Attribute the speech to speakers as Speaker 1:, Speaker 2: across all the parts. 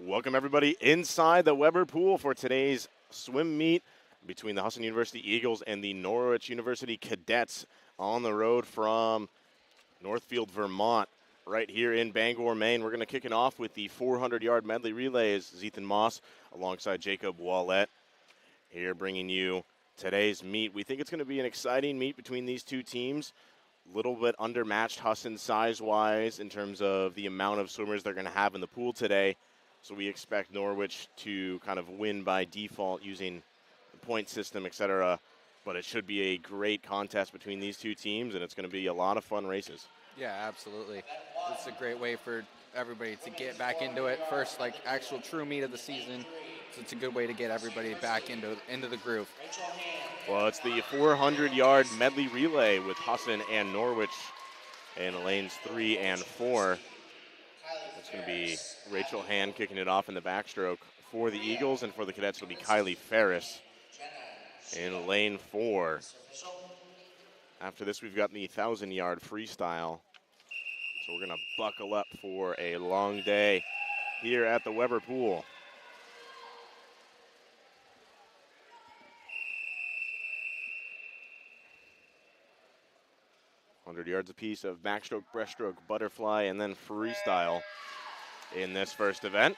Speaker 1: Welcome everybody inside the Weber Pool for today's swim meet between the Husson University Eagles and the Norwich University Cadets on the road from Northfield, Vermont, right here in Bangor, Maine. We're going to kick it off with the 400-yard medley relay as Ethan Moss alongside Jacob Wallett here bringing you today's meet. We think it's going to be an exciting meet between these two teams. A little bit undermatched Husson size-wise in terms of the amount of swimmers they're going to have in the pool today. So we expect Norwich to kind of win by default using the point system, etc. But it should be a great contest between these two teams, and it's going to be a lot of fun races.
Speaker 2: Yeah, absolutely. It's a great way for everybody to get back into it. First, like actual true meet of the season. So it's a good way to get everybody back into the groove.
Speaker 1: Well, it's the 400-yard medley relay with Husson and Norwich in lanes 3 and 4. It's going to be Rachel Hand kicking it off in the backstroke for the Eagles, and for the Cadets will be Kylie Ferris in lane 4. After this, we've got the 1,000-yard freestyle. So we're going to buckle up for a long day here at the Weber Pool. Yards apiece of backstroke, breaststroke, butterfly, and then freestyle in this first event.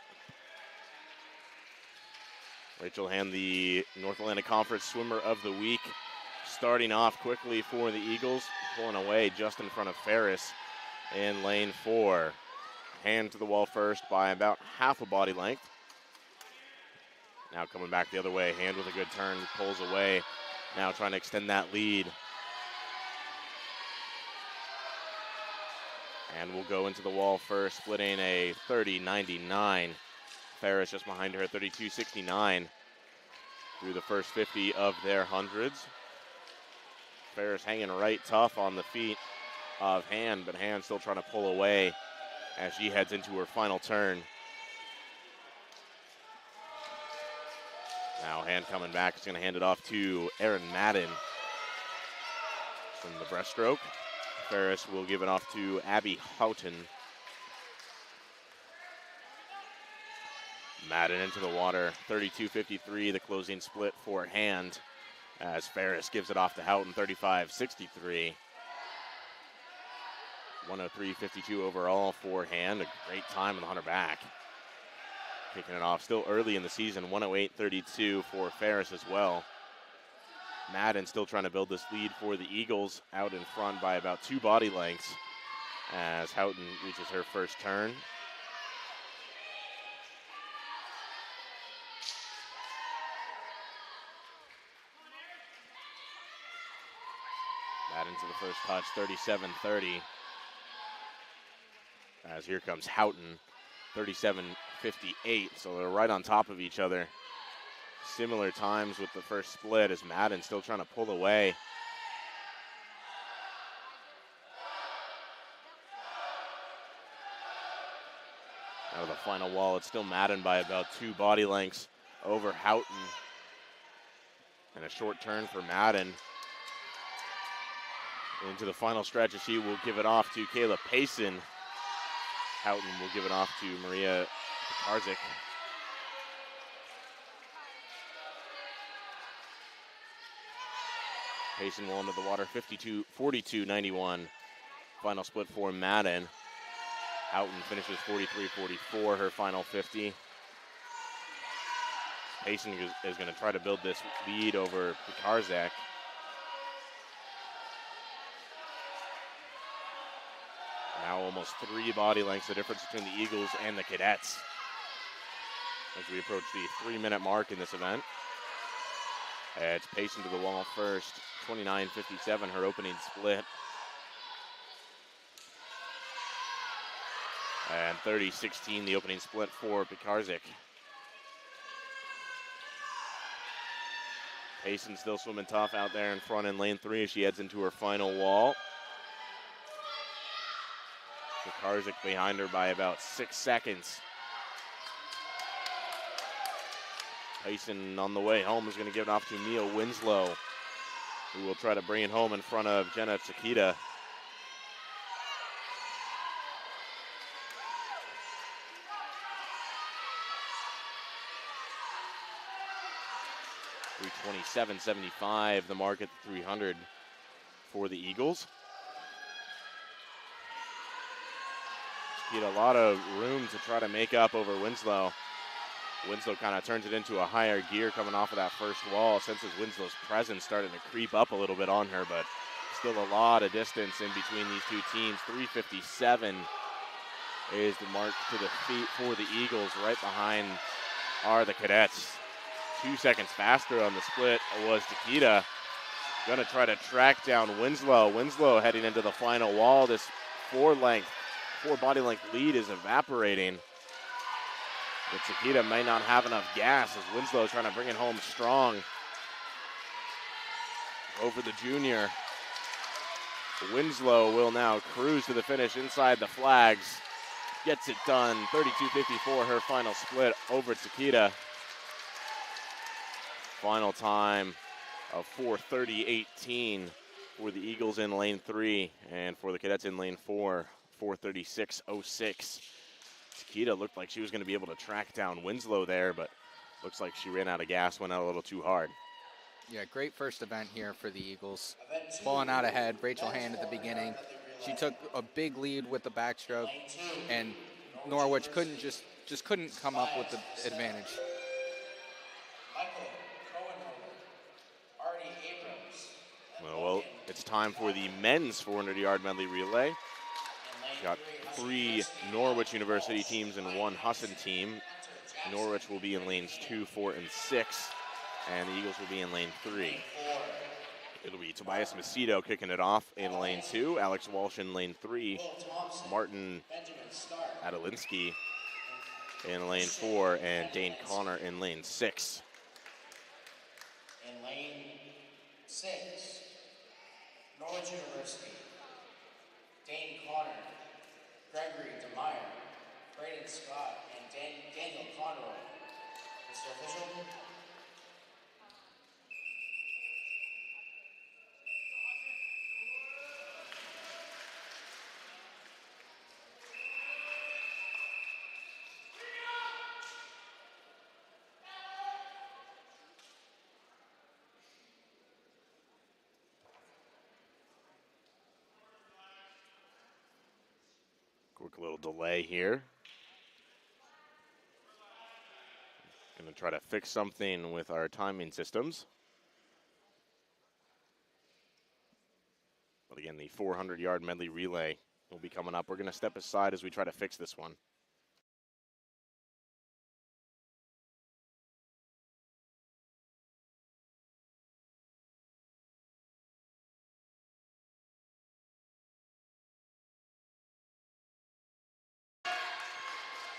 Speaker 1: Rachel Hand, the North Atlantic Conference Swimmer of the Week, starting off quickly for the Eagles, pulling away just in front of Ferris in lane 4. Hand to the wall first by about half a body length. Now coming back the other way, Hand with a good turn, pulls away. Now trying to extend that lead. And we'll go into the wall first, splitting a 30.99. Ferris just behind her, 32.69 through the first 50 of their hundreds. Ferris hanging right tough on the feet of Hand, but Hand still trying to pull away as she heads into her final turn. Now Hand coming back, is going to hand it off to Erin Madden from the breaststroke. Ferris will give it off to Abby Houghton. Madden into the water, 32.53, the closing split for Hand, as Ferris gives it off to Houghton, 35.63. 103.52 overall for Hand, a great time on the back. Kicking it off still early in the season, 108.32 for Ferris as well. Madden still trying to build this lead for the Eagles, out in front by about 2 body lengths as Houghton reaches her first turn. Madden to the first touch, 37.30. As here comes Houghton, 37.58, so they're right on top of each other. Similar times with the first split as Madden still trying to pull away. Out of the final wall, it's still Madden by about 2 body lengths over Houghton. And a short turn for Madden. Into the final stretch as she will give it off to Kayla Payson. Houghton will give it off to Maria Karzik. Payson will into the water, 42.91. Final split for Madden. Houghton finishes 43.44, her final 50. Payson is going to try to build this lead over Pekarzak. Now almost 3 body lengths, the difference between the Eagles and the Cadets as we approach the 3-minute mark in this event. It's Payson to the wall first, 29.57, her opening split. And 30.16, the opening split for Pekarzak. Payson still swimming tough out there in front in lane 3 as she heads into her final wall. Pekarzak behind her by about 6 seconds. Payson on the way home is going to give it off to Mia Winslow, who will try to bring it home in front of Jenna Tsakita. 27-75, the mark at the 300 for the Eagles. Get a lot of room to try to make up over Winslow. Winslow kind of turns it into a higher gear coming off of that first wall. Senses Winslow's presence starting to creep up a little bit on her, but still a lot of distance in between these two teams. 3:57 is the mark to the feet for the Eagles. Right behind are the Cadets. 2 seconds faster on the split was Takeda. Gonna try to track down Winslow. Winslow heading into the final wall. This four body length lead is evaporating. But Takeda may not have enough gas as Winslow is trying to bring it home strong over the junior. Winslow will now cruise to the finish inside the flags. Gets it done. 32:54, her final split over Takeda. Final time of 4:30.18 for the Eagles in lane 3, and for the Cadets in lane 4, 4:36.06. Takeda looked like she was going to be able to track down Winslow there, but looks like she ran out of gas, went out a little too hard.
Speaker 2: Yeah, great first event here for the Eagles. Pulling out ahead, Rachel Hand at the beginning. She took a big lead with the backstroke, and Norwich just couldn't come up with the advantage.
Speaker 1: Well, it's time for the men's 400-yard medley relay. Got 3 Norwich University teams and 1 Husson team. Norwich will be in lanes 2, 4, and 6, and the Eagles will be in lane 3. It'll be Tobias Macedo kicking it off in lane 2, Alex Walsh in lane 3, Martin Adelinsky in lane 4, and Dane Connor in lane 6.
Speaker 3: In lane 6, Norwich University, Dane Connor, Gregory DeMeyer, Braden Scott, and Daniel Conroy. Mr. Official.
Speaker 1: Quick little delay here. Going to try to fix something with our timing systems. But again, the 400-yard medley relay will be coming up. We're going to step aside as we try to fix this one.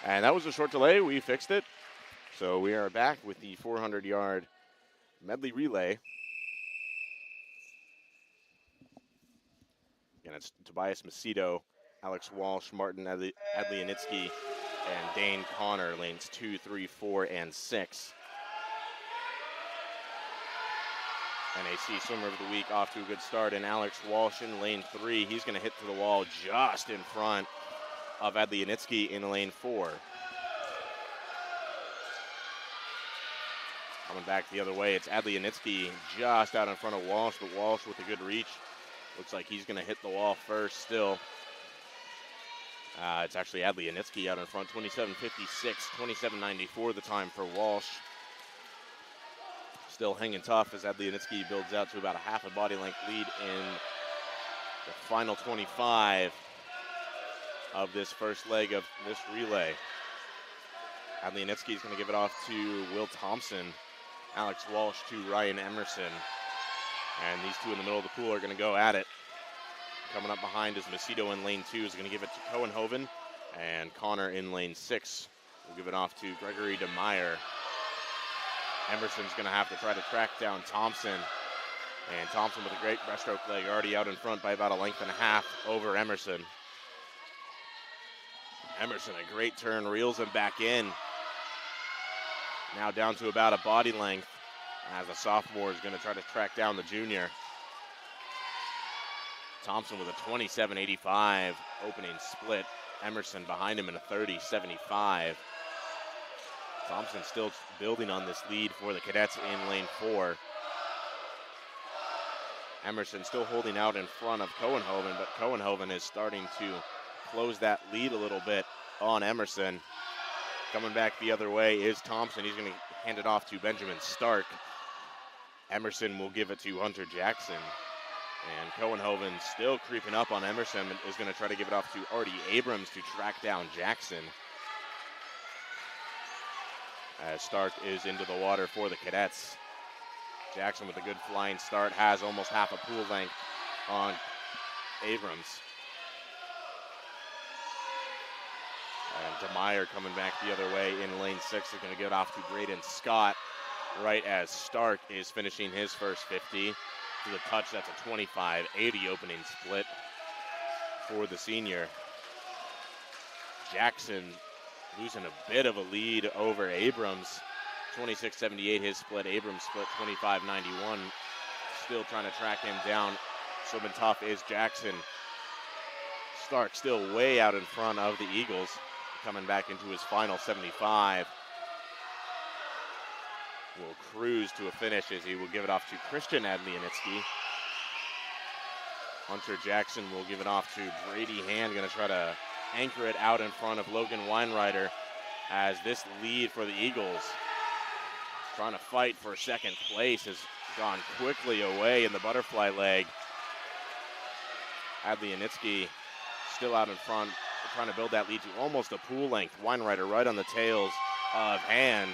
Speaker 1: And that was a short delay. We fixed it. So we are back with the 400-yard medley relay. Again, it's Tobias Macedo, Alex Walsh, Martin Adlianitsky, and Dane Connor, lanes 2, 3, 4, and 6. NAC Swimmer of the Week off to a good start, and Alex Walsh in lane 3. He's going to hit to the wall just in front of Adlianitsky in lane 4. Coming back the other way, it's Adlianitsky just out in front of Walsh, but Walsh with a good reach. Looks like he's going to hit the wall first still. It's actually Adlianitsky out in front, 27:56, 27:94 the time for Walsh. Still hanging tough as Adlianitsky builds out to about a half a body length lead in the final 25 of this first leg of this relay. Adlianitsky is going to give it off to Will Thompson. Alex Walsh to Ryan Emerson. And these two in the middle of the pool are going to go at it. Coming up behind is Macedo in lane 2 is going to give it to Cohenhoven. And Connor in lane 6 will give it off to Gregory DeMeyer. Emerson's going to have to try to track down Thompson. And Thompson with a great breaststroke leg already out in front by about a length and a half over Emerson. Emerson, a great turn, reels him back in. Now down to about a body length as the sophomore is going to try to track down the junior. Thompson with a 27:85 opening split. Emerson behind him in a 30:75. Thompson still building on this lead for the Cadets in lane 4. Emerson still holding out in front of Cohenhoven, but Cohenhoven is starting to close that lead a little bit on Emerson. Coming back the other way is Thompson. He's going to hand it off to Benjamin Stark. Emerson will give it to Hunter Jackson. And Cohenhoven still creeping up on Emerson, is going to try to give it off to Artie Abrams to track down Jackson. As Stark is into the water for the Cadets. Jackson with a good flying start, has almost half a pool length on Abrams. And DeMeyer coming back the other way in lane 6 is going to give it off to Braden Scott right as Stark is finishing his first 50. To the touch, that's a 25-80 opening split for the senior. Jackson losing a bit of a lead over Abrams. 26-78 his split. Abrams split 25-91. Still trying to track him down. Swimming tough is Jackson. Stark still way out in front of the Eagles. Coming back into his final 75. Will cruise to a finish as he will give it off to Christian Adlianitsky. Hunter Jackson will give it off to Brady Hand, going to try to anchor it out in front of Logan Weinreiter as this lead for the Eagles, trying to fight for second place, has gone quickly away in the butterfly leg. Adlianitsky still out in front, trying to build that lead to almost a pool length. Weinreiter right on the tails of Hand.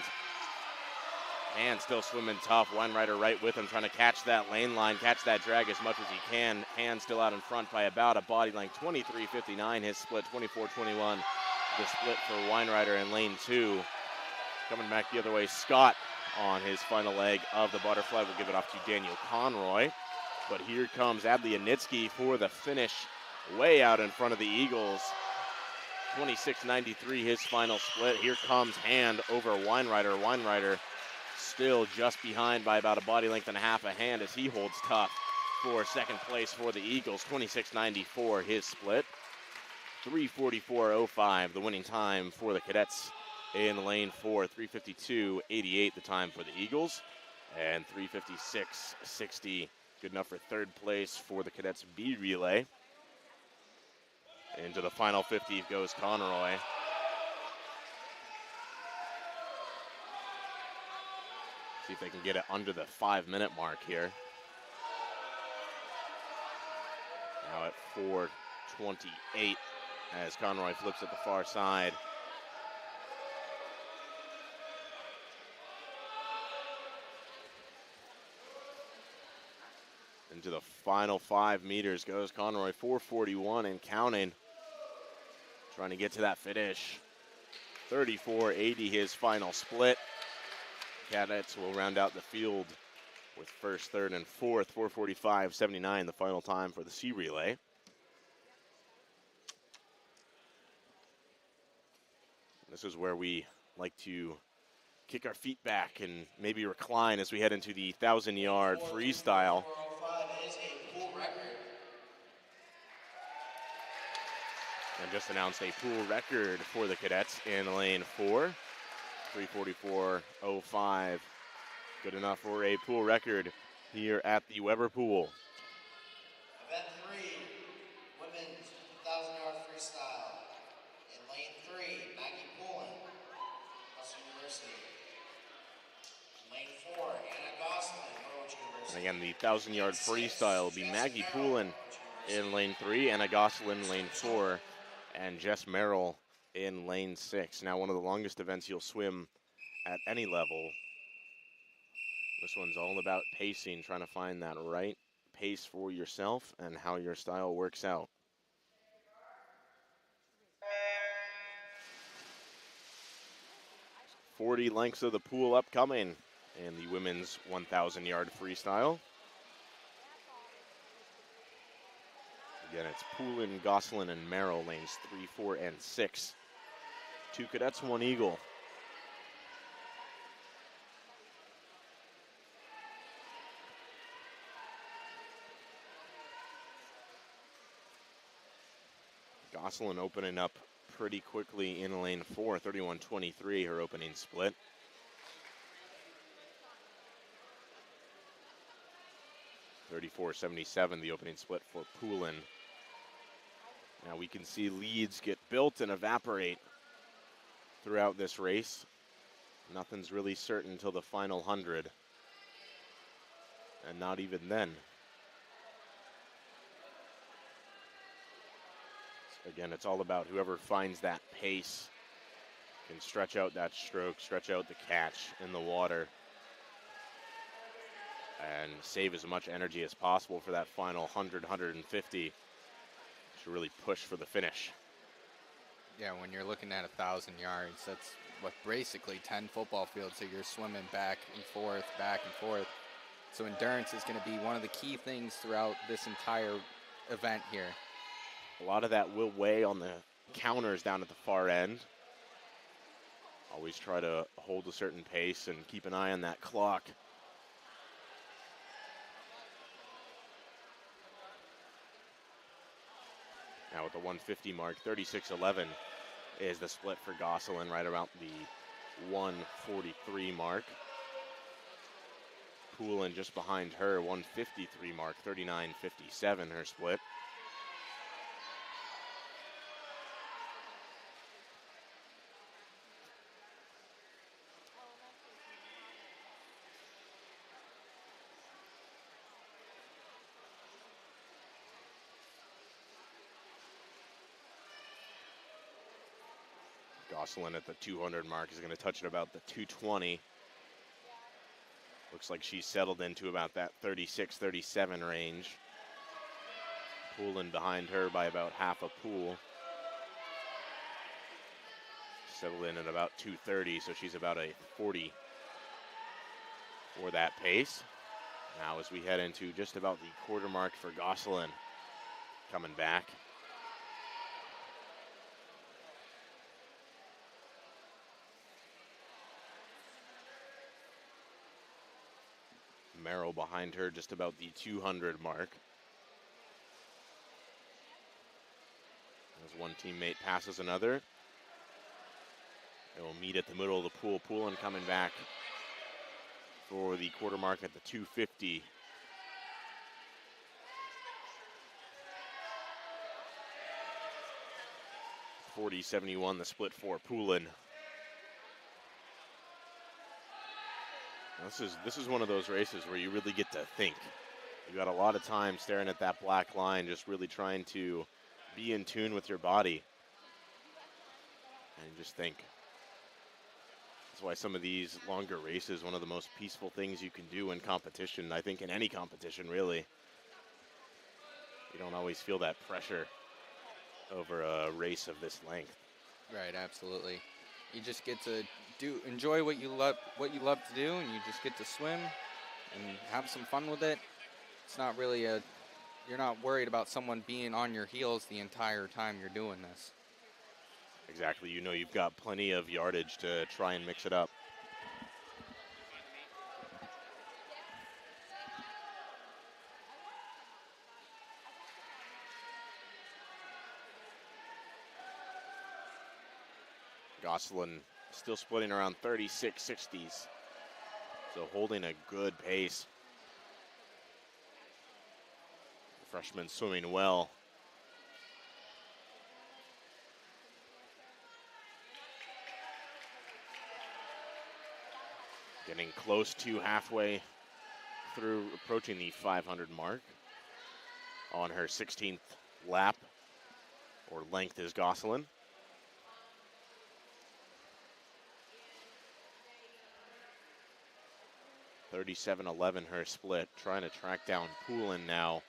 Speaker 1: Hand still swimming tough. Weinreiter right with him, trying to catch that lane line, catch that drag as much as he can. Hand still out in front by about a body length. 23-59 his split, 24-21 the split for Weinreiter in lane 2. Coming back the other way, Scott on his final leg of the butterfly will give it off to Daniel Conroy. But here comes Adlianitsky for the finish, way out in front of the Eagles. 26-93 his final split. Here comes Hand over Weinreiter. Weinreiter still just behind by about a body length and a half a Hand as he holds tough for second place for the Eagles. 26-94 his split. 3:44.05 the winning time for the Cadets in lane 4. 3:52.88 the time for the Eagles. And 3:56.60 good enough for third place for the Cadets B relay. Into the final 50 goes Conroy. See if they can get it under the 5-minute mark here. Now at 4:28 as Conroy flips at the far side. Into the final 5 meters goes Conroy, 4:41 and counting. Trying to get to that finish. 34.80 his final split. Cadets will round out the field with first, third, and fourth. 4:45.79 the final time for the C relay. This is where we like to kick our feet back and maybe recline as we head into the 1,000-yard freestyle.
Speaker 3: Is a pool record.
Speaker 1: And just announced a pool record for the Cadets in lane 4. 3:44.05. Good enough for a pool record here at the Weber Pool.
Speaker 3: Event 3, women's 1,000-yard freestyle. In lane 3, Maggie Poulin, Husson University. Lane 4, Anna Gosselin, Norwich University.
Speaker 1: And again, the 1,000-yard freestyle will be Maggie Poulin in lane 3, Anna Gosselin in lane 4, and Jess Merrill in lane 6. Now one of the longest events you'll swim at any level. This one's all about pacing, trying to find that right pace for yourself and how your style works out. .40 lengths of the pool upcoming in the women's 1,000-yard freestyle. Again, it's Poulin, Gosselin, and Merrill, lanes 3, 4, and 6. 2 Cadets, 1 Eagle. Gosselin opening up pretty quickly in lane 4, 31.23 her opening split. . 31.23 34-77, the opening split for Poulin. Now we can see leads get built and evaporate throughout this race. Nothing's really certain until the final 100, and not even then. Again, it's all about whoever finds that pace can stretch out that stroke, stretch out the catch in the water, and save as much energy as possible for that final 100, 150 to really push for the finish.
Speaker 2: Yeah, when you're looking at 1,000 yards, that's what basically 10 football fields, so you're swimming back and forth, back and forth. So endurance is going to be one of the key things throughout this entire event here.
Speaker 1: A lot of that will weigh on the counters down at the far end. Always try to hold a certain pace and keep an eye on that clock. Now at the 150 mark, 36-11 is the split for Gosselin, right around the 143 mark. Poulin just behind her, 153 mark, 39-57 her split. Gosselin at the 200 mark is going to touch at about the 220. Looks like she's settled into about that 36-37 range. Poulin behind her by about half a pool. Settled in at about 230, so she's about a 40 for that pace. Now as we head into just about the quarter mark for Gosselin, coming back. Merrill behind her just about the 200 mark. As one teammate passes another, they will meet at the middle of the pool. Poulin coming back for the quarter mark at the 250. .40-71 the split for Poulin. This is one of those races where you really get to think. You got a lot of time staring at that black line, just really trying to be in tune with your body and just think. That's why some of these longer races, one of the most peaceful things you can do in competition, I think in any competition really. You don't always feel that pressure over a race of this length.
Speaker 2: Right, absolutely. You just get to enjoy what you love to do, and you just get to swim and have some fun with it. It's not really you're not worried about someone being on your heels the entire time you're doing this.
Speaker 1: Exactly, you know you've got plenty of yardage to try and mix it up. Gosselin still splitting around 36-60s, so holding a good pace. The freshman swimming well. Getting close to halfway through, approaching the 500 mark. On her 16th lap, or length, is Gosselin. .37-11 her split, trying to track down Poulin now,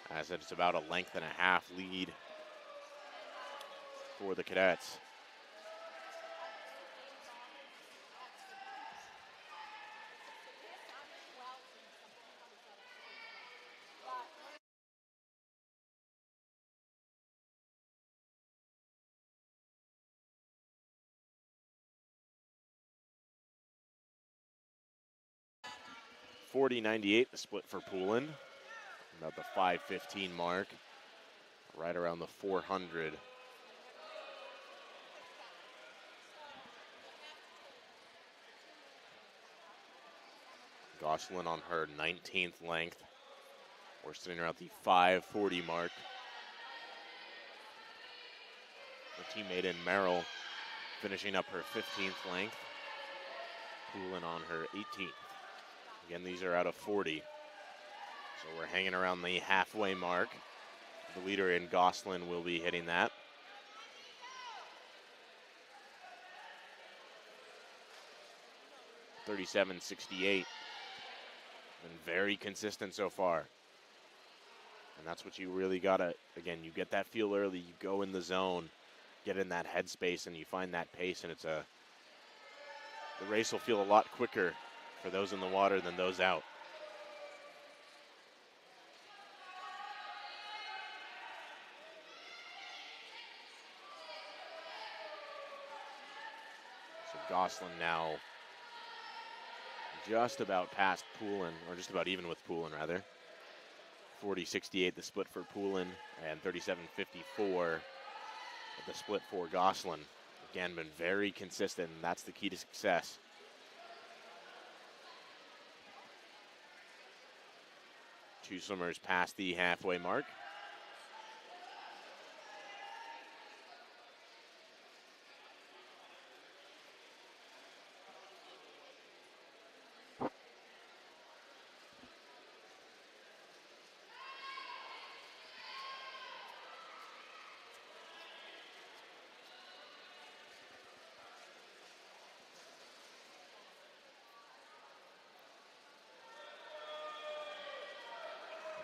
Speaker 1: as it's about a length and a half lead for the Cadets. .40-98 the split for Poulin, about the 5:15 mark, right around the 400. Gosselin on her 19th length. We're sitting around the 5:40 mark. Her teammate in Merrill finishing up her 15th length. Poulin on her 18th. Again, these are out of 40. So we're hanging around the halfway mark. The leader in Gosselin will be hitting that. .37.68. And very consistent so far. And that's what you really gotta, again, you get that feel early, you go in the zone, get in that headspace, and you find that pace, and the race will feel a lot quicker for those in the water than those out. So Gosselin now just about past Poulin, or just about even with Poulin, rather. 40.68 the split for Poulin, and 37.54 the split for Gosselin. Again, been very consistent, and that's the key to success. Two swimmers past the halfway mark.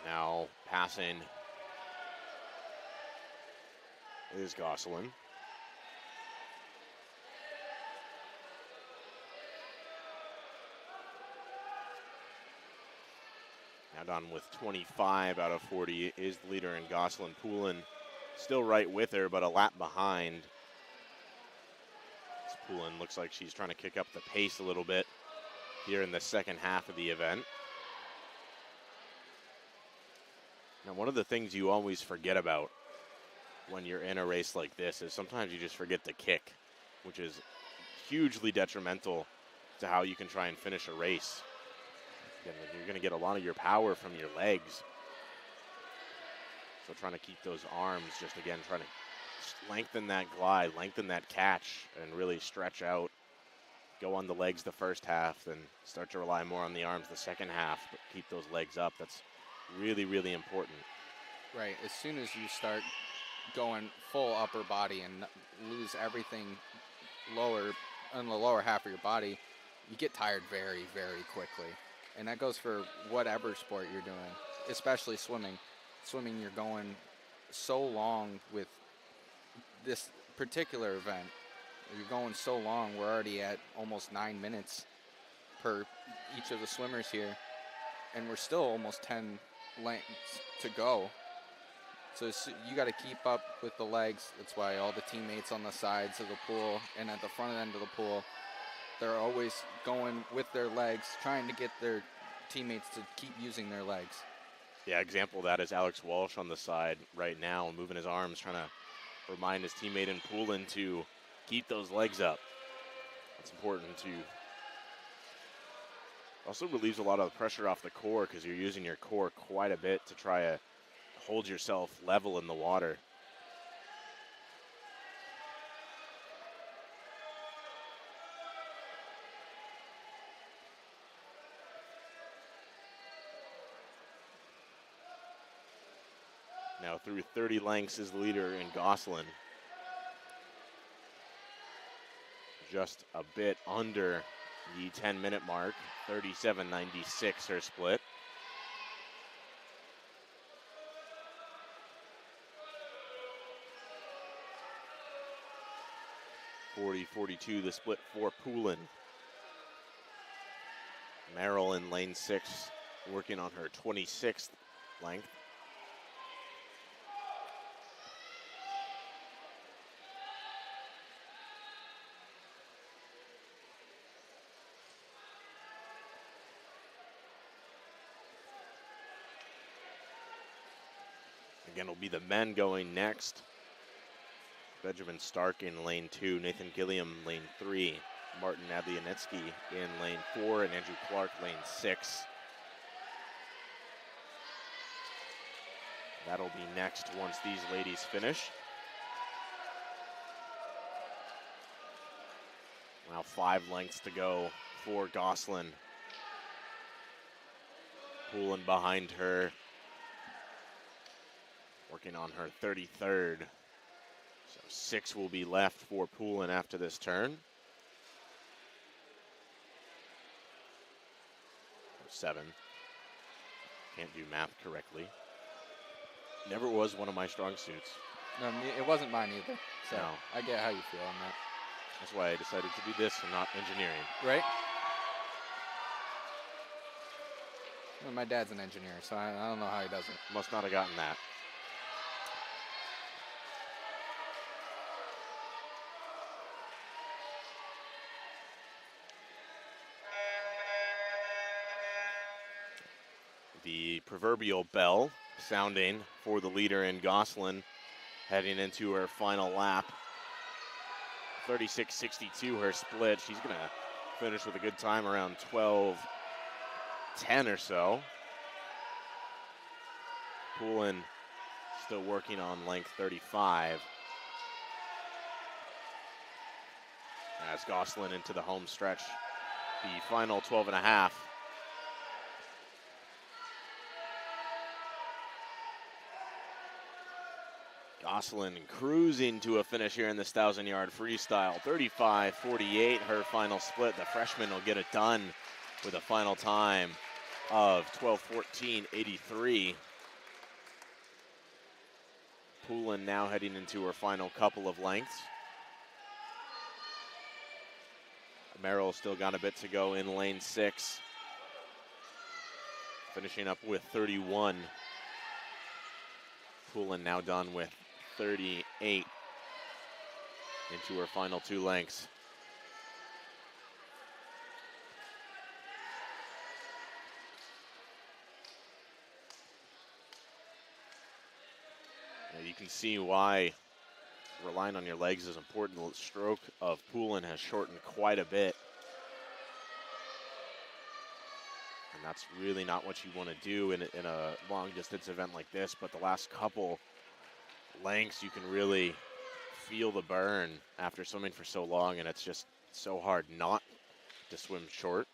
Speaker 1: Now passing is Gosselin. Now done with 25 out of 40 is the leader in Gosselin. Poulin still right with her, but a lap behind. This Poulin looks like she's trying to kick up the pace a little bit here in the second half of the event. Now, one of the things you always forget about when you're in a race like this is sometimes you just forget to kick, which is hugely detrimental to how you can try and finish a race. Again, you're going to get a lot of your power from your legs. So trying to keep those arms, just again, trying to lengthen that glide, lengthen that catch, and really stretch out. Go on the legs the first half, then start to rely more on the arms the second half, but keep those legs up. That's really, really important.
Speaker 2: Right, as soon as you start going full upper body and lose everything lower, on the lower half of your body, you get tired very, very quickly. And that goes for whatever sport you're doing, especially swimming. Swimming, you're going so long with this particular event. You're going so long, we're already at almost 9 minutes per each of the swimmers here. And we're still almost 10 lengths to go. So you got to keep up with the legs. That's why all the teammates on the sides of the pool and at the front end of the pool, they're always going with their legs, trying to get their teammates to keep using their legs.
Speaker 1: Yeah, example of that is Alex Walsh on the side right now, moving his arms, trying to remind his teammate in Poulin to keep those legs up. It's important to also relieves a lot of the pressure off the core because you're using your core quite a bit to try to hold yourself level in the water. Now through 30 lengths is the leader in Gosselin. Just a bit under the 10-minute mark, 37.96 her split. .40.42 the split for Poulin. Merrill in lane 6, working on her 26th length. Again, it'll be the men going next. Benjamin Stark in lane 2, Nathan Gilliam lane 3, Martin Adlianetsky in lane 4, and Andrew Clark lane 6. That'll be next once these ladies finish. Now 5 lengths to go for Gosselin. Poulin behind her, working on her 33rd. So 6 will be left for Poulin after this turn. Or 7. Can't do math correctly. Never was one of my strong suits.
Speaker 2: No, it wasn't mine either. So
Speaker 1: No.
Speaker 2: I get how you feel on that.
Speaker 1: That's why I decided to do this and not engineering.
Speaker 2: Right? Well, my dad's an engineer, so I don't know how he does it.
Speaker 1: Must not have gotten that. The proverbial bell sounding for the leader in Gosselin, heading into her final lap. 36.62 her split. She's going to finish with a good time around 12:10 or so. Poulin still working on length 35. As Gosselin into the home stretch, the final 12.5. Gosselin cruising to a finish here in this 1,000-yard freestyle. 35.48 her final split. The freshman will get it done with a final time of 12:14.83. Poulin now heading into her final couple of lengths. Merrill still got a bit to go in lane 6. Finishing up with 31. Poulin now done with 38 into her final 2 lengths. Now you can see why relying on your legs is important. The stroke of Poulin has shortened quite a bit. And that's really not what you want to do in a long distance event like this, but the last couple lengths you can really feel the burn after swimming for so long, and it's just so hard not to swim short.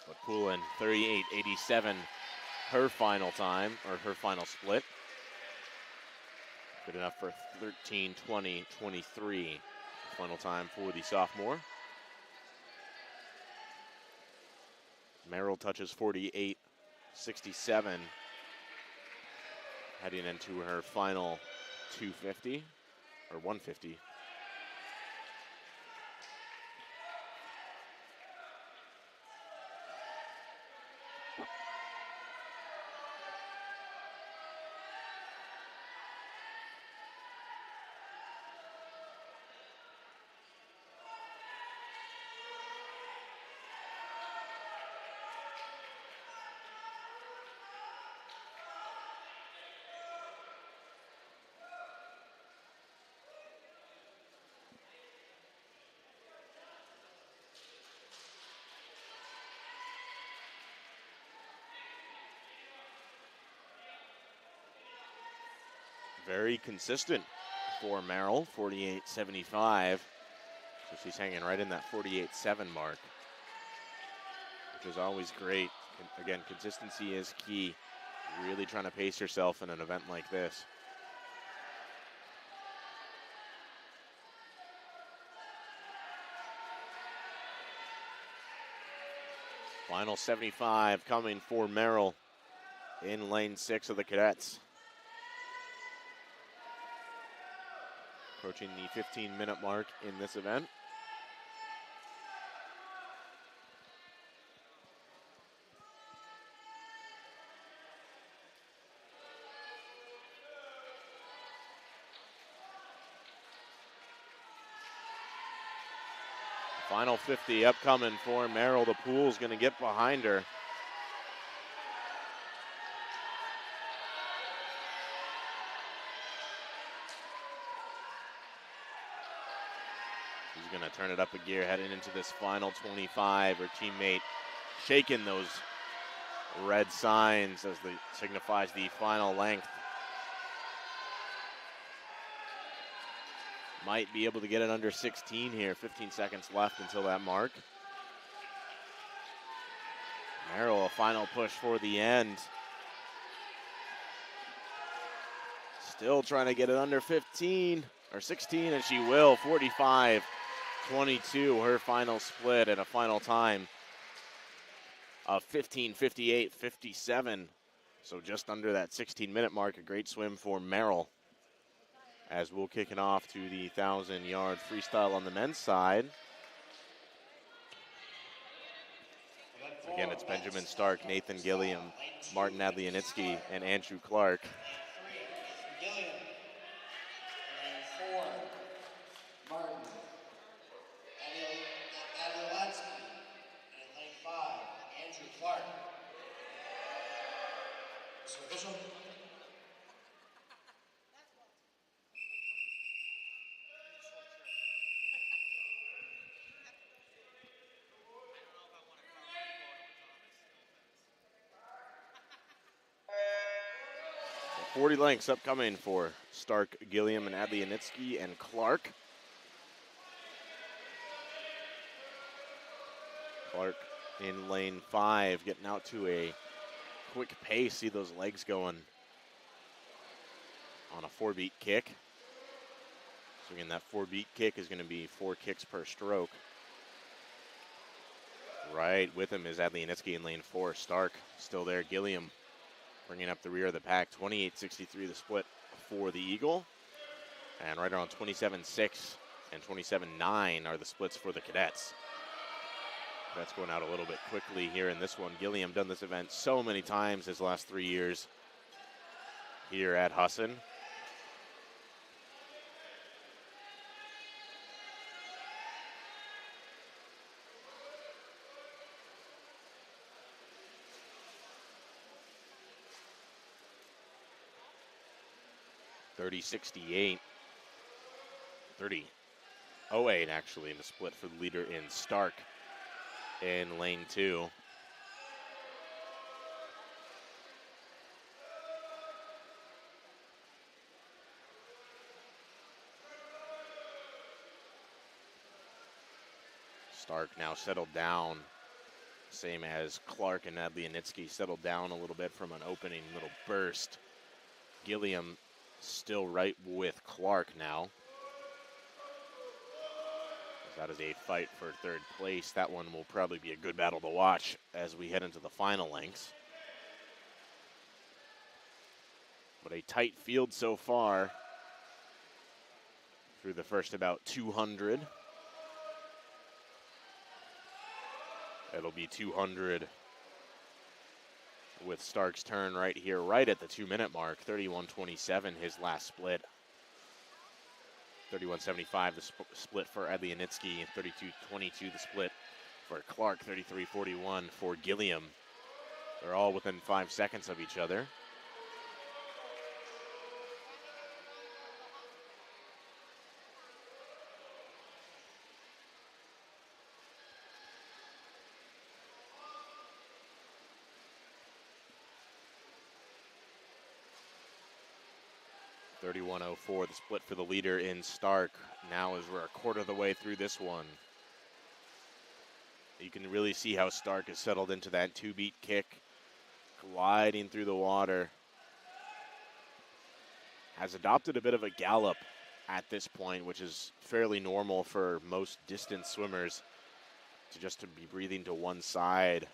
Speaker 1: But Poulin, 38.87 her final time, or her final split. Good enough for 13:20.23 final time for the sophomore. Merrill touches 48.67, heading into her final 250, or 150. Very consistent for Merrill, 48.75. So she's hanging right in that 48.7 mark, which is always great. Again, consistency is key. Really trying to pace yourself in an event like this. Final 75 coming for Merrill in lane 6 of the cadets. Approaching the 15-minute mark in this event. Final 50 upcoming for Merrill. The pool's going to get behind her. She's going to turn it up a gear heading into this final 25. Her teammate shaking those red signs as the signifies the final length. Might be able to get it under 16 here. 15 seconds left until that mark. Merrill, a final push for the end. Still trying to get it under 15 or 16, and she will. 45-22, her final split at a final time of 15:58.57. So just under that 16-minute mark. A great swim for Merrill. As we'll kick it off to the 1,000-yard freestyle on the men's side. Again, it's Benjamin Stark, Nathan Gilliam, Martin Adlianitsky, and Andrew Clark.
Speaker 3: Lane 3, Nathan Gilliam. Lane 4, Martin Adlianitsky. And in lane 5, Andrew Clark. Mr. Official.
Speaker 1: 40 lengths upcoming for Stark, Gilliam, and Adlianitsky and Clark. Clark in lane 5, getting out to a quick pace. See those legs going on a 4-beat kick. So again, that 4-beat kick is going to be 4 kicks per stroke. Right with him is Adlianitsky in lane 4. Stark still there. Gilliam bringing up the rear of the pack. 28-63 the split for the Eagle. And right around 27-6 and 27-9 are the splits for the Cadets. That's going out a little bit quickly here in this one. Gilliam done this event so many times his last 3 years here at Husson. .30.68, 30.08 actually in the split for the leader in Stark in lane 2. Stark now settled down, same as Clark and Adlianitsky, settled down a little bit from an opening little burst. Gilliam still right with Clark now. That is a fight for 3rd place. That one will probably be a good battle to watch as we head into the final lengths. But a tight field so far through the first about 200. It'll be 200 with Stark's turn right here, right at the 2-minute mark. 31.27 his last split. 31.75 the split for Adlianitsky, 32.22 the split for Clark, 33.41 for Gilliam. They're all within 5 seconds of each other. .31.04 the split for the leader in Stark. Now as we're a quarter of the way through this one, you can really see how Stark has settled into that 2-beat kick, gliding through the water. Has adopted a bit of a gallop at this point, which is fairly normal for most distance swimmers, to be breathing to one side,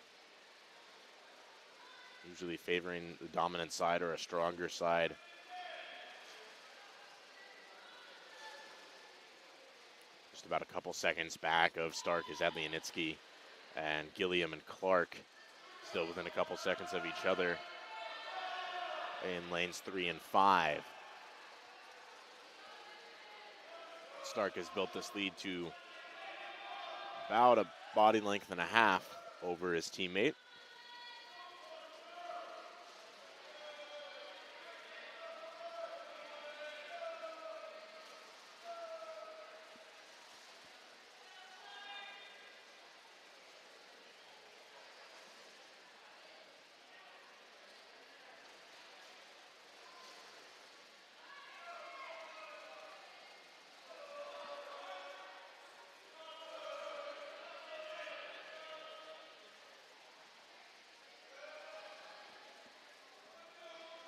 Speaker 1: usually favoring the dominant side or a stronger side. Just about a couple seconds back of Stark is Adlianitsky, and Gilliam and Clark still within a couple seconds of each other in lanes 3 and 5. Stark has built this lead to about a body length and a half over his teammate.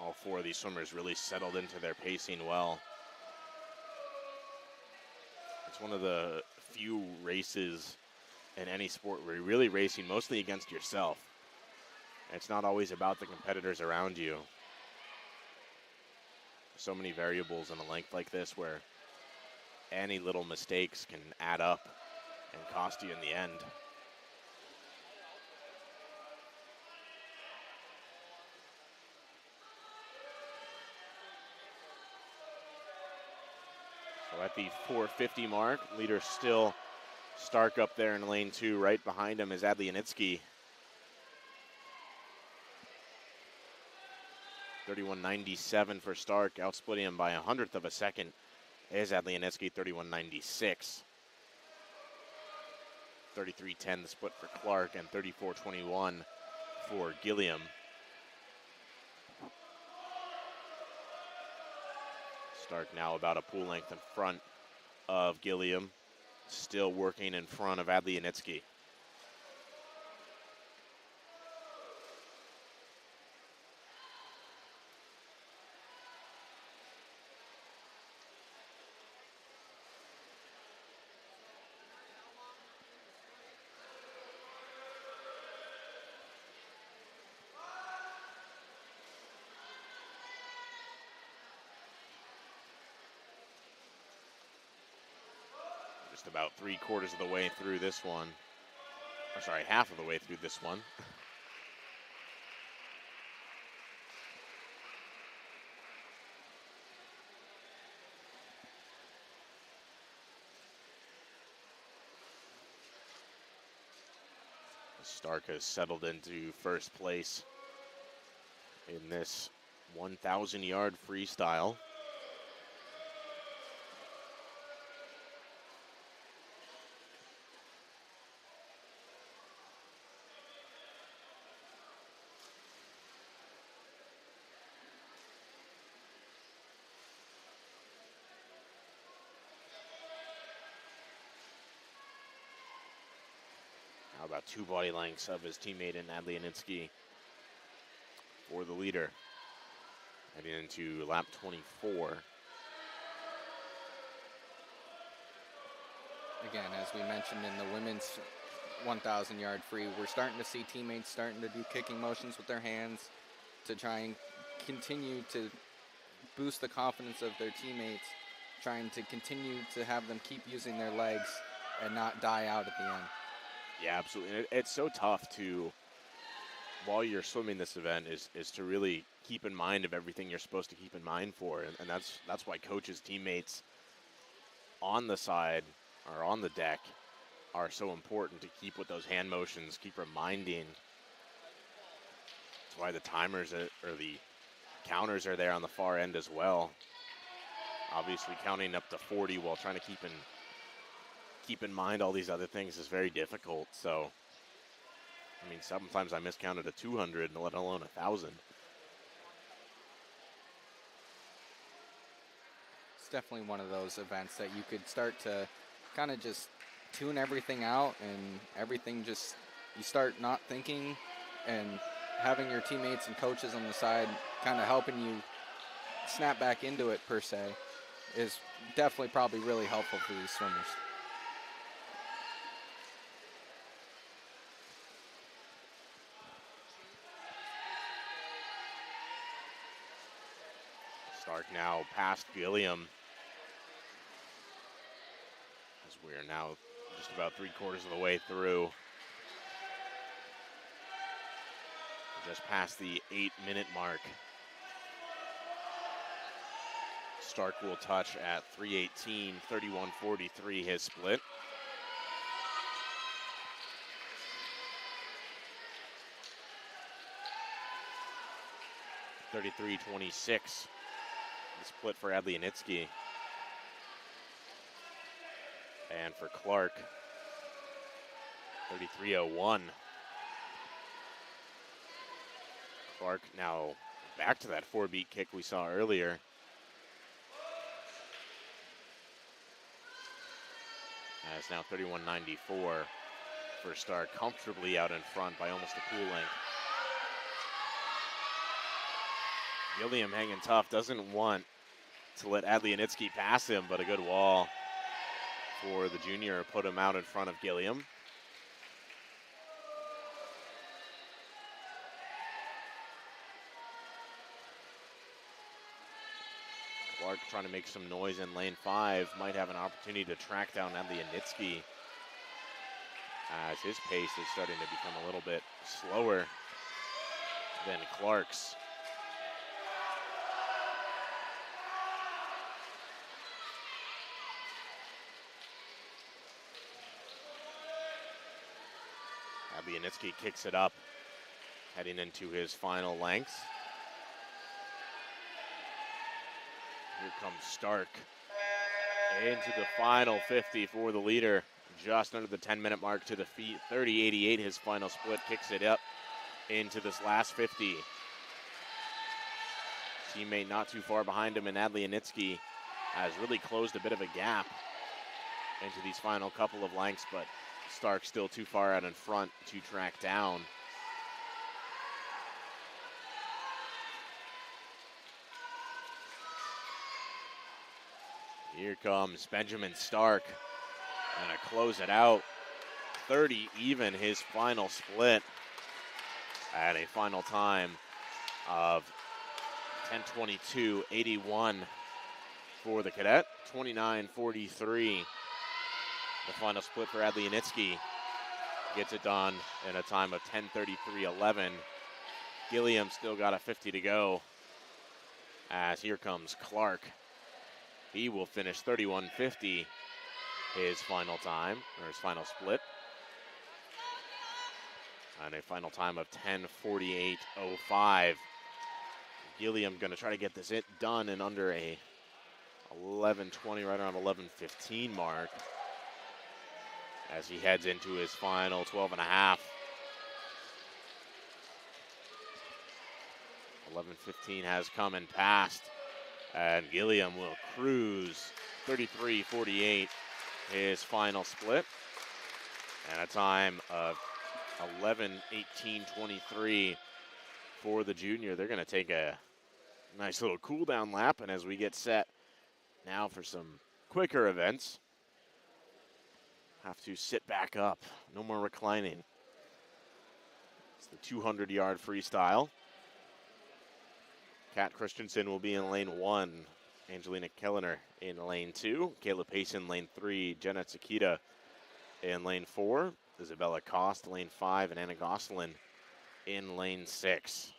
Speaker 1: All four of these swimmers really settled into their pacing well. It's one of the few races in any sport where you're really racing mostly against yourself. It's not always about the competitors around you. So many variables in a length like this where any little mistakes can add up and cost you in the end. So at the 450 mark, leader still Stark up there in lane 2. Right behind him is Adlianitsky. 31.97 for Stark, outsplitting him by 100th of a second is Adlianitsky, 31.96. 33.10 the split for Clark, and 34.21 for Gilliam. Stark now about a pool length in front of Gilliam, still working in front of Adlianitsky. Just about 3/4 of the way through this one. Or sorry, half of the way through this one. Stark has settled into first place in this 1,000-yard freestyle. Now about 2 body lengths of his teammate in Adlianitsky for the leader. Heading into lap 24.
Speaker 2: Again, as we mentioned in the women's 1,000-yard free, we're starting to see teammates starting to do kicking motions with their hands to try and continue to boost the confidence of their teammates, trying to continue to have them keep using their legs and not die out at the end.
Speaker 1: Yeah, absolutely. It's so tough to, while you're swimming this event, is to really keep in mind of everything you're supposed to keep in mind for. And that's why coaches, teammates on the side or on the deck are so important, to keep with those hand motions, keep reminding. That's why the timers or the counters are there on the far end as well. Obviously counting up to 40 while trying to keep in mind all these other things is very difficult. So, I mean, sometimes I miscounted a 200, let alone 1,000.
Speaker 2: It's definitely one of those events that you could start to kind of just tune everything out, and everything just, you start not thinking, and having your teammates and coaches on the side kind of helping you snap back into it per se is definitely probably really helpful for these swimmers.
Speaker 1: Stark now past Gilliam, as we are now just about 3/4 of the way through. Just past the 8-minute mark. Stark will touch at 3:18, 31:43 his split. $33.26 the split for Adlianitsky. And for Clark, 33.01. Clark now back to that 4-beat kick we saw earlier. It's now 31.94 for Stark, comfortably out in front by almost a pool length. Gilliam hanging tough, doesn't want to let Adlianitsky pass him, but a good wall for the junior, put him out in front of Gilliam. Clark trying to make some noise in lane 5, might have an opportunity to track down Adlianitsky as his pace is starting to become a little bit slower than Clark's. Adlianitsky kicks it up, heading into his final lengths. Here comes Stark into the final 50 for the leader. Just under the 10-minute mark to the feet. 30-88, his final split, kicks it up into this last 50. Teammate not too far behind him, and Adlianitsky has really closed a bit of a gap into these final couple of lengths, but Stark still too far out in front to track down. Here comes Benjamin Stark, gonna close it out. 30 even, his final split, at a final time of 10:22.81 for the cadet. 29:43, the final split for Adlianitsky. Gets it done in a time of 10:33.11. Gilliam still got a 50 to go, as here comes Clark. He will finish 31:50, his final time, or his final split. And a final time of 10:48.05. Gilliam going to try to get this done in under a 11:20, right around 11:15 mark, as he heads into his final 12 and a half. 11:15 has come and passed, and Gilliam will cruise 33:48, his final split, and a time of 11:18.23 for the junior. They're going to take a nice little cool down lap, and as we get set now for some quicker events, have to sit back up. No more reclining. It's the 200-yard freestyle. Kat Christensen will be in lane 1. Angelina Kellner in lane 2. Kayla Payson lane 3. Jenna Takita in lane 4. Isabella Cost lane 5. And Anna Gosselin in lane 6.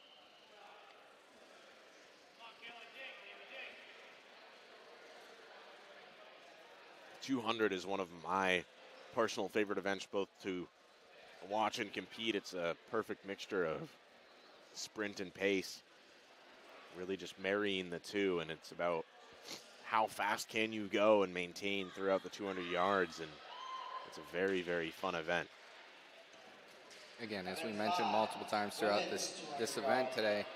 Speaker 1: .200 is one of my personal favorite events, both to watch and compete. It's a perfect mixture of sprint and pace, really just marrying the two, and it's about how fast can you go and maintain throughout the 200 yards, and it's a very, very fun event.
Speaker 2: Again, as we mentioned multiple times throughout this event today,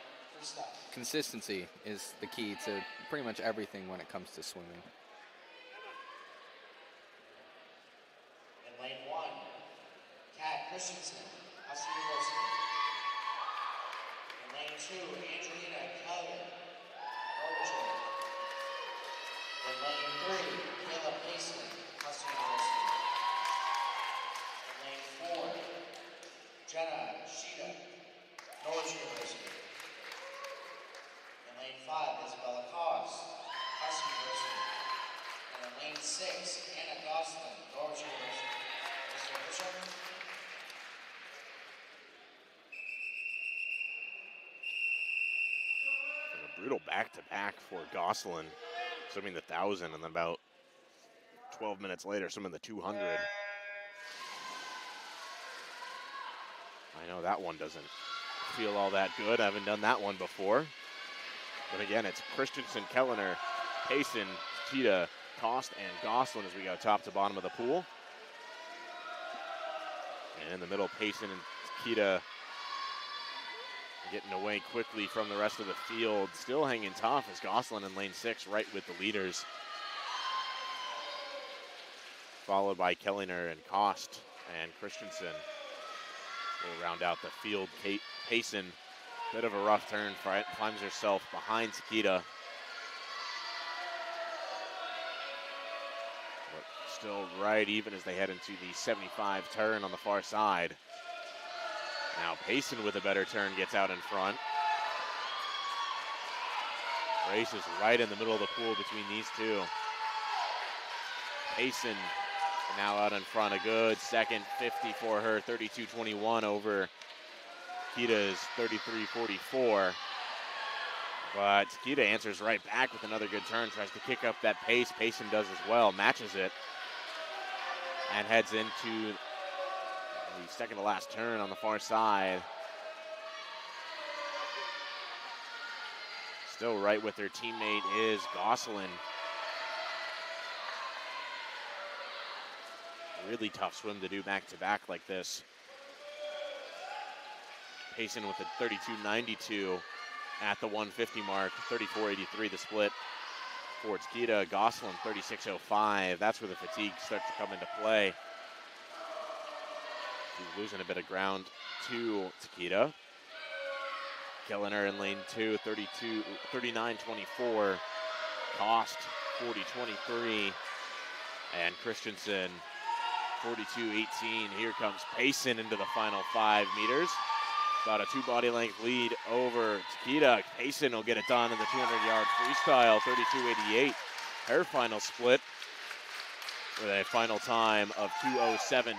Speaker 2: consistency is the key to pretty much everything when it comes to swimming.
Speaker 3: In lane 1, Kat Christensen, Husson University. In lane 2, Angelina Kellner, Norwich. In lane 3, Kayla Payson, Husson University. In lane 4, Jenna Shida, Norwich University. In lane 5, Isabella Cost, Husson University. And in lane 6, Anna Gosselin, Norwich University. Mr. Bishop.
Speaker 1: And a brutal back-to-back for Gosselin, swimming the 1,000, and then about 12 minutes later, swimming the 200. I know that one doesn't feel all that good. I haven't done that one before. But again, it's Christensen, Kellner, Payson, Tita, Cost, and Gosselin as we go top to bottom of the pool. And in the middle, Payson and Tita getting away quickly from the rest of the field. Still hanging tough as Gosselin in lane 6, right with the leaders. Followed by Kellner and Cost, and Christensen will round out the field. Payson Bit of a rough turn, finds herself behind Takeda. But still right even as they head into the 75 turn on the far side. Now Payson with a better turn gets out in front. Race is right in the middle of the pool between these two. Payson now out in front, a good second 50 for her, 32-21 over Takeda's 33-44. But Takeda answers right back with another good turn, tries to kick up that pace. Payson does as well, matches it, and heads into the second to last turn on the far side. Still right with her teammate is Gosselin. Really tough swim to do back-to-back like this. Payson with a 32.92 at the 150 mark, 34.83 the split for Takeda. Gosselin 36.05. That's where the fatigue starts to come into play. She's losing a bit of ground to Takeda. Killing her in lane 2, 39.24. Cost 40.23. And Christensen 42.18. Here comes Payson into the final 5 meters. About a 2 body length lead over Takeda. Payson will get it done in the 200-yard freestyle, 32.88. Her final split with a final time of 2:07.56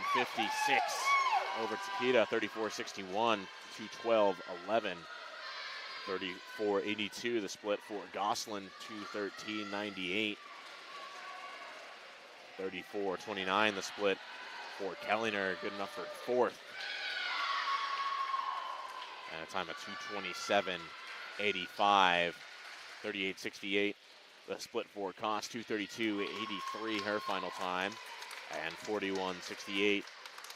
Speaker 1: over Takeda, 34.61, 2:12.11. 34.82 the split for Gosselin, 2:13.98. 34.29 the split for Kelliner, good enough for 4th. And a time of 2:27.85. 38.68 the split for Cost, 2:32.83 her final time. And 41.68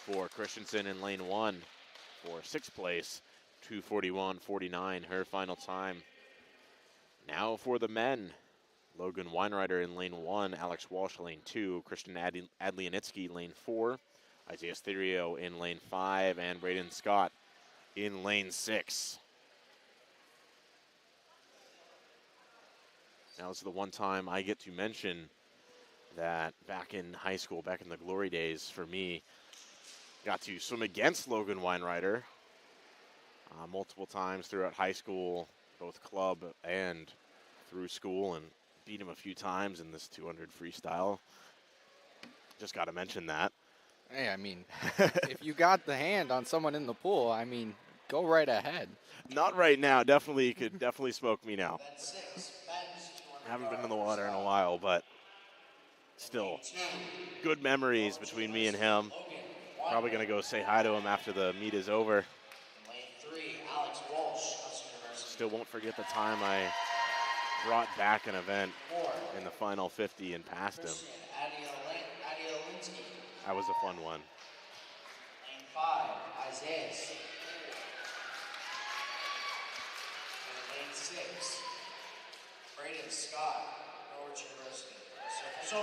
Speaker 1: for Christensen in lane 1 for 6th place. 2:41.49 her final time. Now for the men. Logan Weinreiter in lane 1, Alex Walsh lane 2, Christian Adlianitsky lane 4, Isaiah Therio in lane 5, and Braden Scott in lane 6. Now this is the one time I get to mention that back in high school, back in the glory days for me, got to swim against Logan Weinreiter multiple times throughout high school, both club and through school, and beat him a few times in this 200 freestyle. Just got to mention that.
Speaker 2: Hey, I mean, if you got the hand on someone in the pool, I mean, go right ahead.
Speaker 1: Not right now. Definitely could smoke me now. Haven't been in the water in a while, but still good memories between me and him. Probably going to go say hi to him after the meet is over. Still won't forget the time I brought back an event in the final 50 and passed him. That was a fun one.
Speaker 3: Lane 5, Isaiah. Lane 6, Braden Scott, Norwich University. So.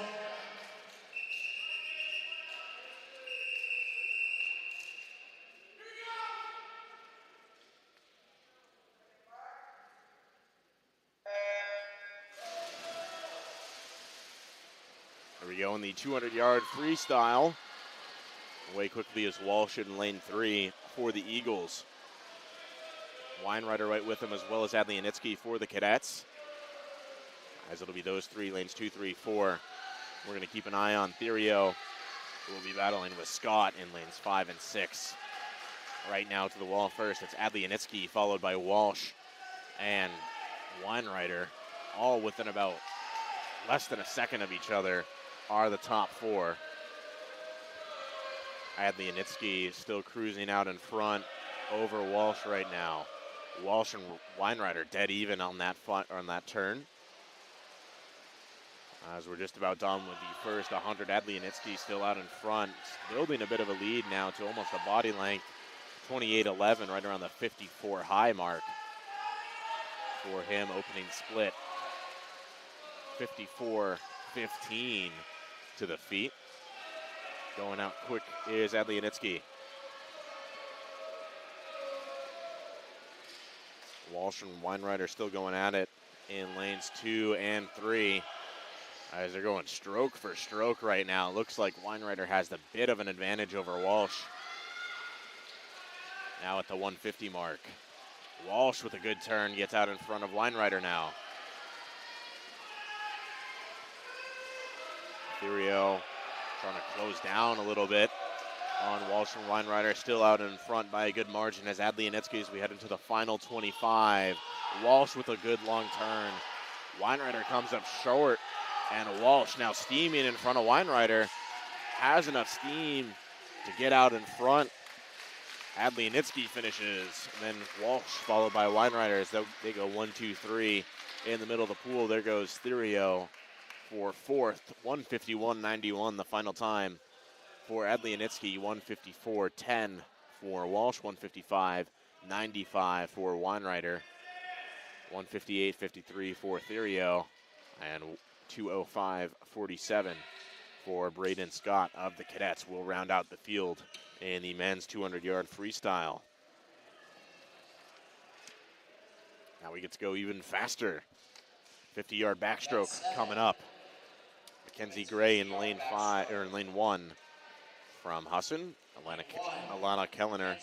Speaker 1: There we go in the 200-yard freestyle. Away quickly is Walsh in lane 3 for the Eagles. Weinreiter right with him, as well as Adlianitsky for the Cadets. As it'll be those 3, lanes 2, 3, 4. We're going to keep an eye on Therio, who will be battling with Scott in lanes 5 and 6. Right now to the wall first, it's Adlianitsky, followed by Walsh and Weinreiter, all within about less than a second of each other, are the top 4. Adlianitsky still cruising out in front over Walsh right now. Walsh and Weinreiter dead even on that turn. As we're just about done with the first 100, Adlianitsky still out in front, building a bit of a lead now to almost a body length, 28.11, right around the 54 high mark for him opening split. 54.15 to the feet. Going out quick is Adlianitsky. Walsh and Weinreiter still going at it in lanes 2 and 3. As they're going stroke for stroke right now. Looks like Weinreiter has the bit of an advantage over Walsh. Now at the 150 mark. Walsh with a good turn gets out in front of Weinreiter now. Thurio trying to close down a little bit on Walsh and Weinreiter, still out in front by a good margin as Adlianetsky as we head into the final 25. Walsh with a good long turn. Weinreiter comes up short, and Walsh now steaming in front of Weinreiter. Has enough steam to get out in front. Adlianetsky finishes, and then Walsh followed by Weinreiter as they go 1, 2, 3. In the middle of the pool, there goes Thurio for fourth, 151.91 the final time for Adlianetsky, 154.10 for Walsh, 155.95 for Weinreiter, 158.53 for Thurio, and 205.47 for Braden Scott of the Cadets. Will round out the field in the men's 200-yard freestyle. Now we get to go even faster. 50-yard backstroke coming up. Mackenzie Gray in lane 1 from Husson. Alana Kellner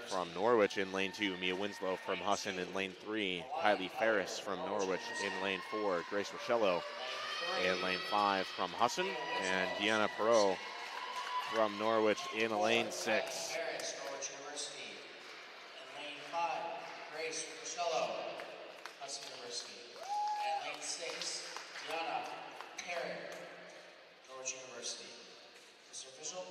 Speaker 1: from Norwich in lane 2. Mia Winslow from Husson in lane 3. Kylie Ferris from Norwich in lane 4. Grace Rochello in lane 5 from Husson. And Deanna Perot from Norwich in lane 6.
Speaker 3: Ferris, Norwich University. In lane 5, Grace Rochello, Husson University. And lane 6, Deanna Perry, Norwich University. Mr. Official.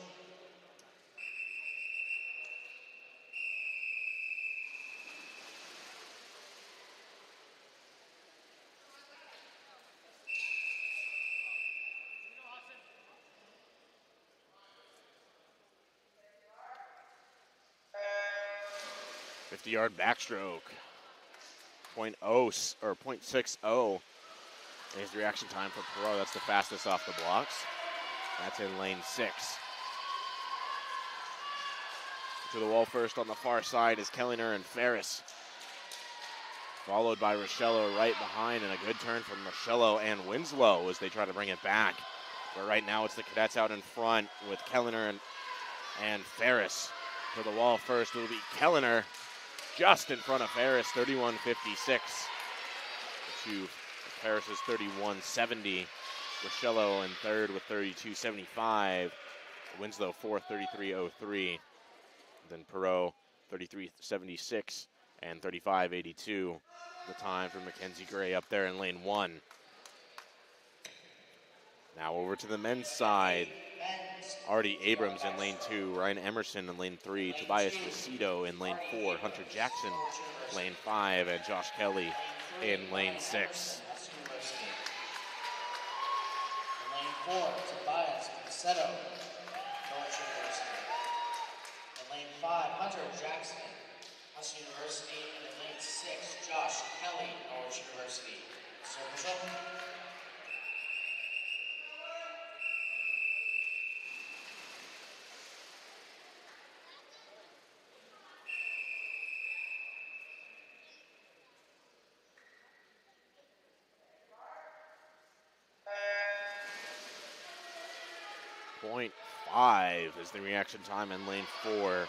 Speaker 1: Yard backstroke. 0.60 is the reaction time for Perot. That's the fastest off the blocks. That's in lane 6. To the wall first on the far side is Kellner and Ferris. Followed by Rochello right behind, and a good turn from Rochello and Winslow as they try to bring it back. But right now it's the Cadets out in front with Kellner and Ferris. To the wall first will be Kellner, just in front of Ferris, 31.56 to Ferris's 31.70. Rochello in third with 32.75. Winslow fourth, 33.03. Then Perot, 33.76 and 35.82. The time for Mackenzie Gray up there in lane 1. Now over to the men's side. Artie Abrams in lane 2, Ryan Emerson in lane 3, Tobias Lucido in lane 4, Hunter Jackson lane 5, and Josh Kelly in lane 6.
Speaker 3: In lane 4, Tobias Lucido, Norwich University. In lane 5, Hunter Jackson, Husson University. And in lane 6, Josh Kelly, Norwich University. Mr. Official.
Speaker 1: .5 is the reaction time in lane 4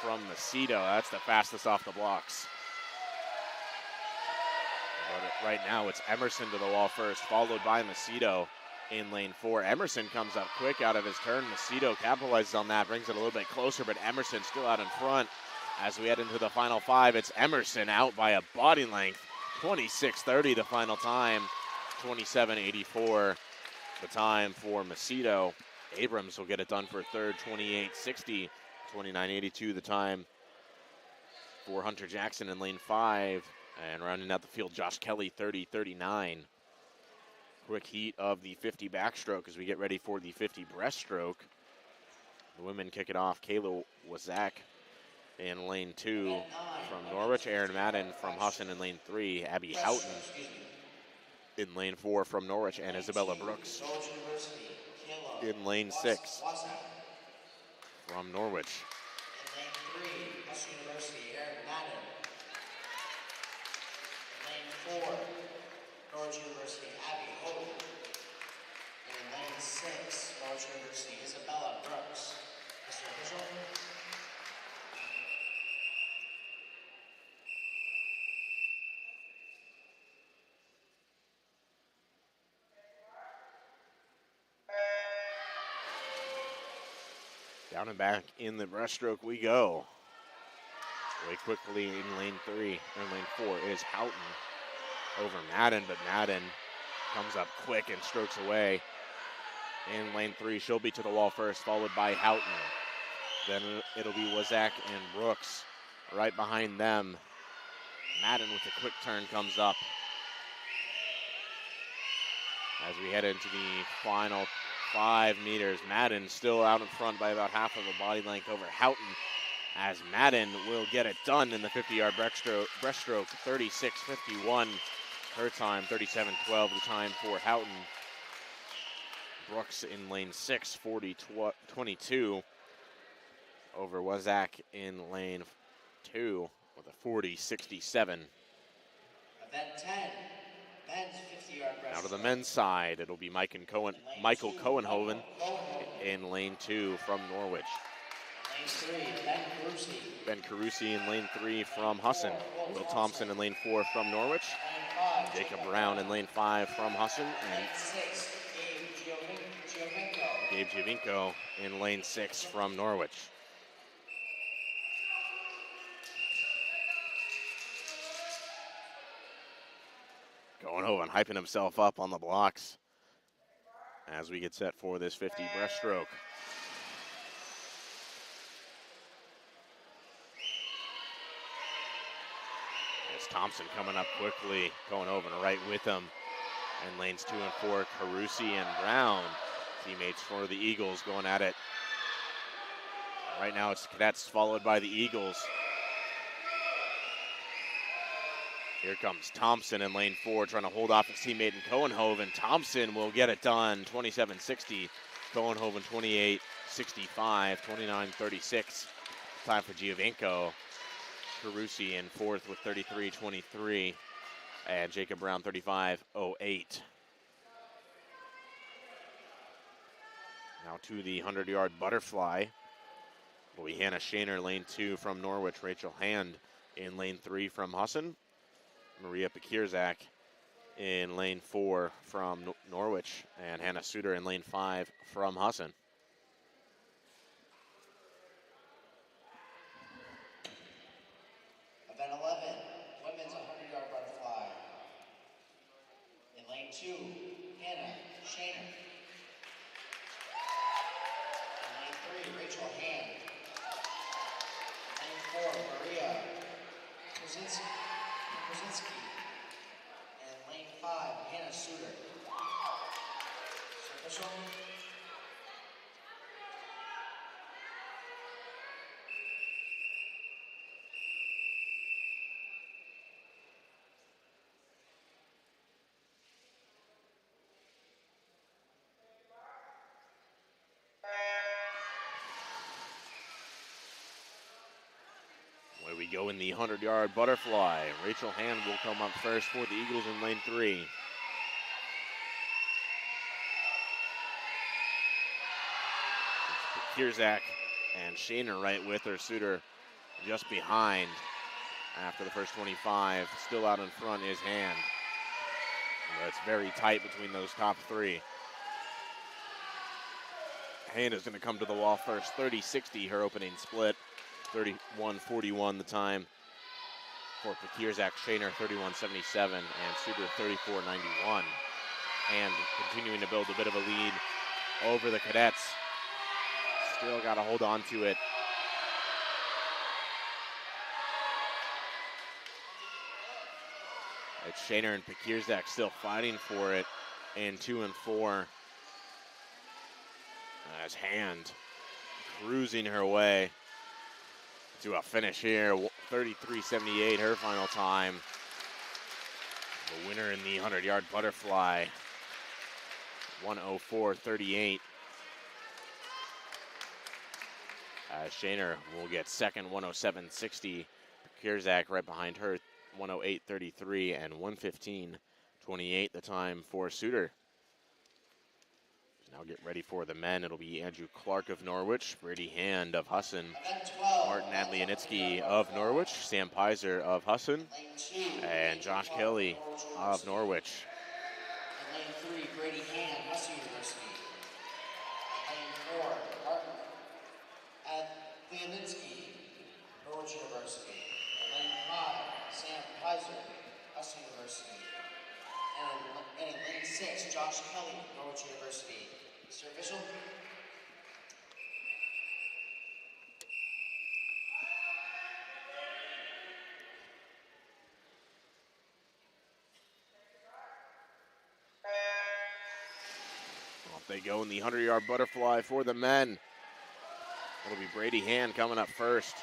Speaker 1: from Macedo. That's the fastest off the blocks. But right now it's Emerson to the wall first, followed by Macedo in lane 4. Emerson comes up quick out of his turn. Macedo capitalizes on that, brings it a little bit closer, but Emerson still out in front. As we head into the final 5, it's Emerson out by a body length. 26:30 the final time, 27:84 the time for Macedo. Abrams will get it done for third, 28:60, 29:82 the time for Hunter Jackson in lane 5. And rounding out the field, Josh Kelly, 30:39. Quick heat of the 50 backstroke as we get ready for the 50 breaststroke. The women kick it off. Kayla Wazak in lane 2 from Norwich. Aaron Madden from Husson in lane 3. Abby Houghton in lane 4 from Norwich. And Isabella Brooks in lane 6 from Norwich.
Speaker 3: In lane 3, Husson University, Aaron Madden. 4, Norwich University, Abby Hope. And in lane 6, Norwich University, Isabella Brooks. Mr. Official.
Speaker 1: Down and back in the breaststroke we go. Way quickly in lane 3, or lane 4 is Houghton over Madden, but Madden comes up quick and strokes away. In lane 3, she'll be to the wall first, followed by Houghton. Then it'll be Wazak and Brooks right behind them. Madden with a quick turn comes up. As we head into the final 5 meters, Madden still out in front by about half of a body length over Houghton, as Madden will get it done in the 50-yard breaststroke, 36:51 her time, 37:12 the time for Houghton. Brooks in lane 6, 40:22 over Wazak in lane 2 with a 40:67.
Speaker 3: Event 10, men's 50-yard breaststroke.
Speaker 1: Now to the men's side, it'll be Michael Cohenhoven in lane 2 from Norwich.
Speaker 3: Lane 3,
Speaker 1: Ben Carusi in lane 3 from Husson. Will Thompson in lane 4 from Norwich. Jacob Brown in lane 5 from Husson. And
Speaker 3: lane 6,
Speaker 1: Gabe Giovinco in lane 6 from Norwich. Cohenhoven hyping himself up on the blocks as we get set for this 50 breaststroke. It's Thompson coming up quickly. Cohenhoven right with him. And lanes 2 and 4, Carusi and Brown, teammates for the Eagles, going at it. Right now it's Cadets followed by the Eagles. Here comes Thompson in lane 4, trying to hold off his teammate in Cohenhoven. Thompson will get it done, 27:60. Cohenhoven 28:65, 29:36. Time for Giovinco. Carusi in 4th with 33:23. And Jacob Brown 35:08. Now to the 100-yard butterfly. Will be Hannah Shaner, lane 2 from Norwich. Rachel Hand in lane 3 from Husson. Maria Pekirzak in lane 4 from Norwich, and Hannah Suter in lane 5 from Husson.
Speaker 3: Event 11, women's 100-yard butterfly. In lane 2, Hannah Shaner. In lane 3, Rachel Hand. In lane 4, Maria Kozinski. And lane 5, Hannah Suter. Official.
Speaker 1: Away we go in the 100-yard butterfly. Rachel Hand will come up first for the Eagles in lane 3. It's Kirzak and Shaner right with her. Suter just behind after the first 25. Still out in front is Hand. But it's very tight between those top 3. Hand is going to come to the wall first. 30:60 her opening split. 31:41 the time for Pekirzak. Shaner 31:77 and Suter 34:91. Hand continuing to build a bit of a lead over the Cadets. Still got to hold on to it. It's Shaner and Pekirzak still fighting for it in 2 and 4. As Hand cruising her way to a finish here, 33:78 her final time. The winner in the 100-yard butterfly, 1:04:38. Shaner will get second, 1:07:60. Kirzak right behind her, 108.33 and 115.28 the time for Suter. Now get ready for the men. It'll be Andrew Clark of Norwich, Brady Hand of Husson, Martin Adlianitsky of Norwich, Sam Pizer of Husson, and Josh Kelly of Norwich.
Speaker 3: In lane 3, Brady Hand, Husson University. In lane 4, Martin Adlianitsky, Norwich University. In lane 5, Sam Pizer, Husson University. And in lane 6, Josh Kelly, Norwich University. Mr. Official.
Speaker 1: Off they go in the 100-yard butterfly for the men. It'll be Brady Hand coming up first.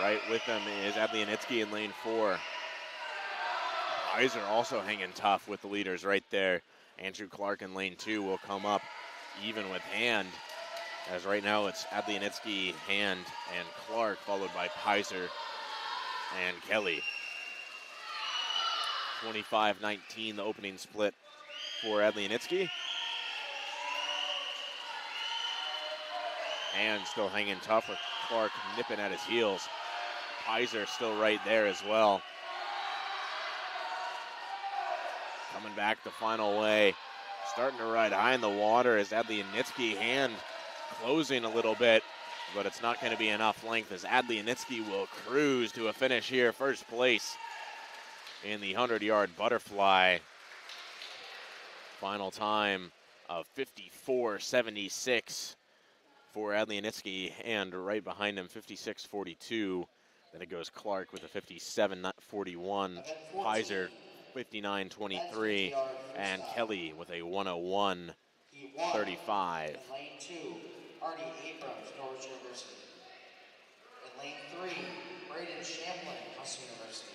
Speaker 1: Right with them is Adlianitsky in lane 4. Pizer also hanging tough with the leaders right there. Andrew Clark in lane 2 will come up even with Hand, as right now it's Adlianitsky, Hand, and Clark, followed by Pizer and Kelly. 25-19, the opening split for Adlianitsky. Hand still hanging tough with Clark nipping at his heels. Pizer still right there as well. Coming back the final way. Starting to ride high in the water as Adlianitsky, Hand closing a little bit, but it's not going to be enough length as Adlianitsky will cruise to a finish here, first place in the 100-yard butterfly. Final time of 54.76 for Adlianitsky, and right behind him 56.42. Then it goes Clark with a 57.41, Pizer 59.23, and Kelly with a 101.35.
Speaker 3: In lane 2, Artie Abrams, Norwich University. In lane 3, Braden Champlin, Husson University.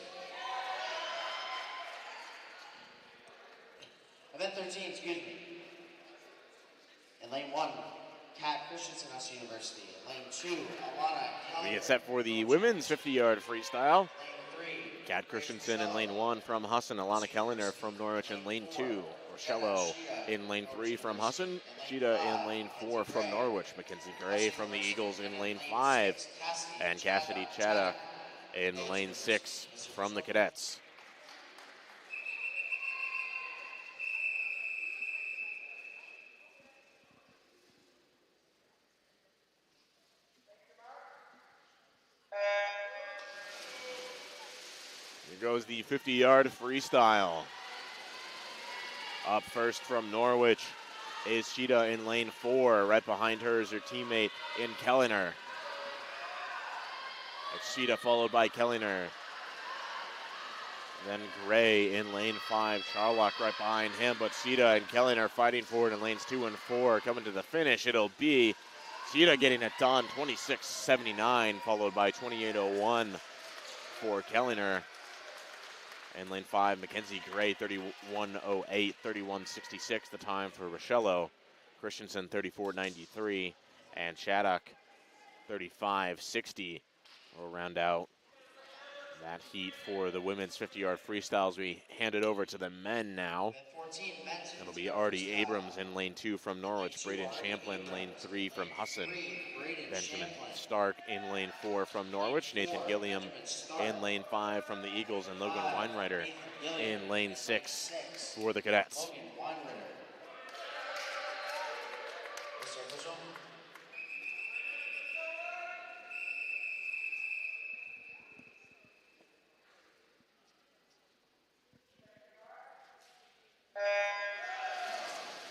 Speaker 3: Event 13, excuse me. In lane 1, Kat Christensen, Husson University. In lane 2, Alana Keller.
Speaker 1: We get set for the women's 50-yard freestyle.
Speaker 3: Lane 3,
Speaker 1: Kat Christensen in lane 1 from Husson, Alana Kellner from Norwich in lane 2, Rochello in lane 3 from Husson, Sheeta in lane 4 from Norwich, Mackenzie Gray from the Eagles in lane 5, and Cassidy Chaddock in lane 6 from the Cadets. Here goes the 50-yard freestyle. Up first from Norwich is Sheeta in lane 4. Right behind her is her teammate in Kellner. It's Sheeta followed by Kellner. Then Gray in lane 5. Charlock right behind him, but Sheeta and Kellner fighting forward in lanes 2 and 4. Coming to the finish, it'll be Sheeta getting it done, 26.79, followed by 28.01 for Kellner. In lane 5, Mackenzie Gray, 31.08, 31.66 the time for Rochello. Christensen, 34.93, and Chaddock, 35.60. We'll round out that heat for the women's 50-yard freestyles. We hand it over to the men now. It'll be Artie Abrams in lane 2 from Norwich, Braden Champlin lane 3 from Husson, Benjamin Stark in lane 4 from Norwich, Nathan Gilliam in lane 5 from the Eagles, and Logan Weinreiter in lane 6 for the Cadets.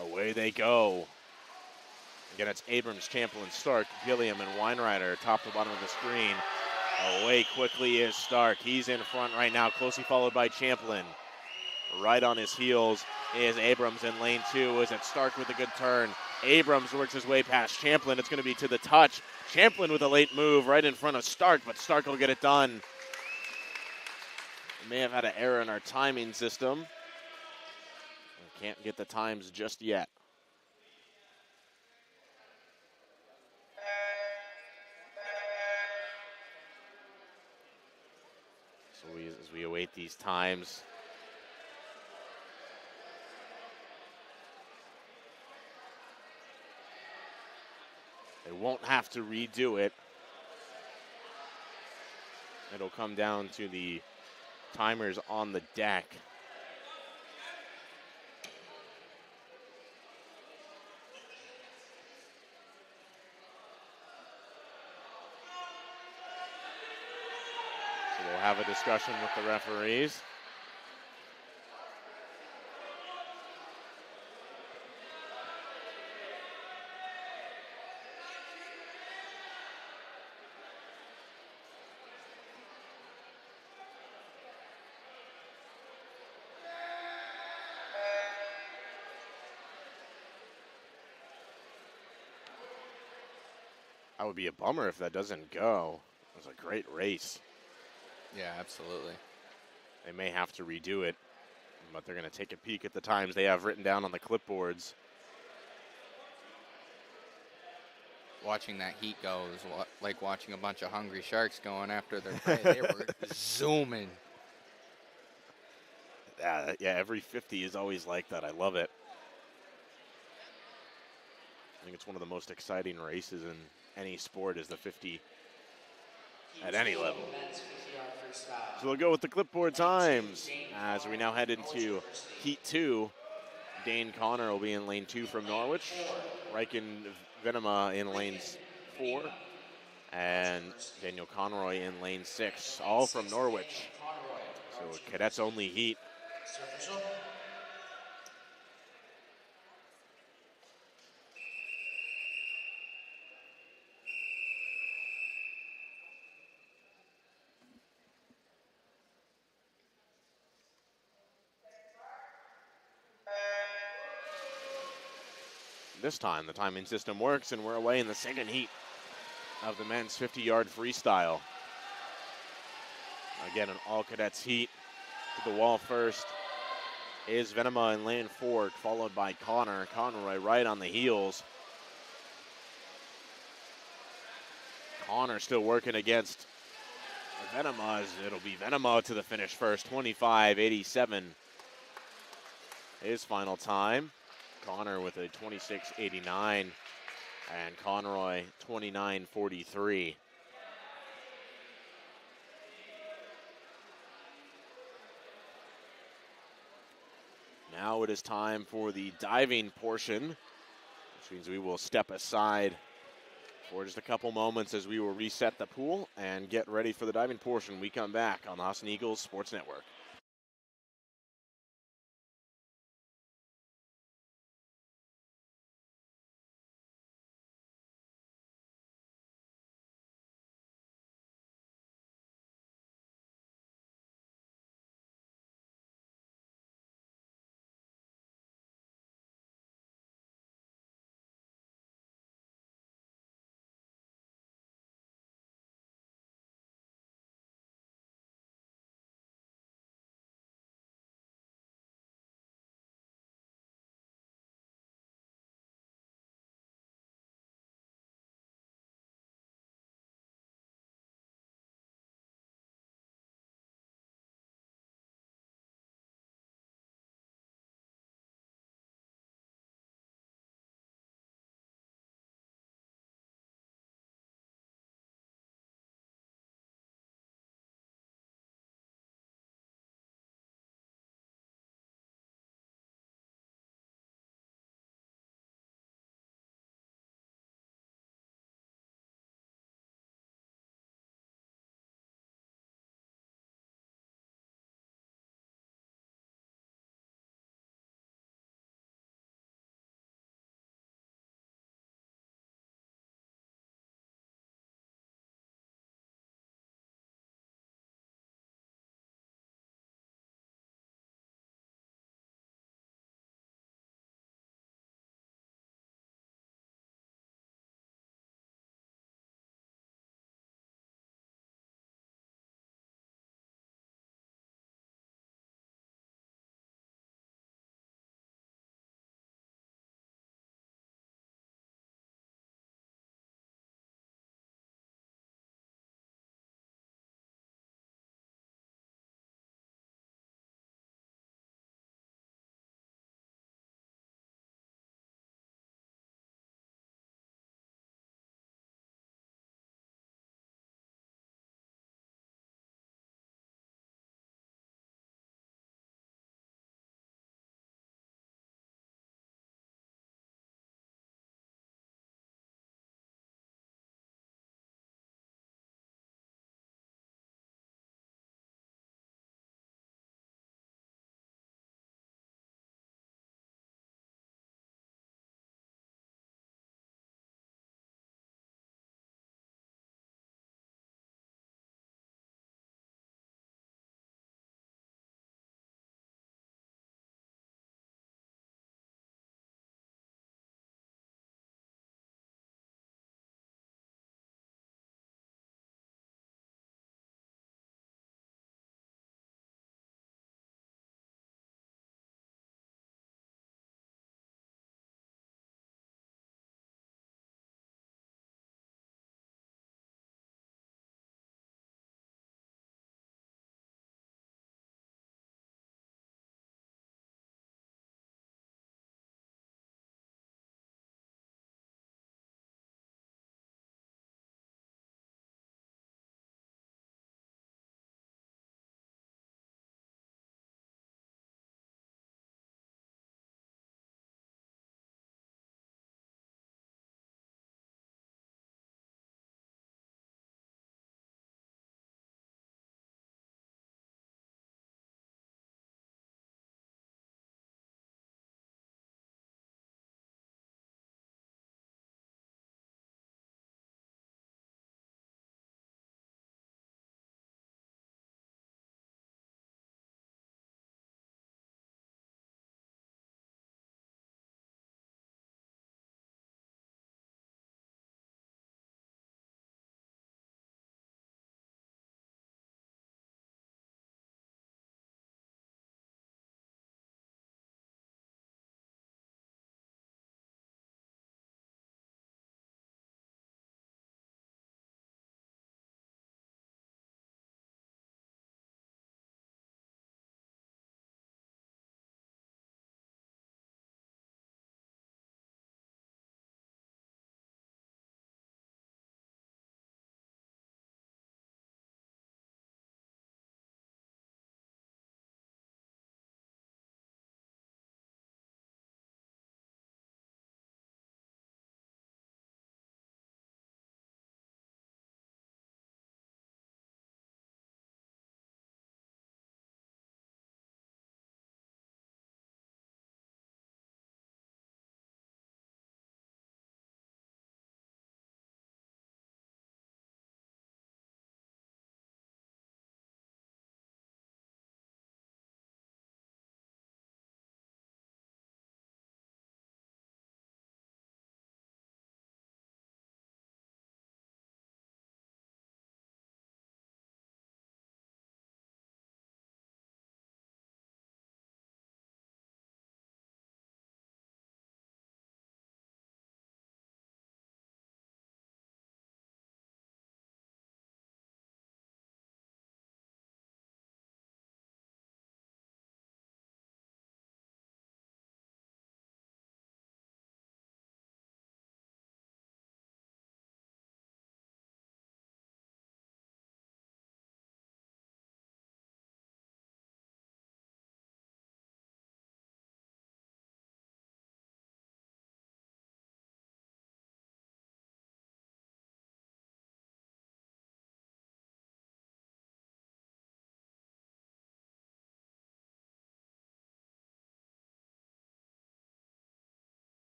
Speaker 1: Away they go. Again, it's Abrams, Champlin, Stark, Gilliam, and Weinreiter, top to bottom of the screen. Away quickly is Stark. He's in front right now, closely followed by Champlin. Right on his heels is Abrams in lane 2. Is it Stark with a good turn? Abrams works his way past Champlin. It's going to be to the touch. Champlin with a late move right in front of Stark, but Stark will get it done. We may have had an error in our timing system. We can't get the times just yet. at these times. They won't have to redo it. It'll come down to the timers on the deck. So we'll have a discussion with the referees. That would be a bummer if that doesn't go. It was a great race.
Speaker 2: Yeah, absolutely.
Speaker 1: They may have to redo it, but they're going to take a peek at the times they have written down on the clipboards.
Speaker 2: Watching that heat go is like watching a bunch of hungry sharks going after their prey. They were zooming.
Speaker 1: Yeah, every 50 is always like that. I love it. I think it's one of the most exciting races in any sport is the 50 at any level. So we'll go with the clipboard times as we now head into Heat 2. Dane Connor will be in lane 2 from Norwich. Riken Venema in lane 4. And Daniel Conroy in lane 6, all from Norwich. So cadets only heat. This time, the timing system works, and we're away in the second heat of the men's 50-yard freestyle. Again, an all-cadets heat. To the wall first is Venema in lane 4, followed by Connor. Conroy right on the heels. Connor still working against Venema. It'll be Venema to the finish first, 25:87. His final time. Connor with a 26:89, and Conroy 29:43. Now it is time for the diving portion, which means we will step aside for just a couple moments as we will reset the pool and get ready for the diving portion. We come back on the Husson Eagles Sports Network.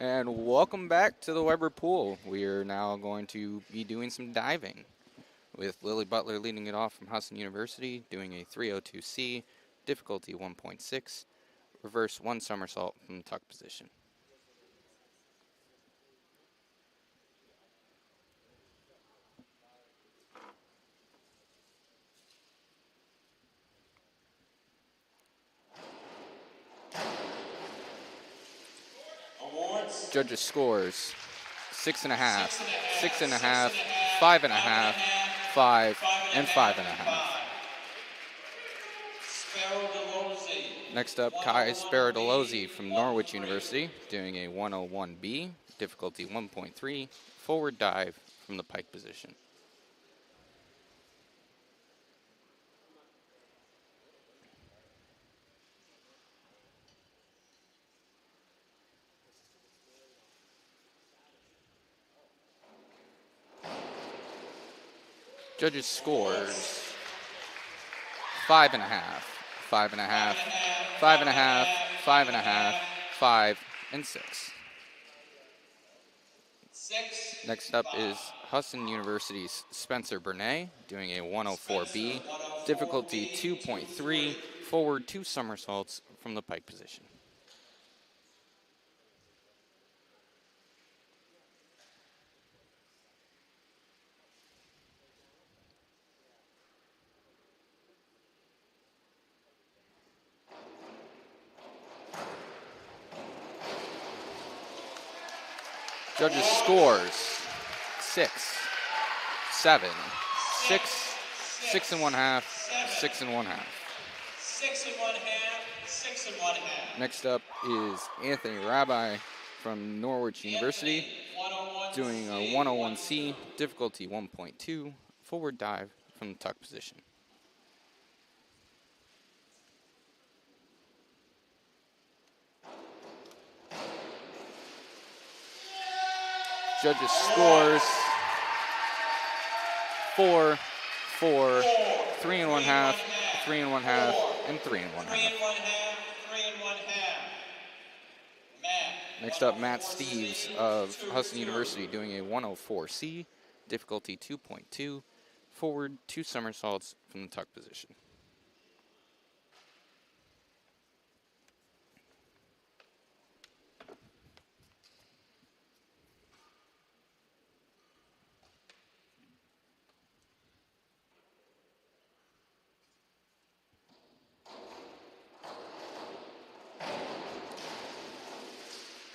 Speaker 2: And welcome back to the Weber Pool. We are now going to be doing some diving with Lily Butler leading it off from Husson University, doing a 302C, difficulty 1.6, reverse 1 somersault from the tuck position. Judges' scores 6.5, 6.5, 5.5, 5, and 5.5. Next up, Kai Sparadolosi from Norwich University, doing a 101B, difficulty 1.3, forward dive from the pike position. Judges' scores 5.5, 5.5, 5.5, 5.5, 5, and 6. Next up is Husson University's Spencer Bernay, doing a 104B, difficulty 2.3, forward 2 somersaults from the pike position. Judges' scores 6, 7, 6, 6.5, 6.5.
Speaker 3: 6.5, 6.5.
Speaker 2: Next up is Anthony Rabbi from Norwich University, doing a 101C, difficulty 1.2, forward dive from the tuck position. Judges' scores 4, 4, 3.5, 3.5, and 3.5. Next up, Matt Steves of Husson University, doing a 104C, difficulty 2.2, forward 2 somersaults from the tuck position.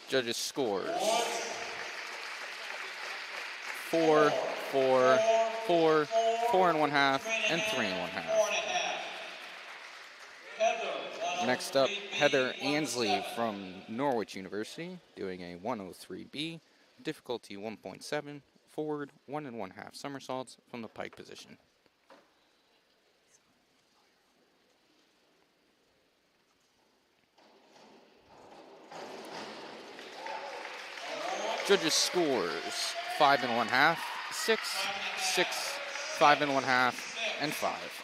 Speaker 2: Judges' scores 4, 4, 4, 4.5, and 3.5. Next up, Heather Ansley from Norwich University, doing a 103B, difficulty 1.7, forward 1.5 somersaults from the pike position. Judges' scores 5.5, 6, 6, 5.5, and 5.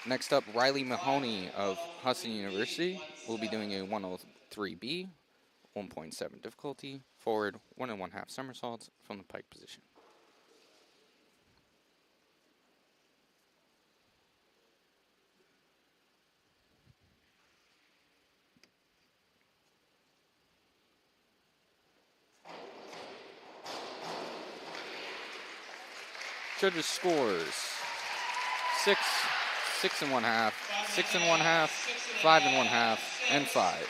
Speaker 2: Next up, Riley Mahoney of Husson University will be doing a 103B, 1.7 difficulty, forward 1.5 somersaults from the pike position. Judges' scores 6, 6.5, 6.5, 5.5, and 5.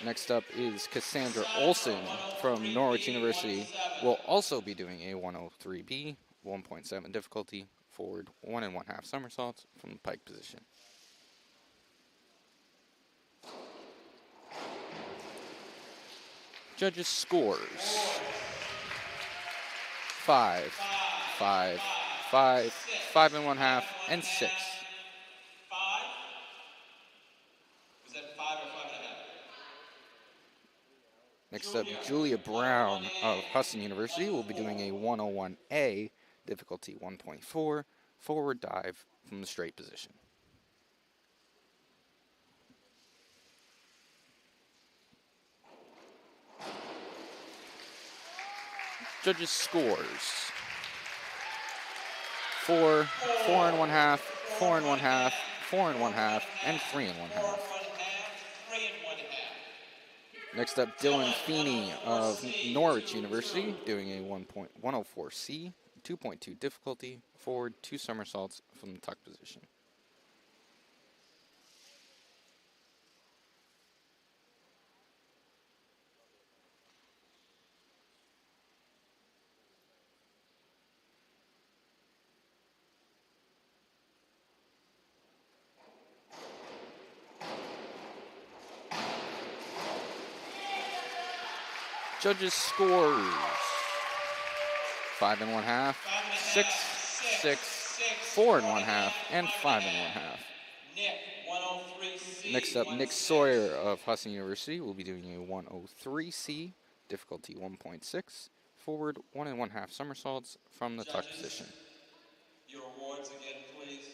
Speaker 2: Next up is Cassandra Olson from Norwich University. Will also be doing a 103B, 1.7 difficulty, forward 1.5 somersaults from the pike position. Judges' scores 5, 5, 5, 5.5, and 6.
Speaker 3: Was that 5 or 5.5?
Speaker 2: Next up, Julia Brown of Husson University will be doing a 101A, difficulty 1.4, forward dive from the straight position. Judges' scores. 4, 4 and 1/2, 4 and 1/2, 4 and 1/2, and 3 and 1/2. Next up, Dylan Feeney of Norwich University, doing a 1.104C, 2.2 difficulty, forward 2 somersaults from the tuck position. Judges' scores. 5 and 1/2, 6, 6, 4 and 1/2, and 5 and 1/2. Next up, Nick Sawyer of Husson University will be doing a 103C, difficulty 1.6, forward 1 and 1/2 somersaults from the tuck position.
Speaker 3: Your awards again, please.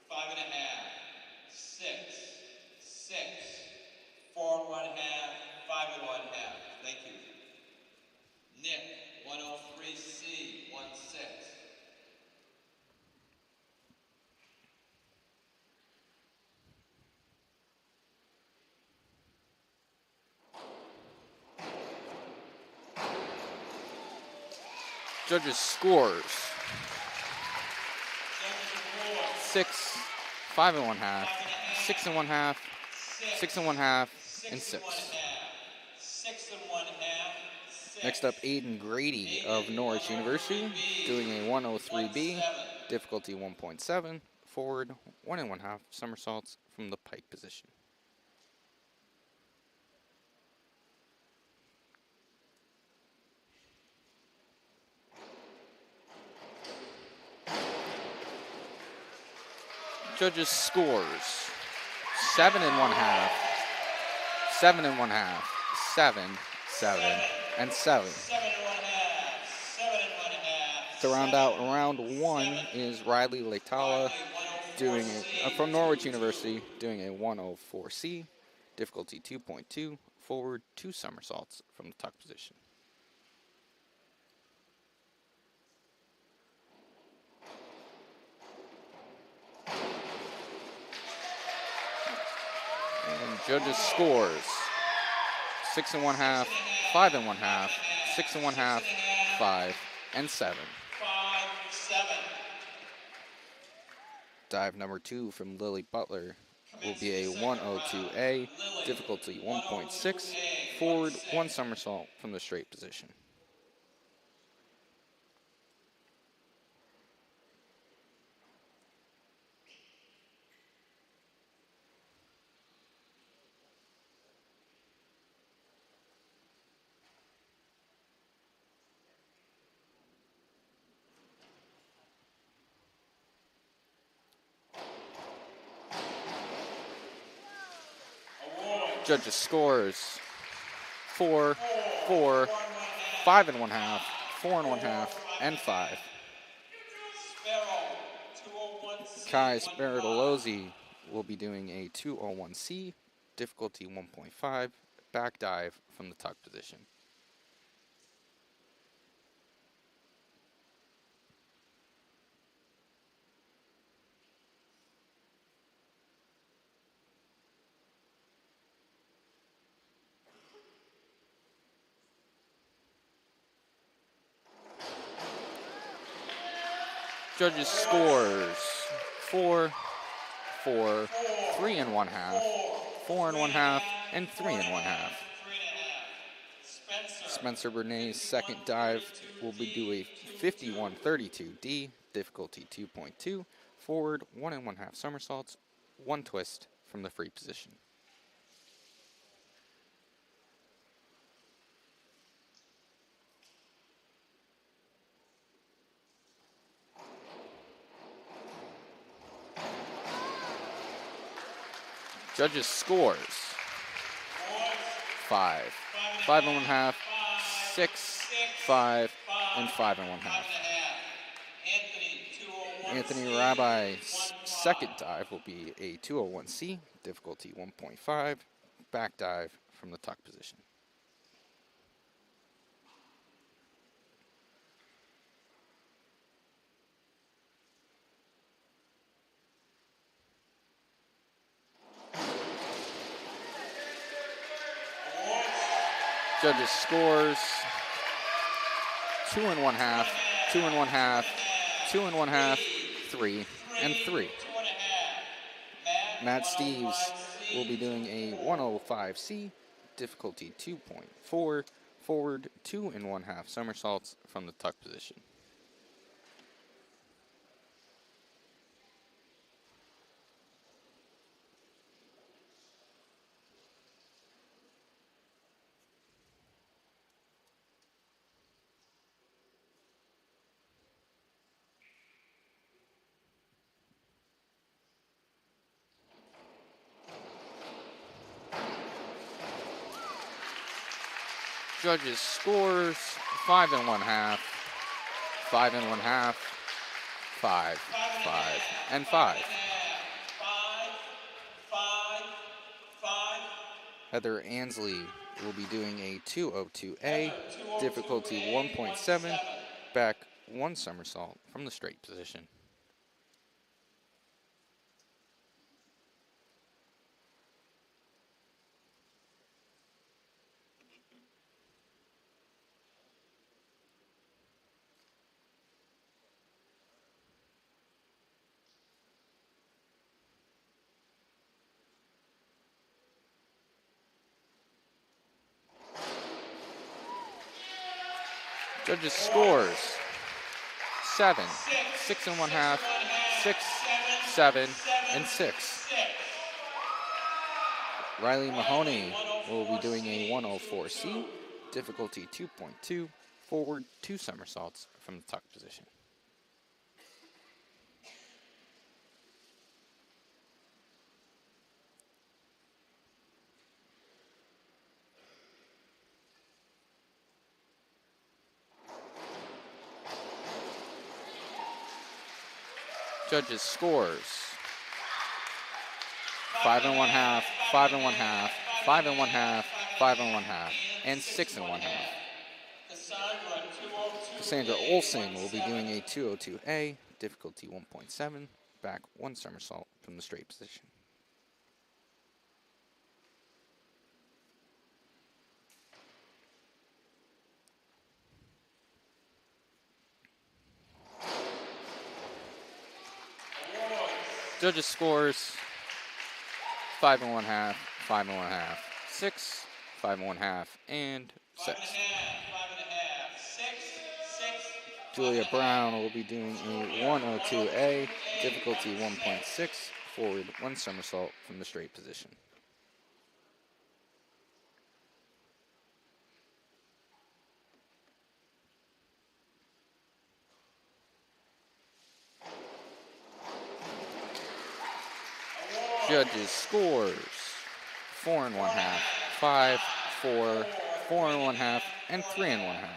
Speaker 3: 5 and 1/2, 6, 6, 4 and 1/2, 5 and 1/2. Thank you. Nick, 103C, 1-6.
Speaker 2: Judges' scores. 6, 5 and 1/2, 6 and 1/2, 6 and 1/2, and 6.
Speaker 3: 6 and 1/2.
Speaker 2: Next up, Aiden Grady of Norwich University, doing a 103B, difficulty 1.7, forward 1 and 1/2 somersaults from the pike position. Judges' scores. 7 and 1/2, 7 and 1/2, 7, 7, and 7.
Speaker 3: 7 and 1/2, 7 and 1/2.
Speaker 2: To round out round 1 is Riley Leitala doing from Norwich University, doing a 104C, difficulty 2.2, forward 2 somersaults from the tuck position. And judges' scores. 6 and 1/2, 5 and 1/2, 6 and 1/2, 5, and 7.
Speaker 3: 5, 7.
Speaker 2: Dive number 2 from Lily Butler will be a 102A, difficulty 1.6, forward 1 somersault from the straight position. Judges' scores. 4, 4, 5 and 1/2, 4 and 1/2, and 5. Kai Sparadolosi will be doing a 201C, difficulty 1.5, back dive from the tuck position. Judges' scores. 4, 4, 3 and 1/2, 4 and 1/2, and 3 and 1/2. Spencer Bernay's second dive will be do a 5132D, difficulty 2.2, forward 1 and 1/2 somersaults, 1 twist from the free position. Judges' scores. 5, 5 and 1/2, 6, 5, and 5 and 1/2. Anthony Rabbi's second dive will be a 201C, difficulty 1.5, back dive from the tuck position. Judges scores 2 1/2, 2 1/2, 2 1/2, 3, and 3. Matt Steves will be doing a 105C, difficulty 2.4, forward 2 1/2 somersaults from the tuck position. Judges scores 5 1/2, 5 1/2, 5, 5, and 5. Heather Ansley will be doing a 202A, difficulty 1.7, back 1 somersault from the straight position. Judges scores 7, 6 1/2, 6, 7, and 6. Riley Mahoney will be doing a 104C, difficulty 2.2, forward 2 somersaults from the tuck position. Judges scores 5 1/2, 5 1/2, 5 1/2, 5 1/2, and 6 1/2. Cassandra Olsen will be doing a 202A, difficulty 1.7, back 1 somersault from the straight position. Judges scores 5 1/2, 5 1/2, 6, 5 1/2, and 6. Julia Brown will be doing a 102A, difficulty 1.6, forward 1 somersault from the straight position. Judges scores 4 1/2, 5, 4, 4 1/2, and 3 1/2.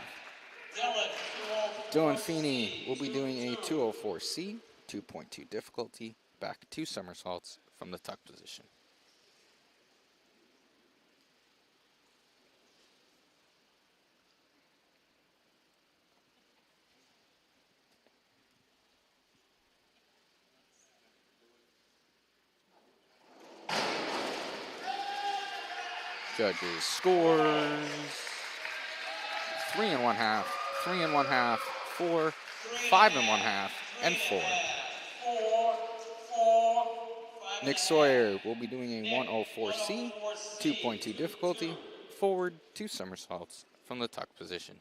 Speaker 2: Dylan Feeney will be doing a 204C, 2.2 difficulty, back 2 somersaults from the tuck position. Judges scores 3 1/2, 3 1/2, 4, 5 1/2, and 4. Nick Sawyer will be doing a 104C, 2.2 difficulty, forward 2 somersaults from the tuck position.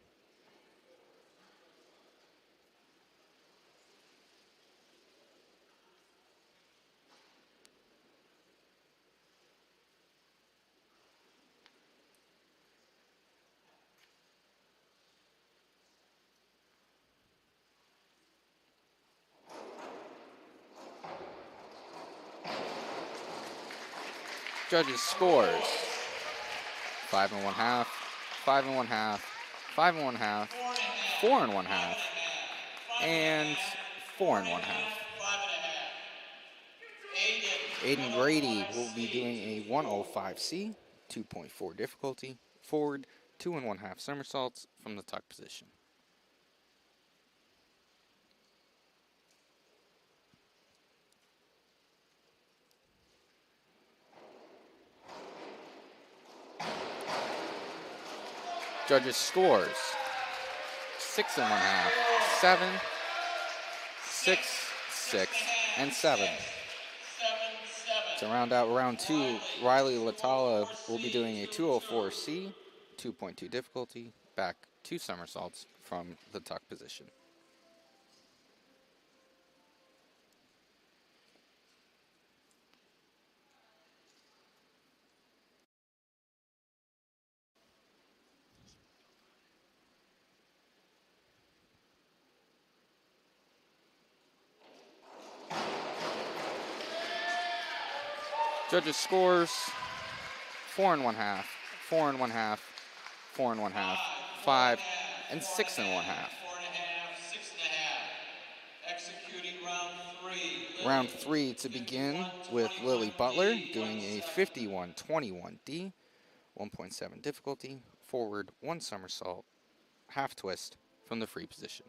Speaker 2: Judges scores 5 1/2, 5 1/2, 5 1/2, 4 1/2, and 4 1/2. Aiden Grady will be doing a 105C, 2.4 difficulty, forward 2 1/2 somersaults from the tuck position. Judges' scores: 6 1/2, 7, 6, 6, and 7. To round out round 2, Riley Latala will be doing a 204C, 2.2 difficulty, back 2 somersaults from the tuck position. Judges' scores: 4 1/2, 4 1/2, 4 1/2, 5, and 6 1/2.
Speaker 3: Executing round 3.
Speaker 2: Round 3 to begin with Lily Butler doing a 51-21D, 1.7 difficulty, forward 1 somersault, half twist from the free position.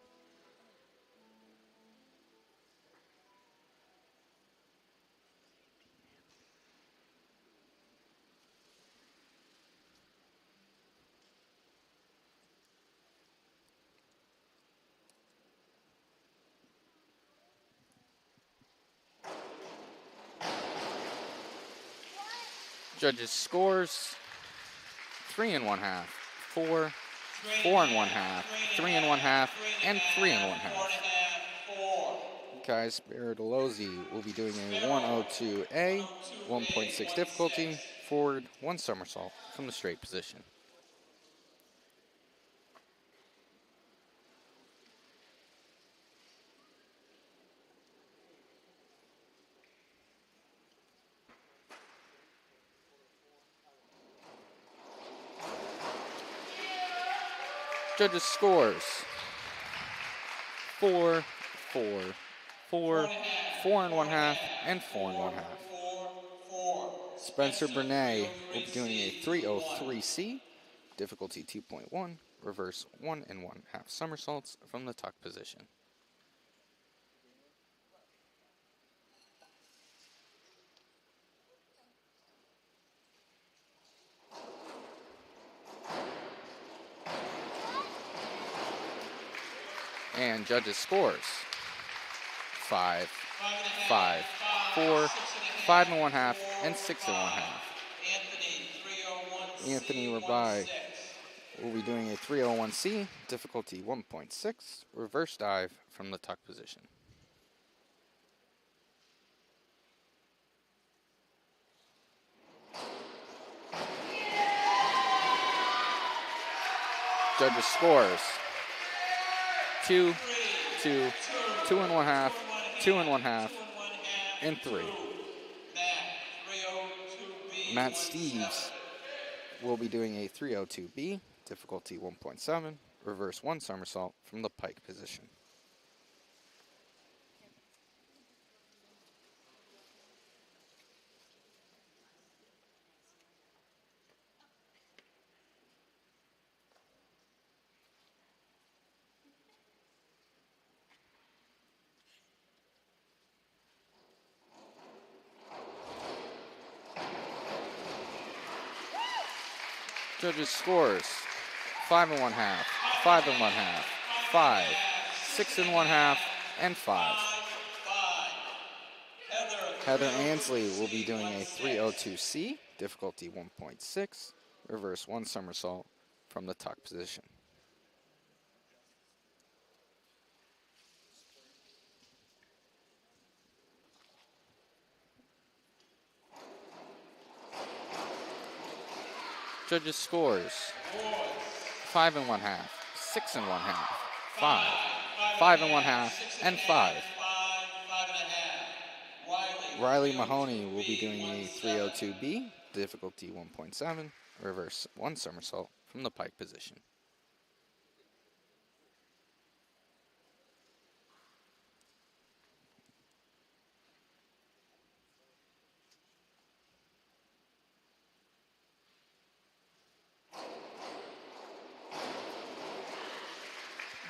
Speaker 2: Judges' scores: 3 1/2, 4, 4 1/2, 3 1/2, and 3 1/2. Guy Spiridolozzi will be doing a 102A, 1.6 difficulty, forward 1 somersault from the straight position. Judges' scores: 4, 4, 4, 4 1/2, and 4 1/2. Spencer Bernay will be doing a 303C, difficulty 2.1, reverse 1 1/2 somersaults from the tuck position. And judges' scores: 5, 5, 4, 5 1/2, and 6 1/2. Anthony Rabai will be doing a 301C, difficulty 1.6, reverse dive from the tuck position. Judges' scores: 2, 2, 2 1/2, 2 1/2, and 3. Matt Steves will be doing a 302B, difficulty 1.7, reverse 1 somersault from the pike position. Judges' scores: 5 1/2, 5 1/2, 5, 6 1/2, and 5. Heather Ansley will be doing a 302C, difficulty 1.6, reverse 1 somersault from the tuck position. Judges' scores: 5 1/2, 6 1/2, 5, 5 1/2, and 5. Riley Mahoney will be doing a 302B, difficulty 1.7, reverse 1 somersault from the pike position.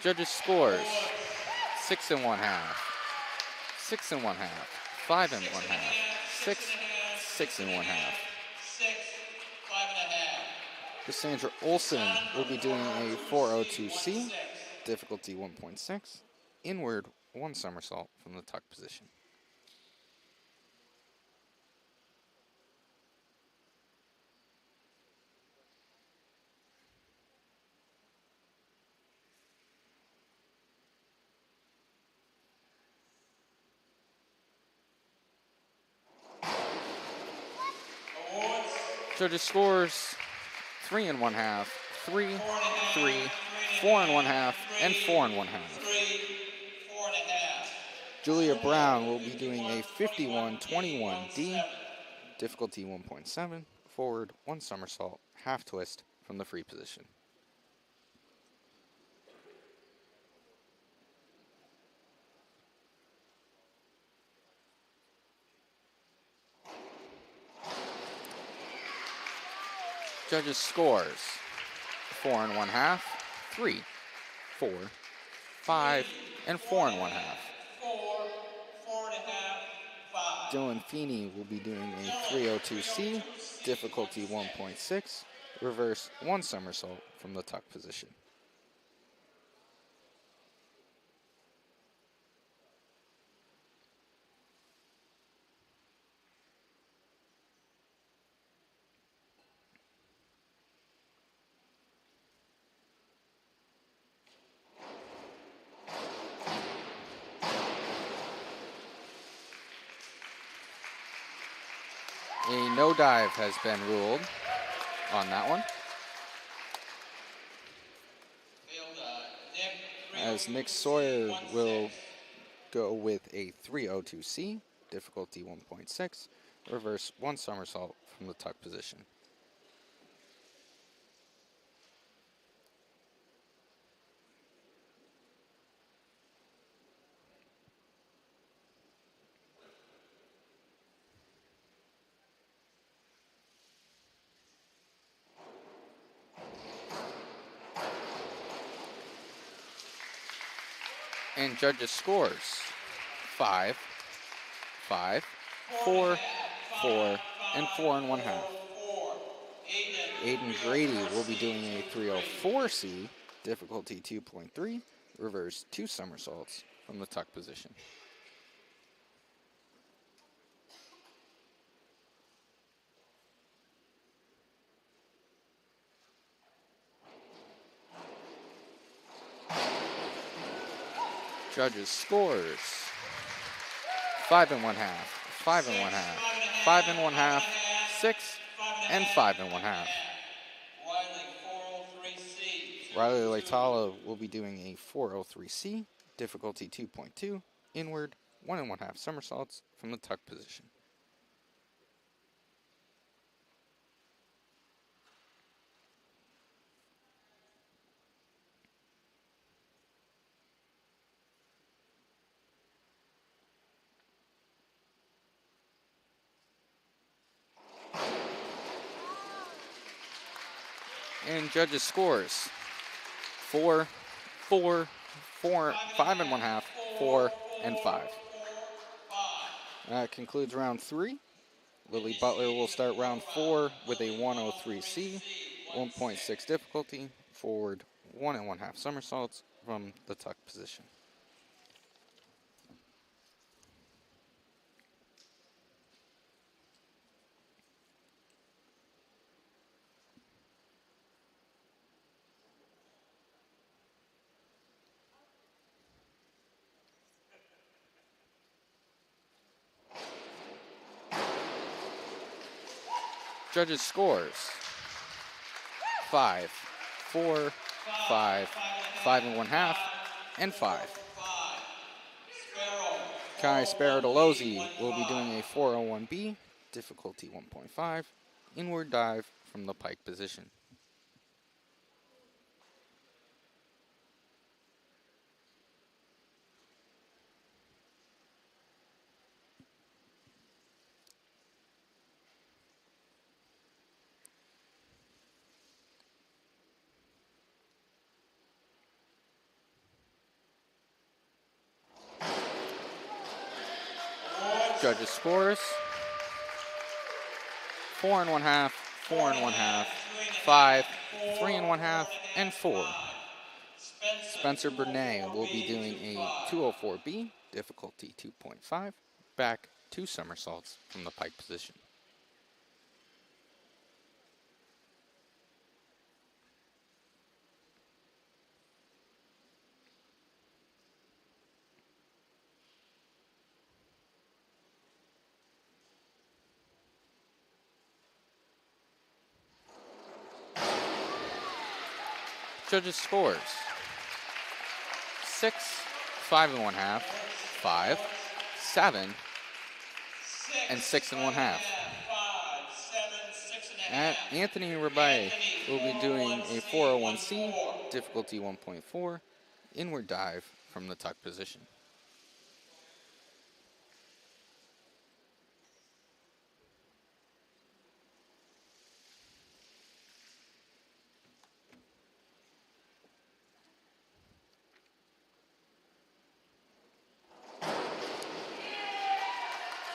Speaker 2: Judges' scores: 6 1/2, 6 1/2, 5 1/2, 6, 6 1/2. Cassandra Olson will be doing a 402C, difficulty 1.6, inward 1 somersault from the tuck position. Judges scores 3 1/2, 3, 3, 4 1/2, and 4 1/2. Julia Brown will be doing a 51-21D, difficulty 1.7, forward 1 somersault, half twist from the free position. Judges scores 4 1/2, 3, 4, 5, and 4 1/2.
Speaker 3: 4, 4.5, 5.
Speaker 2: Dylan Feeney will be doing a 302C, difficulty 1.6, reverse 1 somersault from the tuck position. A no dive has been ruled on that one, as Nick Sawyer will go with a 302C, difficulty 1.6, reverse 1 somersault from the tuck position. And judges scores 5, 5, 4, 4, and 4 1/2. Aiden Grady will be doing a 304C, difficulty 2.3, reverse 2 somersaults from the tuck position. Judges scores 5 1/2, 5 1/2, 5 1/2, 6, and 5 1/2. Riley Laitala will be doing a 403C, difficulty 2.2, inward 1 1/2 somersaults from the tuck position. And judges scores 4, 4, 4, 5 1/2, 4, and 5. That concludes round 3. Lily Butler will start round 4 with a 103C, 1.6 difficulty, forward 1 1/2 somersaults from the tuck position. Judges scores 5, 4, 5, 5 1/2, and 5. Kai Sparadolosi will be doing a 401B, difficulty 1.5, inward dive from the pike position. Judges scores 4 1/2, 4 1/2, 5, 3 1/2, and 4. Spencer Bernay will be doing a 204B, difficulty 2.5, back 2 somersaults from the pike position. Judges' scores: 6, 5 1/2, 5, 7, and 6 1/2. Anthony Rabai will be doing a 401C, difficulty 1.4, inward dive from the tuck position.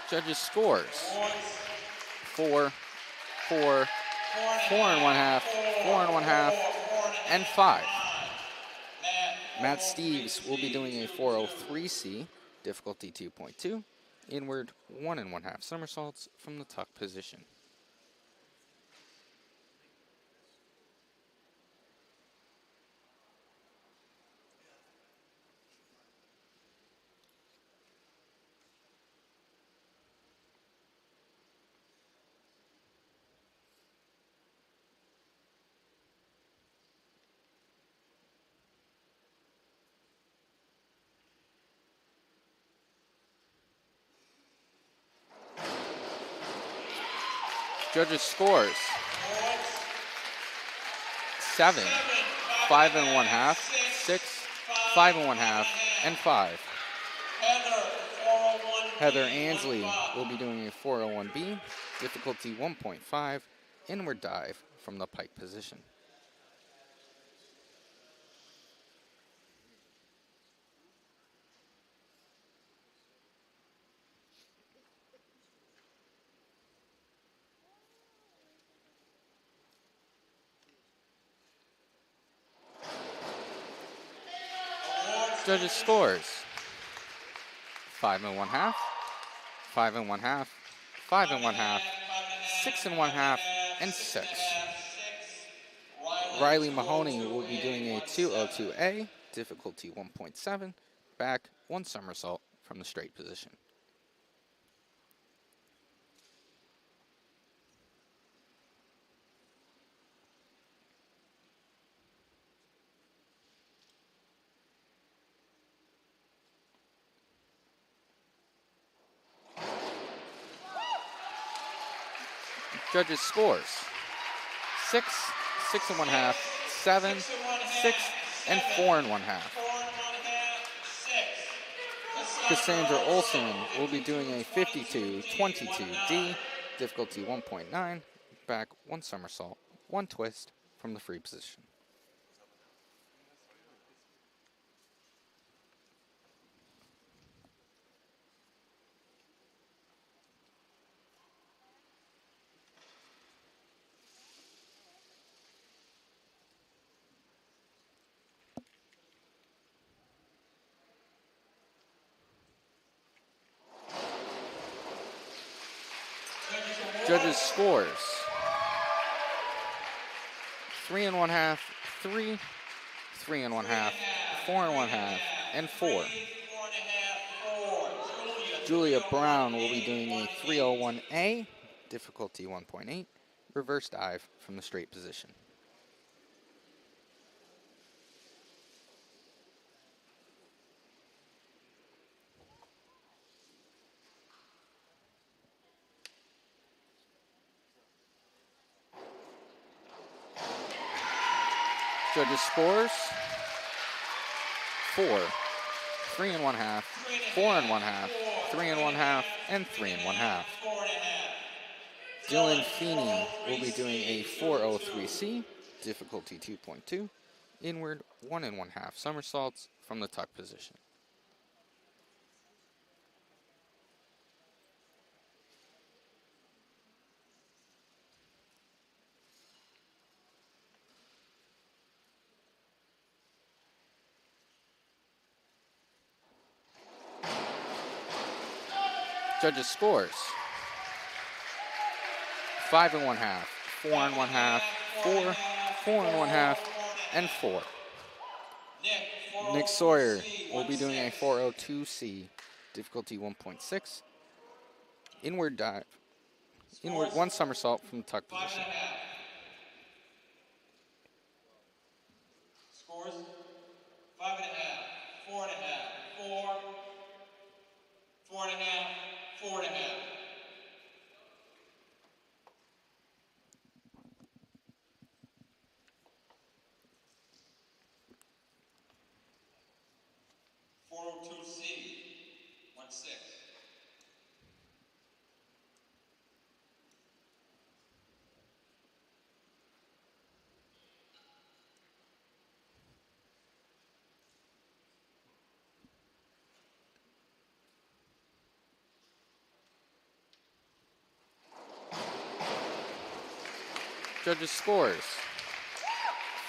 Speaker 2: Judges' scores: 4, 4, 4 1/2, 4 1/2, and 5. Matt Steves will be doing a 403C, difficulty 2.2, inward 1 1/2 somersaults from the tuck position. Judges' scores: 7, 5 1/2, 6, 5 1/2, and 5. Heather Ansley will be doing a 401B, difficulty 1.5, inward dive from the pike position. Judges' scores: 5 1/2, 5 1/2, 5 1/2, 6 1/2, and 6. Riley Mahoney will be doing a 202A, difficulty 1.7, back 1 somersault from the straight position. Judges' scores: 6, 6 1/2, 7, 6, and 4 1/2. Cassandra Olson will be doing a 52-22D, difficulty 1.9, back 1 somersault, 1 twist from the free position. Judges' scores: 3 1/2, 3, 3 1/2, 4 1/2, and 4. Julia Brown will be doing a 301A, difficulty 1.8, reverse dive from the straight position. Judges' scores: 4, 3 1/2, 4 1/2, 3 1/2, and 3 1/2. Dylan Feeney will be doing a 403C, difficulty 2.2, inward 1 1/2 somersaults from the tuck position. Judges' scores. 5 1/2, 4 1/2, 4, 4 1/2, and 4. Nick Sawyer will be doing a 402C, difficulty 1.6. Inward dive. Inward 1 somersault from the tuck position.
Speaker 3: Scores 5 1/2, 4 1/2, 4, 4 1/2, 4 1/2. C 1-6.
Speaker 2: Judges' scores.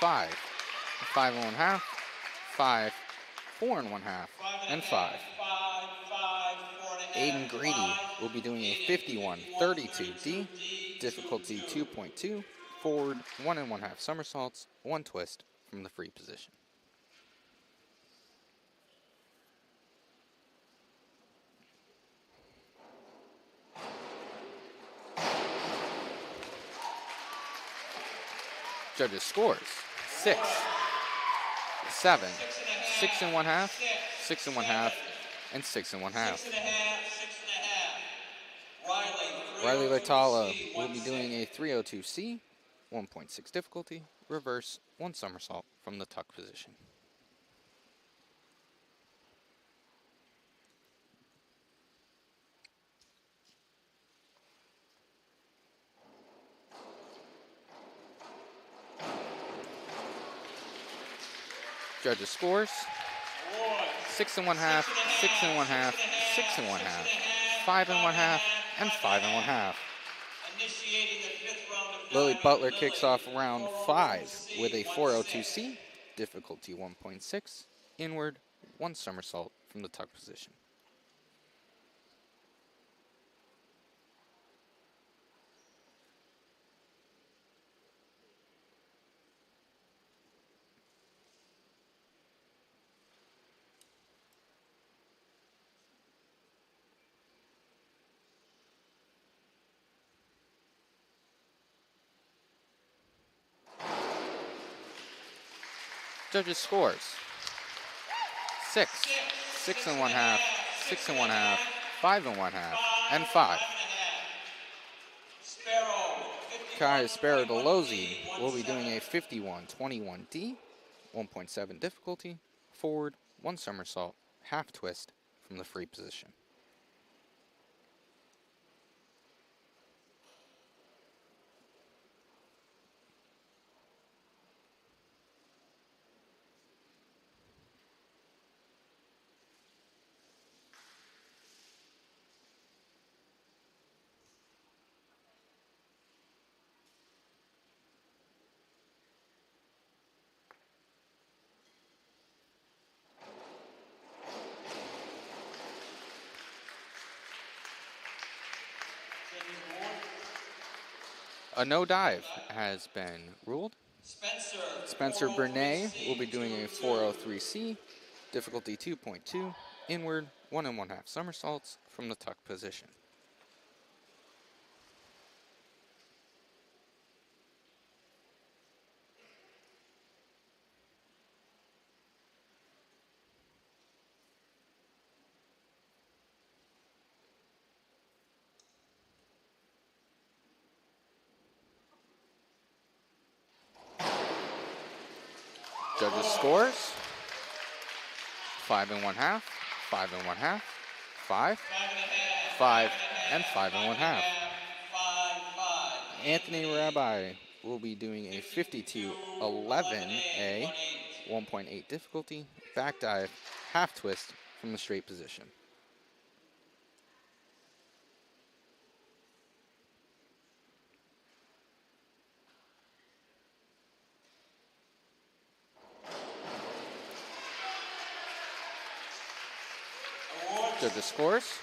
Speaker 2: 5, 5 1/2, 5, 4 1/2, and 5. Aiden Grady will be doing a 51-32D, difficulty 2.2, forward 1 1/2 somersaults, 1 twist from the free position. Judges' scores. 6, 7, 6 1/2, 6 1/2, and 6 1/2. Riley Latala will be doing a 302C, 1.6 difficulty, reverse 1 somersault from the tuck position. Judges' scores. 6 1/2, 6 1/2, 6 1/2, 5 1/2, and 5 1/2. Lily Butler kicks off round 5 with a 402C, difficulty 1.6, inward 1 somersault from the tuck position. Judges' scores. 6, 6 1/2, 6 1/2, 5 1/2, and 5. Kai Sparrow-Delozzi will be doing a 51-21D, 1.7 difficulty, forward 1 somersault, half twist from the free position. A no dive has been ruled. Spencer Bernay will be doing a 403C, difficulty 2.2, inward 1 1/2 somersaults from the tuck position. Judges' scores. 5 1/2, 5 1/2, 5, 5, and 5 1/2. Anthony Rabbi will be doing a 52-11A, 1.8 difficulty, back dive, half twist from the straight position. Judges' scores.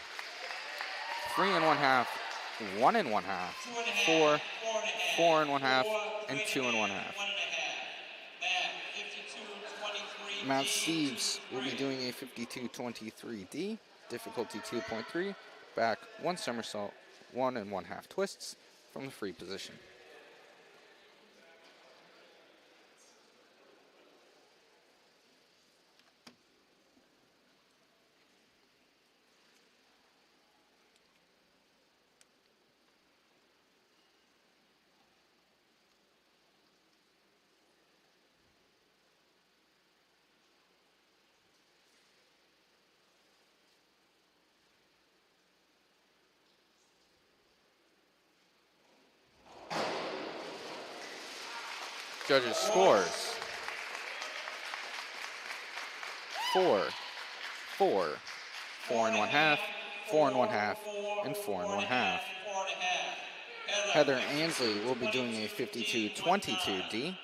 Speaker 2: 3 and 1/2, 1 and 1/2, 4, 4 and 1/2, and 2 and 1/2. Matt Steves will be doing a 52-23D, difficulty 2.3, back 1 somersault, 1 and 1/2 twists from the free position. Judges' scores: 4, 4, 4 and 1/2, 4 and 1/2, and 4 and 1/2. Heather Ansley will be doing a 52-22D,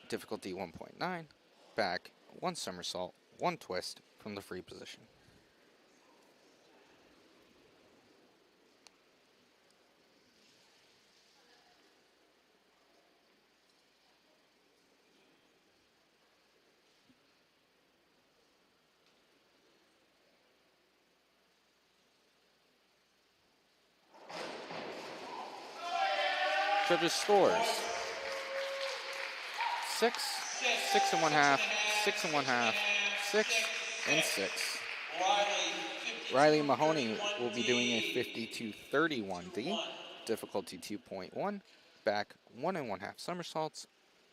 Speaker 2: difficulty 1.9, back 1 somersault, 1 twist from the free position. Judges' scores: 6, 6 and 1/2, 6 and 1/2, 6, and 6. Riley Mahoney will be doing a 52-31D, difficulty 2.1, back 1 and 1/2 somersaults,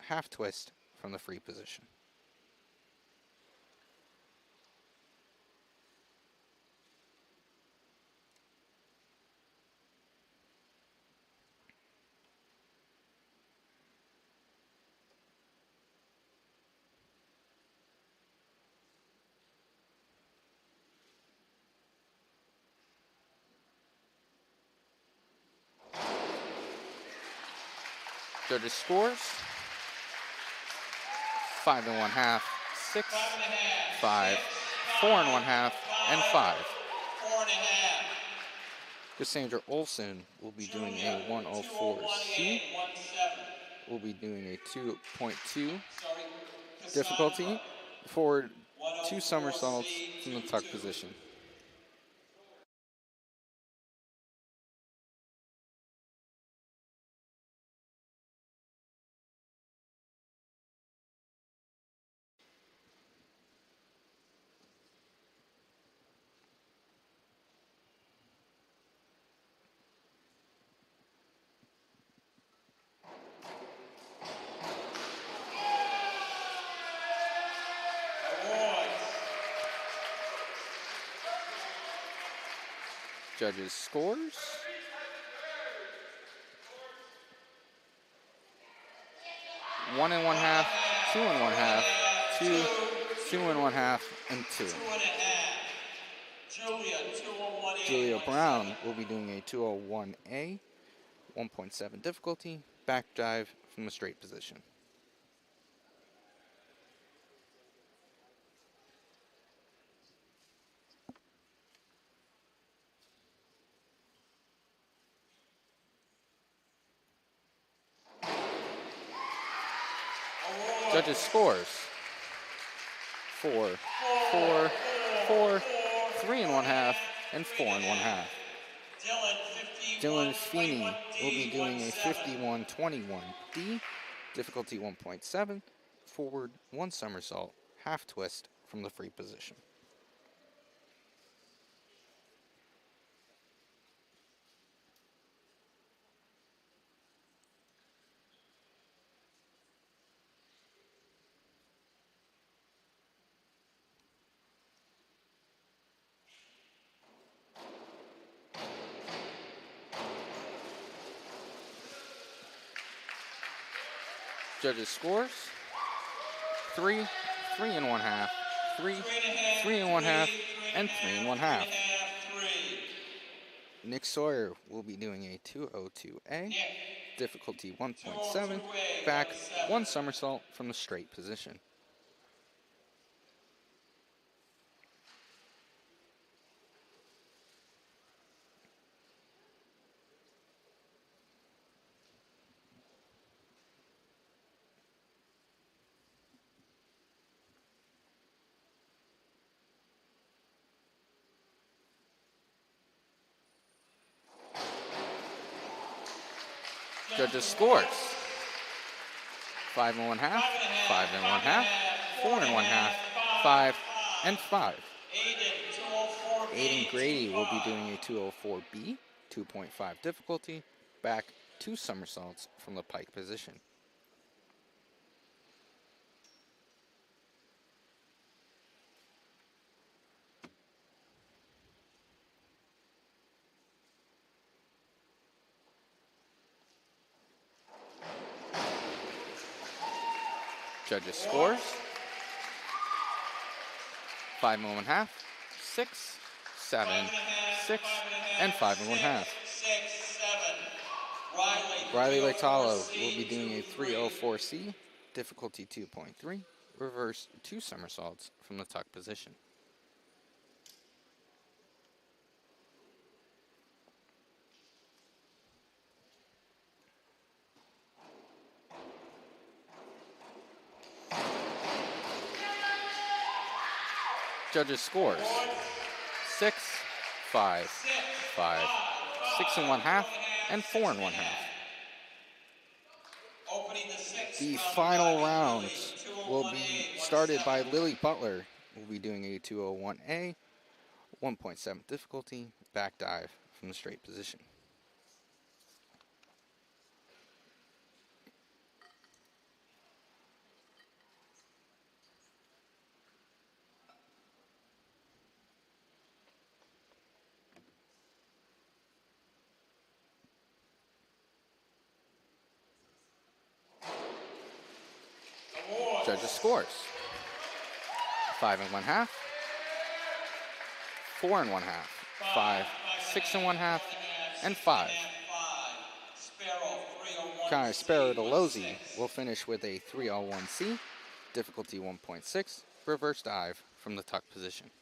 Speaker 2: half twist from the free position. Judges' scores: 5 and 1/2, 6, 5, 4 and 1/2, and 5. Cassandra Olson will be doing a 104C. We'll be doing a 2.2 difficulty, forward 2 somersaults from the tuck position. Judges' scores: 1 and 1/2, 2 and 1/2, 2, 2 and 1/2, and 2. Julia Brown will be doing a 201A, 1.7 difficulty, back dive from the straight position. Judges' scores: 4, 4, 4, 3 and 1/2, and 4 and 1/2. Dylan Feeney will be doing a 51-21D, difficulty 1.7, forward 1 somersault, half twist from the free position. Judges' scores: 3, 3 and 1/2, 3, 3 and 1/2, and 3 and 1/2. Nick Sawyer will be doing a 202A, difficulty 1.7, back 1 somersault from the straight position. Judges' scores. 5 1/2, 5 1/2, 4 1/2, 5 and 5. Aiden Grady will be doing a 204B, 2.5 difficulty, back 2 somersaults from the pike position. Judges' scores. 5 1/2, 6, 7, 6, and 5 1/2. Riley Latalo will be doing a 304C, difficulty 2.3, reverse 2 somersaults from the tuck position. Judges' scores. 6, 5, 5, 6 1/2, and 4 1/2. The final round will be started by Lily Butler. We'll be doing a 201A, 1.7 difficulty, back dive from the straight position. Judges' scores. 5 1/2, 4 1/2, 5, 6 1/2, and 5. Kai Sparadolosi will finish with a 301C, difficulty 1.6, reverse dive from the tuck position.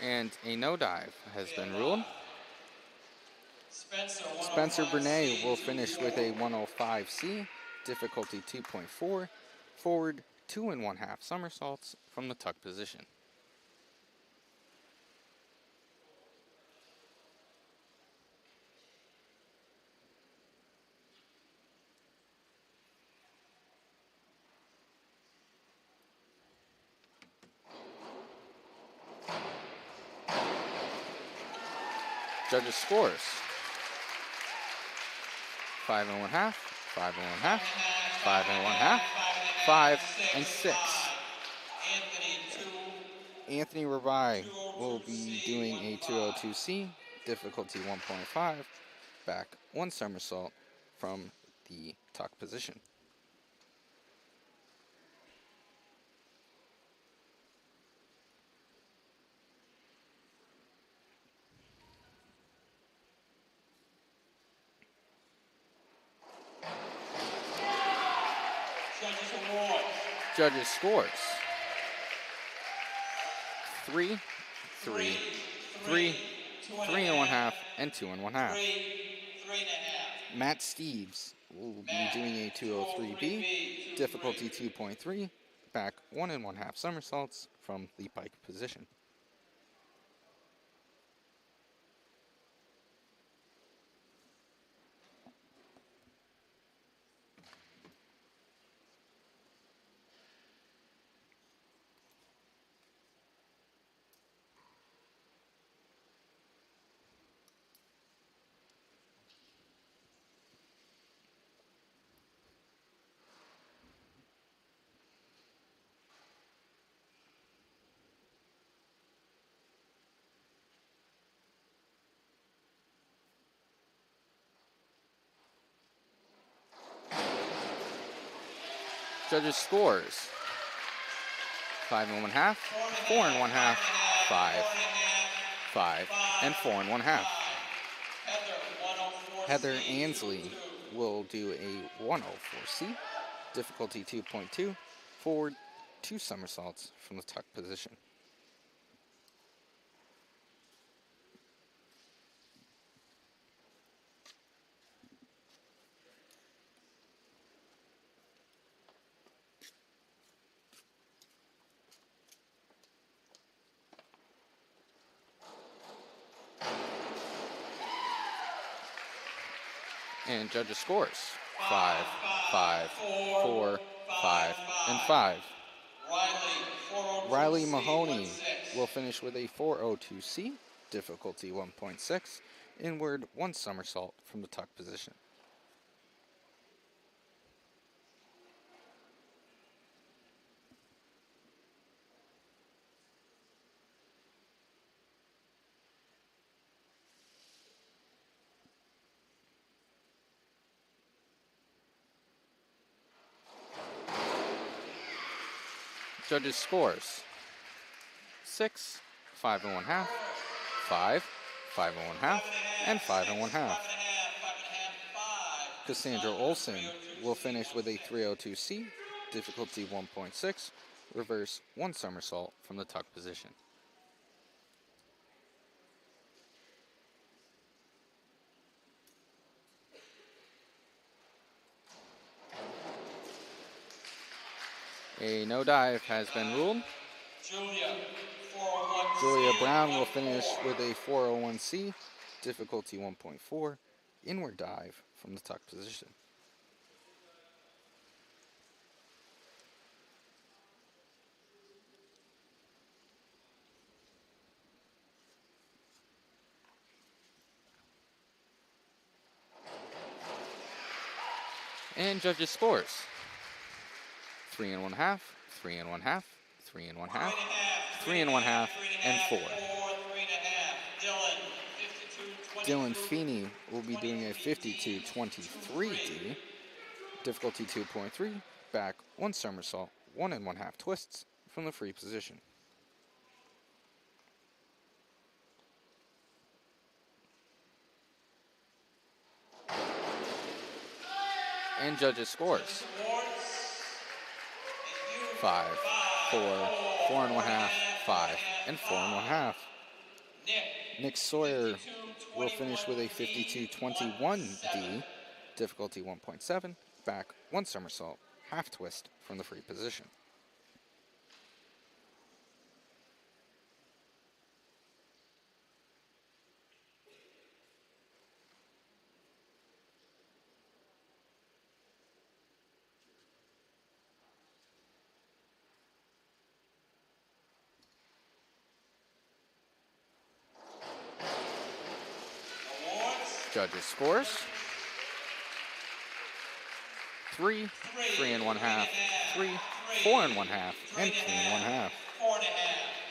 Speaker 2: And a no dive has been ruled. Spencer Bernay will finish with a 105C, difficulty 2.4, forward 2 1/2 somersaults from the tuck position. Judges' scores. 5 1/2, 5 1/2, 5 1/2, 5 and 6. Anthony Rabai will be doing a 202C, difficulty 1.5, back 1 somersault from the tuck position. Judges' scores. 3, 3, 3, 3 1/2, and 2 1/2. Matt Steves will be doing a 203B, difficulty 2.3, back 1 1/2 somersaults from the pike position. Judges' scores. 5 1/2, 4 1/2, 5, 5, and 4 1/2. Heather Ansley will do a 104C, difficulty 2.2, forward 2 somersaults from the tuck position. And judges' scores: 5, 5, 4, 5, and 5. Riley Mahoney will finish with a 402C, difficulty 1.6, inward 1 somersault from the tuck position. Judges' scores: 6, 5 1/2, 5, 5 1/2, and 5 1/2. Cassandra Olson will finish with a 302C, difficulty 1.6, reverse 1 somersault from the tuck position. A no dive has been ruled. Julia Brown will finish with a 401C, difficulty 1.4, inward dive from the tuck position. And judges' scores: 3 1/2, 3 1/2, 3 1/2, 3 1/2, and 4. Dylan Feeney will be doing a 52-23D, difficulty 2.3, back 1 somersault, 1 1/2 twists from the free position. And judges' scores: 5, 4, 4 1/2, 5, and 4 1/2. Nick Sawyer will finish with a 52-21D, difficulty 1.7, back 1 somersault, half twist from the free position. Judges' scores: 3, 3 1/2, 3, 4 1/2, and 3 1/2.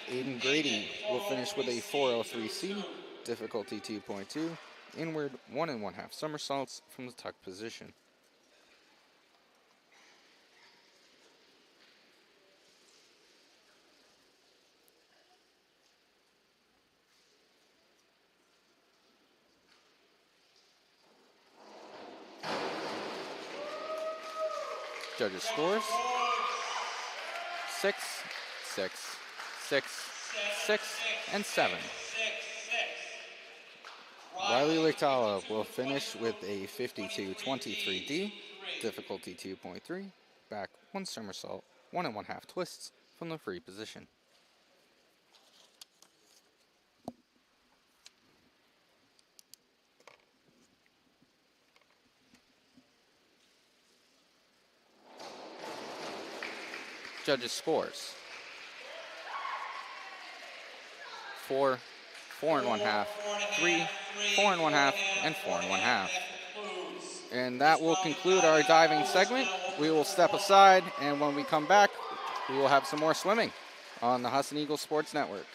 Speaker 2: Aiden Grady will finish with a 403C, difficulty 2.2, inward 1 1/2 somersaults from the tuck position. Judges' scores: 6, 6, 6, 6, and 7. Riley Lictala will finish with a 52-23D, difficulty 2.3, back 1 somersault, 1 1/2 twists from the free position. Judges' scores: 4, 4 1/2, 3, 4 1/2, and 4 1/2. And that will conclude our diving segment. We will step aside, and when we come back, we will have some more swimming on the Husson Eagles Sports Network.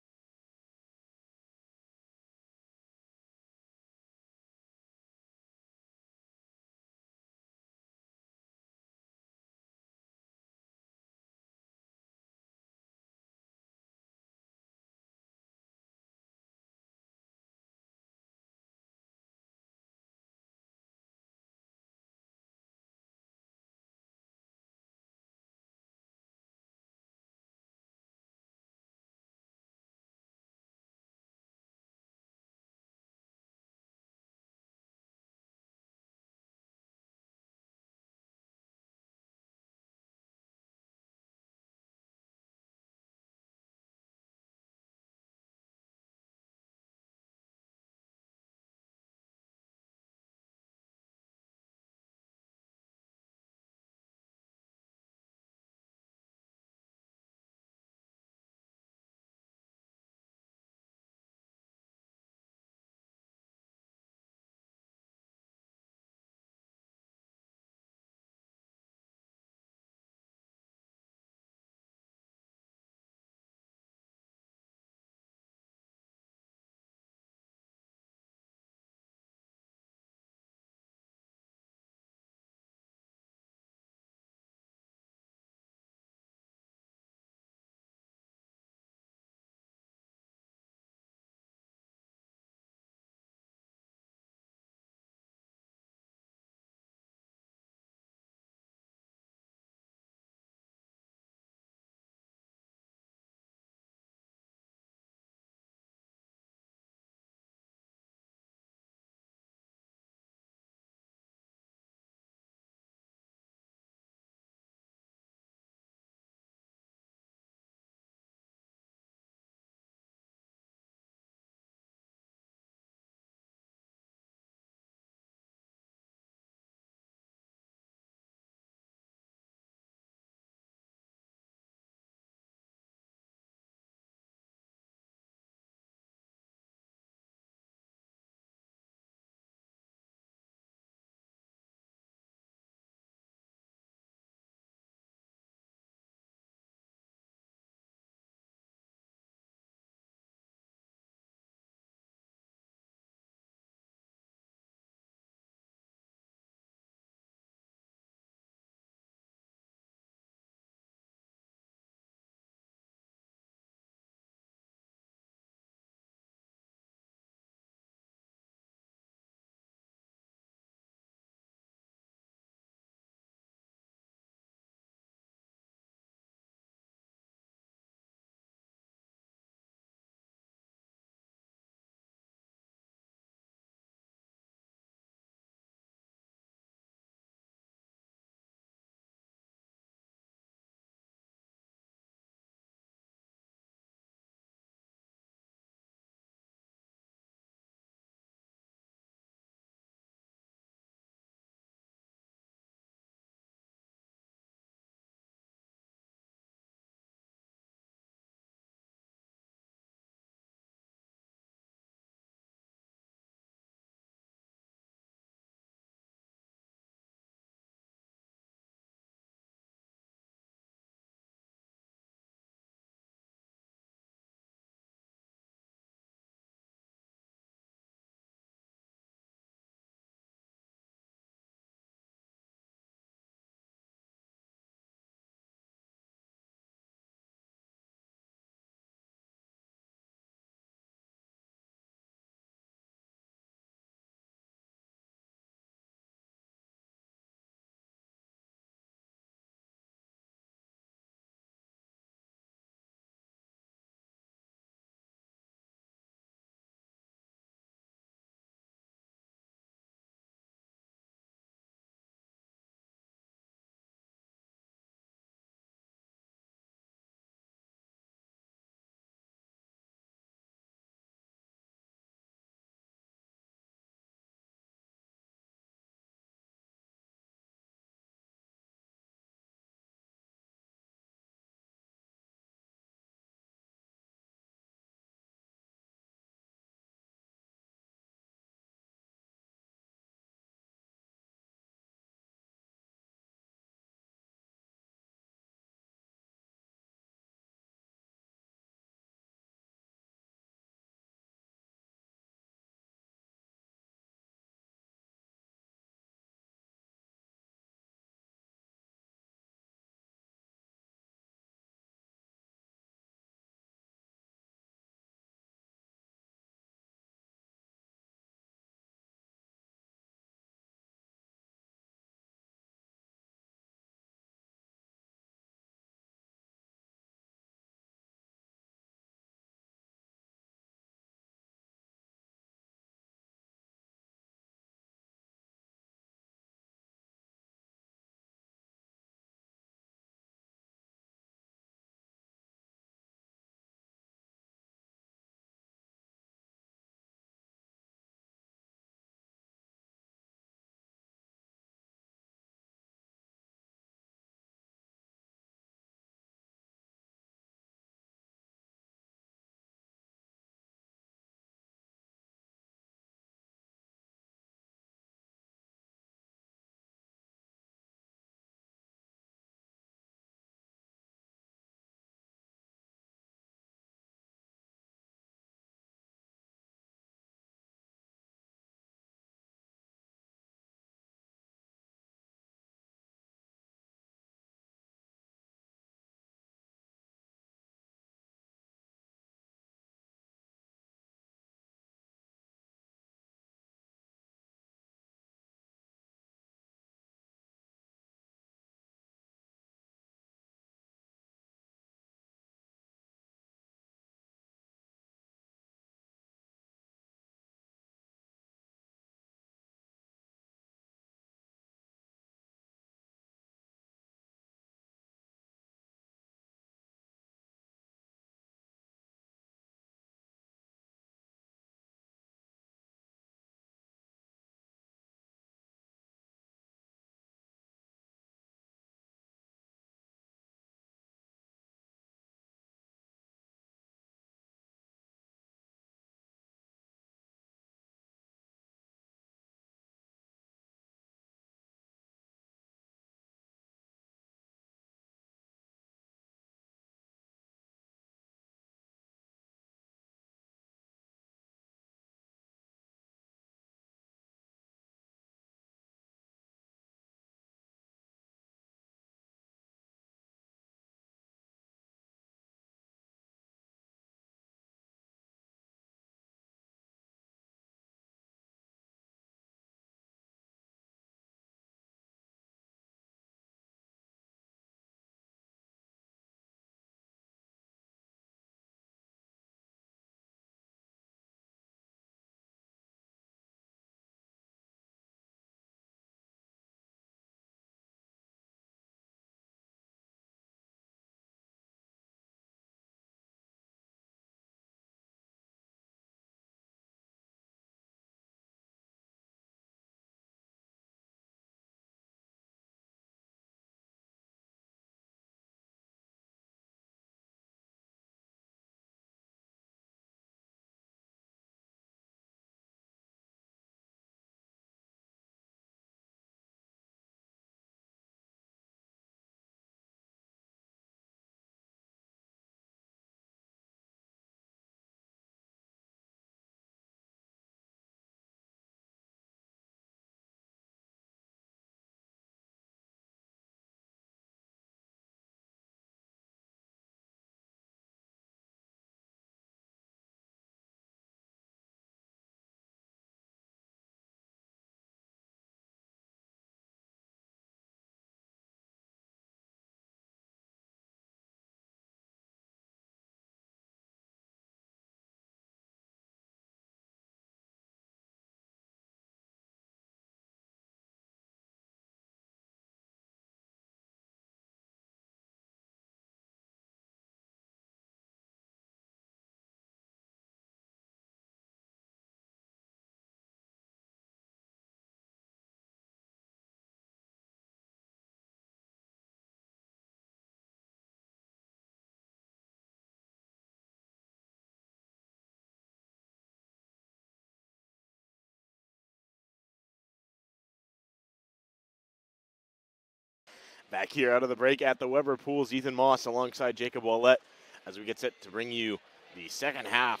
Speaker 1: Back here out of the break at the Weber Pools, Ethan Moss alongside Jacob Wallette as we get set to bring you the second half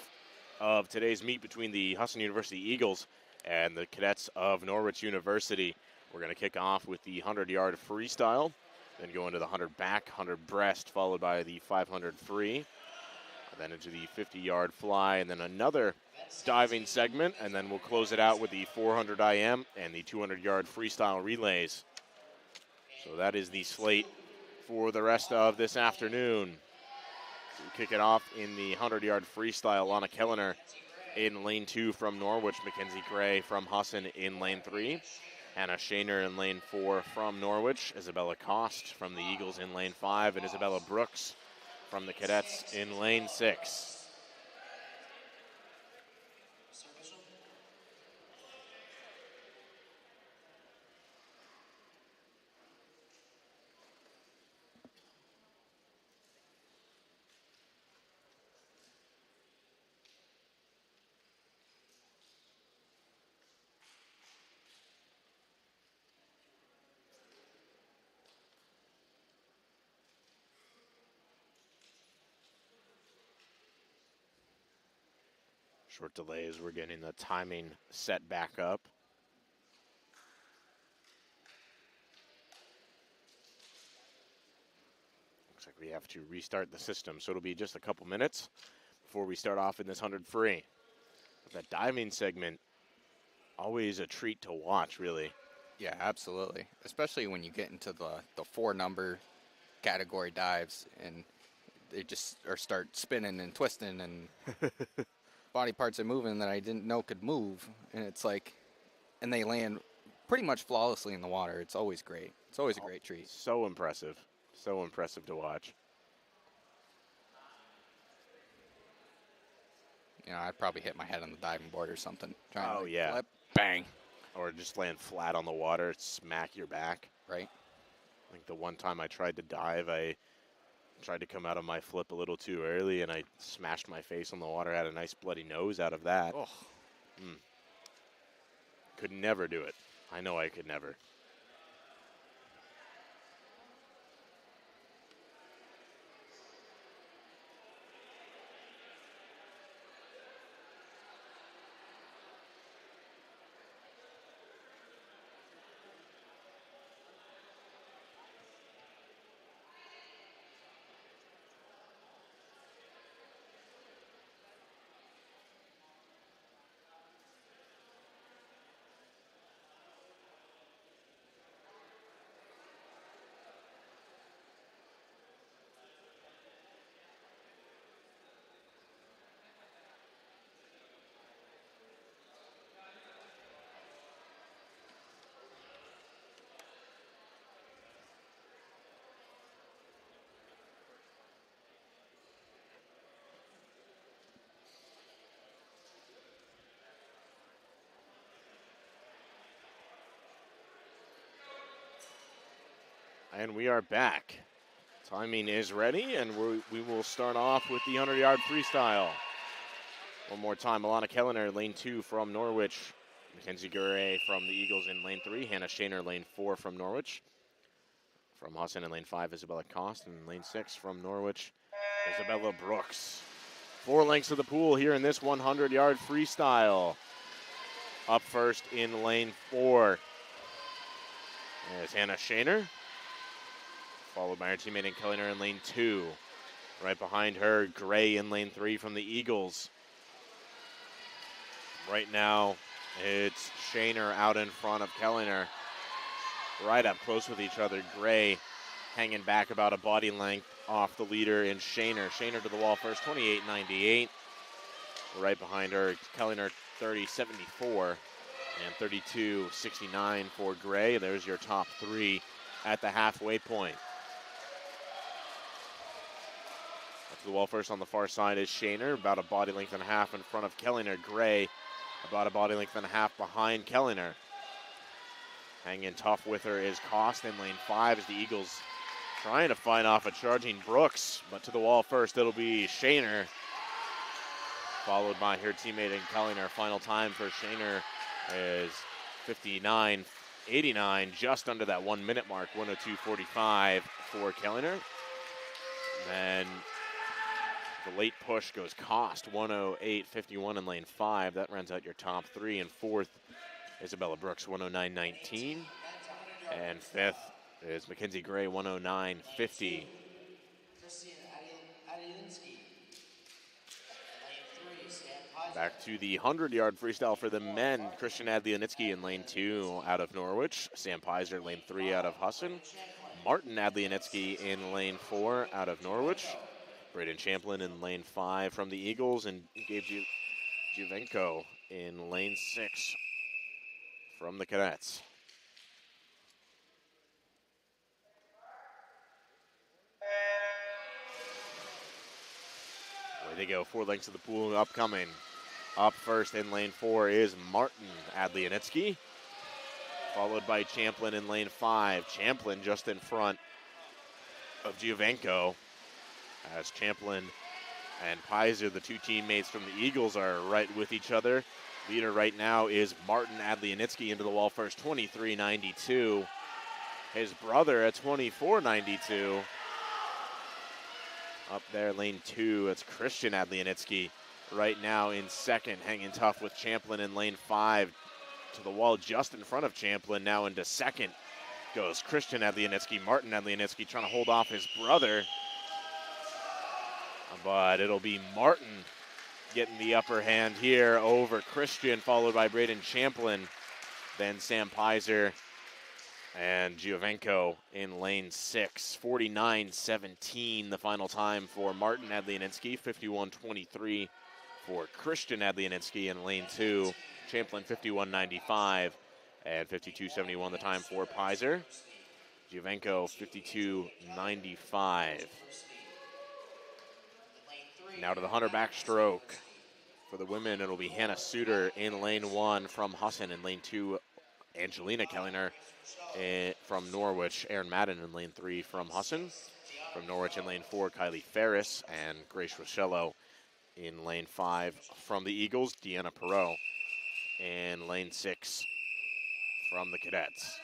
Speaker 1: of today's meet between the Husson University Eagles and the Cadets of Norwich University. We're going to kick off with the 100-yard freestyle, then go into the 100 back, 100 breast, followed by the 500 free, then into the 50-yard fly, and then another diving segment, and then we'll close it out with the 400 IM and the 200-yard freestyle relays. So that is the slate for the rest of this afternoon. We kick it off in the 100-yard freestyle. Lana Kellner in lane 2 from Norwich. Mackenzie Gray from Husson in lane 3. Hannah Shaner in lane 4 from Norwich. Isabella Cost from the Eagles in lane 5. And Isabella Brooks from the Cadets in lane 6. Short delay as we're getting the timing set back up. Looks like we have to restart the system, so it'll be just a couple minutes before we start off in this 100 free. That diving segment, always a treat to watch, really.
Speaker 2: Yeah, absolutely. Especially when you get into the 4-number category dives and they just start spinning and twisting and body parts are moving that I didn't know could move. And it's like, and they land pretty much flawlessly in the water. It's always great. It's always a great treat.
Speaker 1: So impressive. So impressive to watch.
Speaker 2: You know, I'd probably hit my head on the diving board or something.
Speaker 1: Oh, yeah.
Speaker 2: Flip, bang.
Speaker 1: Or just land flat on the water, smack your back.
Speaker 2: Right.
Speaker 1: I think the one time I tried to dive, I tried to come out of my flip a little too early, and I smashed my face on the water, had a nice bloody nose out of that.
Speaker 2: Oh.
Speaker 1: Could never do it. I know I could never. And we are back. Timing is ready, and we will start off with the 100-yard freestyle. One more time, Alana Kellner, lane 2 from Norwich. Mackenzie Gray from the Eagles in lane 3. Hannah Shaner, lane 4 from Norwich. From Husson in lane 5, Isabella Cost. And lane 6 from Norwich, Isabella Brooks. 4 lengths of the pool here in this 100-yard freestyle. Up first in lane 4 is Hannah Shaner, followed by her teammate in Kellner in lane 2. Right behind her, Gray in lane 3 from the Eagles. Right now, it's Shaner out in front of Kellner. Right up close with each other. Gray hanging back about a body length off the leader in Shaner. Shaner to the wall first, 28.98. Right behind her, Kellner 30.74 and 32.69 for Gray. There's your top 3 at the halfway point. Up to the wall first on the far side is Shaner, about a body length and a half in front of Kellner. Gray, about a body length and a half behind Kellner. Hanging tough with her is Cost in lane 5 as the Eagles trying to fight off a charging Brooks, but to the wall first it'll be Shaner, followed by her teammate in Kellner. Final time for Shaner is 59.85. 109.89, just under that 1 minute mark, 102.45 for Kellner. Then the late push goes cost, 108.51 in lane 5. That runs out your top 3. And 4th, Isabella Brooks, 109.19. And 5th is Mackenzie Gray, 109.50. Back to the 100-yard freestyle for the men. Christian Adlianitsky in lane 2 out of Norwich. Sam Pizer, lane 3 out of Husson. Martin Adlianitsky in lane 4 out of Norwich. Braden Champlin in lane 5 from the Eagles. And Gabe Juvenko in lane 6 from the Cadets. Away they go, 4 lengths of the pool upcoming. Up first in lane 4 is Martin Adlianitsky, followed by Champlin in lane 5. Champlin just in front of Juvenko, as Champlin and Pizer, the 2 teammates from the Eagles, are right with each other. Leader right now is Martin Adlianitsky into the wall first, 23.92. His brother at 24.92. Up there, lane 2, it's Christian Adlianitsky right now in second, hanging tough with Champlin in lane 5. To the wall just in front of Champlin, now into second goes Christian Adlianitsky. Martin Adlianitsky trying to hold off his brother, but it'll be Martin getting the upper hand here over Christian, followed by Braden Champlin, then Sam Pizer and Juvenko in lane 6. 49.17 the final time for Martin Adlianitsky, 51.23 for Christian Adlianitsky in lane 2. Champlin 51.95 and 52.71 the time for Pizer. Juvenko 52.95. Now to the 100 backstroke. For the women, it'll be Hannah Suter in lane 1 from Husson. In lane 2, Angelina Kellner from Norwich. Erin Madden in lane 3 from Husson. From Norwich in lane 4, Kylie Ferris and Grace Rochello in lane 5 from the Eagles. Deanna Perot in lane 6 from the Cadets.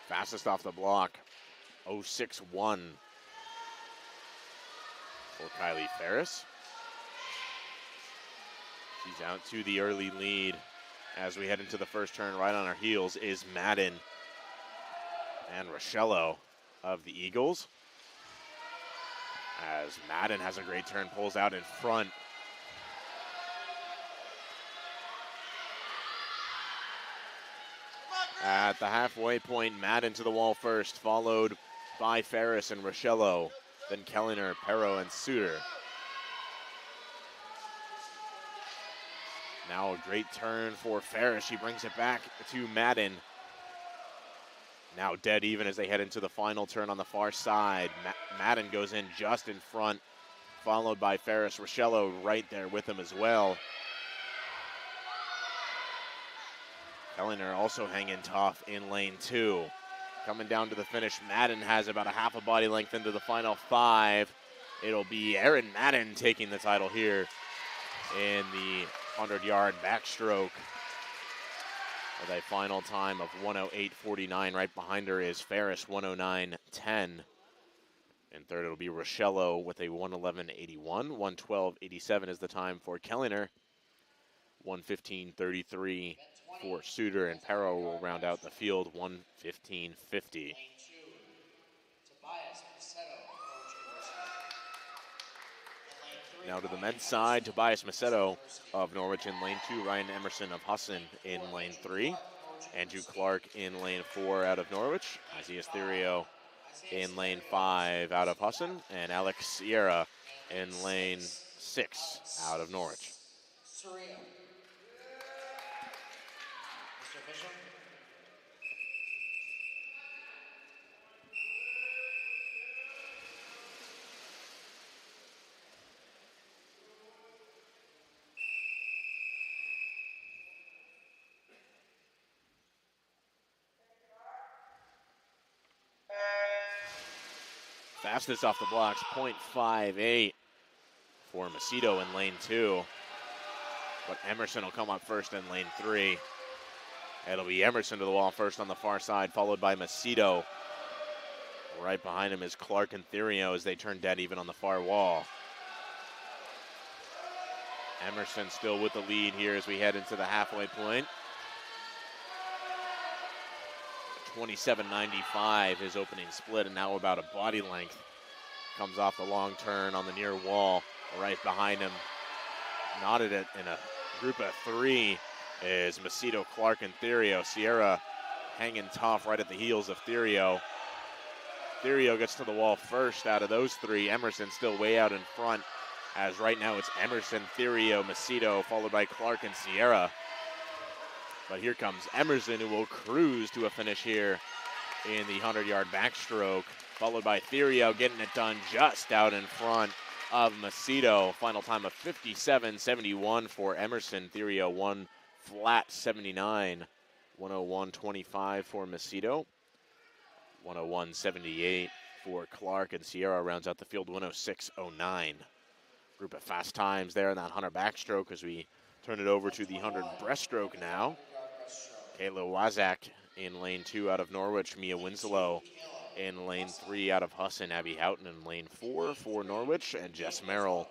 Speaker 1: Fastest off the block, 0.61 for Kylie Ferris. She's out to the early lead as we head into the first turn. Right on our heels is Madden and Rochello of the Eagles. As Madden has a great turn, pulls out in front. At the halfway point, Madden to the wall first, followed by Ferris and Rochello, then Kellner, Perro, and Suter. Now a great turn for Ferris. She brings it back to Madden. Now dead even as they head into the final turn on the far side. Madden goes in just in front, followed by Ferris. Rochello right there with him as well. Kellner also hanging tough in lane 2. Coming down to the finish, Madden has about a half a body length into the final 5. It'll be Erin Madden taking the title here in the 100-yard backstroke with a final time of 108.49. Right behind her is Ferris, 109.10. And third, it'll be Rochello with a 111.81. 112.87 is the time for Kellner. 115.33 for Suter, and Perro will round out the field, 115.50. Now to the men's side, Tobias Macedo of Norwich in lane 2, Ryan Emerson of Husson in lane 3, Andrew Clark in lane 4 out of Norwich, Isaiah Therio in lane 5 out of Husson, and Alex Sierra in lane 6 out of Norwich. Fastest off the blocks, .58 for Macedo in lane 2. But Emerson will come up first in lane 3. It'll be Emerson to the wall first on the far side, followed by Macedo. Right behind him is Clark and Therio as they turn dead even on the far wall. Emerson still with the lead here as we head into the halfway point. 27.95 his opening split, and now about a body length. Comes off the long turn on the near wall. Right behind him, knotted it in a group of 3 is Macedo, Clark, and Therio. Sierra hanging tough right at the heels of Therio. Therio gets to the wall first out of those 3. Emerson still way out in front, as right now it's Emerson, Therio, Macedo, followed by Clark and Sierra. But here comes Emerson, who will cruise to a finish here in the 100-yard backstroke, followed by Therio getting it done just out in front of Macedo. Final time of 57.71 for Emerson. Therio 1 flat 79. 101.25 for Macedo. 101.78 for Clark, and Sierra rounds out the field 106.09. Group of fast times there in that 100 backstroke as we turn it over to the 100 breaststroke now. Kayla Wazak in lane 2 out of Norwich. Mia Winslow in lane 3 out of Husson. Abby Houghton in lane 4 for Norwich. And Jess Merrill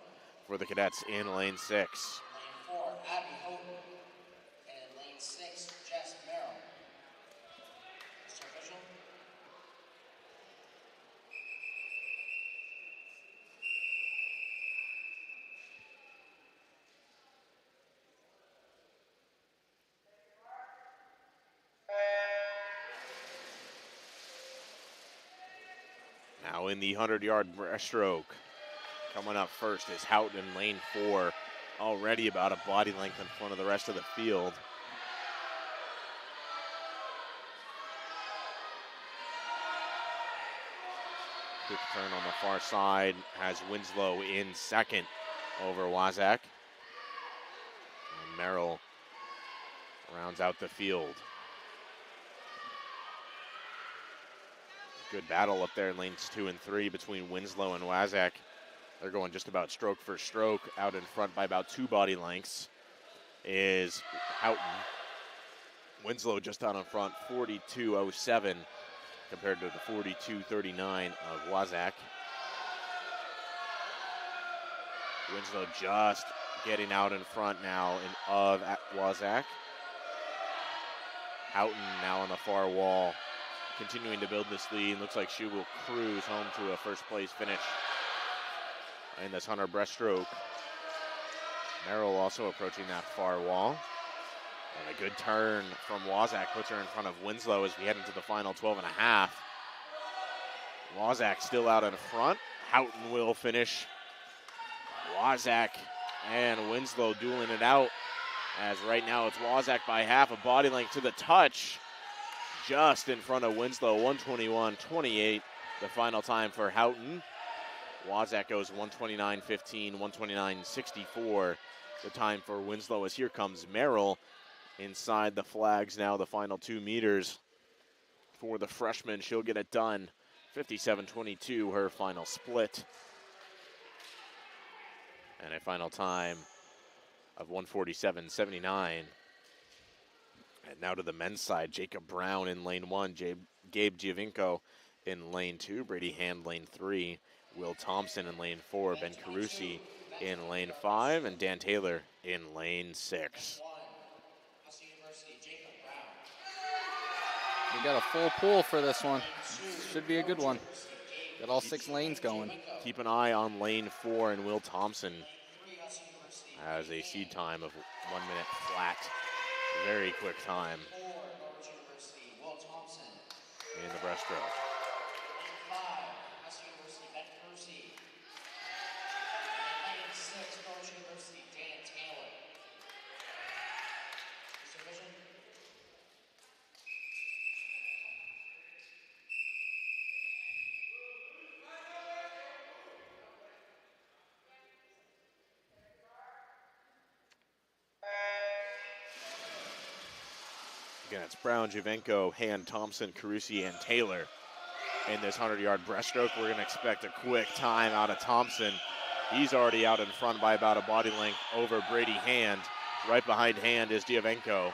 Speaker 1: for the Cadets in lane 6.
Speaker 3: Lane 4, Abby Houghton. And in lane 6, Jess Merrill. Mr. Official.
Speaker 1: Now in the 100-yard breaststroke. Coming up first is Houghton in lane 4. Already about a body length in front of the rest of the field. Quick turn on the far side has Winslow in second over Wazak. And Merrill rounds out the field. Good battle up there in lanes 2 and 3 between Winslow and Wazak. They're going just about stroke for stroke. Out in front by about 2 body lengths is Houghton. Winslow just out in front, 42.07 compared to the 42.39 of Wazak. Winslow just getting out in front now of Wazak. Houghton now on the far wall, continuing to build this lead. Looks like she will cruise home to a first place finish in this 100 breaststroke. Merrill also approaching that far wall. And a good turn from Wazak puts her in front of Winslow as we head into the final 12.5. Wazak still out in front. Houghton will finish. Wazak and Winslow dueling it out, as right now it's Wazak by half a body length to the touch. Just in front of Winslow, 121.28, the final time for Houghton. Wazak goes 129.15, 129.64, the time for Winslow, as here comes Merrill inside the flags now, the final 2 meters for the freshman. She'll get it done. 57.22, her final split. And a final time of 147.79. And now to the men's side, Jacob Brown in lane 1, Gabe Giovinco in lane 2, Brady Hand lane 3, Will Thompson in lane 4, Ben Carusi in lane 5, and Dan Taylor in lane 6.
Speaker 2: We got a full pool for this one. Should be a good one. Got all 6 lanes going.
Speaker 1: Keep an eye on lane 4, and Will Thompson has a seed time of 1 minute flat. Very quick time in the breaststroke. Again, it's Brown, Juvenco, Hand, Thompson, Carusi, and Taylor in this 100-yard breaststroke. We're going to expect a quick time out of Thompson. He's already out in front by about a body length over Brady Hand. Right behind Hand is Giovenco.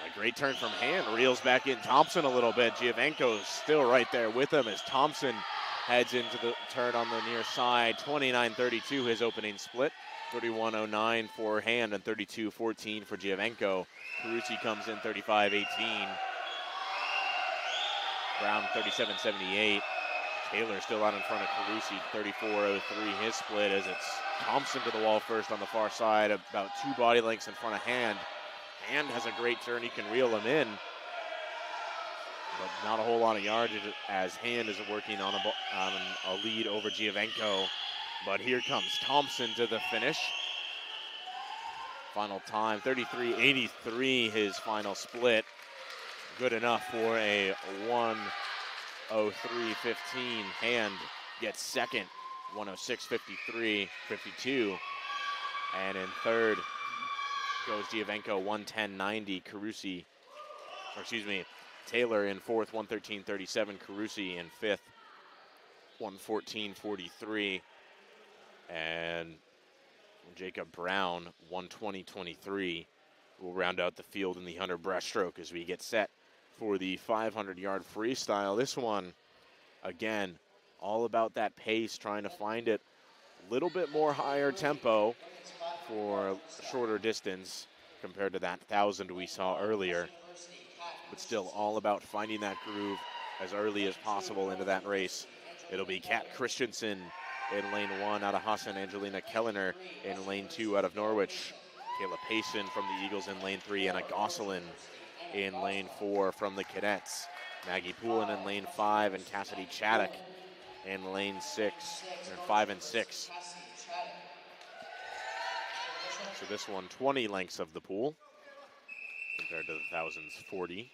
Speaker 1: A great turn from Hand, reels back in Thompson a little bit. Giovenco still right there with him as Thompson heads into the turn on the near side. 29-32 his opening split. 31-09 for Hand and 32-14 for Giovenco. Carusi comes in 35-18. Brown 37-78. Taylor still out in front of Carusi. 34-03 his split as it's Thompson to the wall first on the far side, about 2 body lengths in front of Hand. Hand has a great turn, he can reel him in, but not a whole lot of yardage as Hand is working on a lead over Giovenco. But here comes Thompson to the finish. Final time, 33-83 his final split. Good enough for a 1:03.15. Hand gets second, 1:06.52. And in third goes Giovenco, 1:10.90. Taylor in fourth, 1:13.37. Carusi in fifth, 1:14.43. And Jacob Brown, 1:20.23, will round out the field in the 100 breaststroke as we get set for the 500-yard freestyle. This one, again, all about that pace, trying to find it a little bit more higher tempo for a shorter distance compared to that 1,000 we saw earlier. But still all about finding that groove as early as possible into that race. It'll be Kat Christensen in lane 1 out of Husson, Angelina Kellner in lane 2 out of Norwich, Kayla Payson from the Eagles in lane 3, Anna Gosselin in lane 4 from the Cadets, Maggie Poulin in lane 5, and Cassidy Chaddock in lane 6, and 5 and 6. So this one, 20 lengths of the pool compared to the 1,000's 40.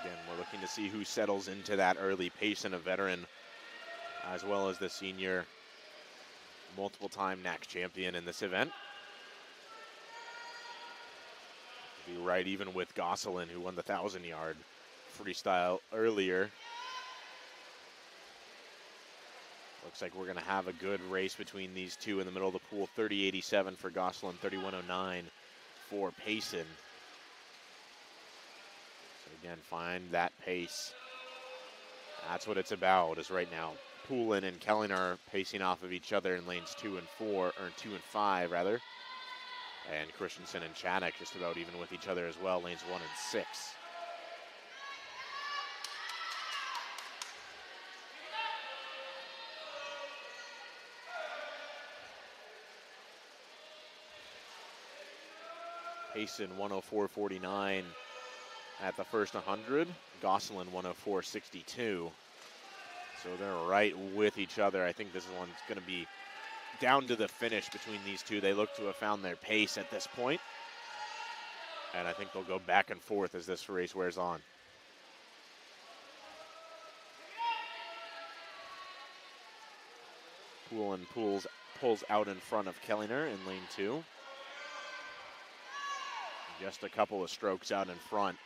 Speaker 1: Again, we're looking to see who settles into that early pace, and a veteran, as well as the senior multiple-time NAC champion in this event. Be right even with Gosselin, who won the 1,000-yard freestyle earlier. Looks like we're going to have a good race between these two in the middle of the pool. 30.87 for Gosselin, 31.09 for Payson. So again, find that pace. That's what it's about, is right now Poulin and Kellner are pacing off of each other in lanes 2 and 4, or 2 and 5 rather. And Christensen and Chaddock just about even with each other as well, lanes 1 and 6. Payson 1:04.49 at the first 100. Gosselin 1:04.62. So they're right with each other. I think this one's going to be down to the finish between these two. They look to have found their pace at this point, and I think they'll go back and forth as this race wears on. Poulin pulls out in front of Kellner in lane 2. Just a couple of strokes out in front.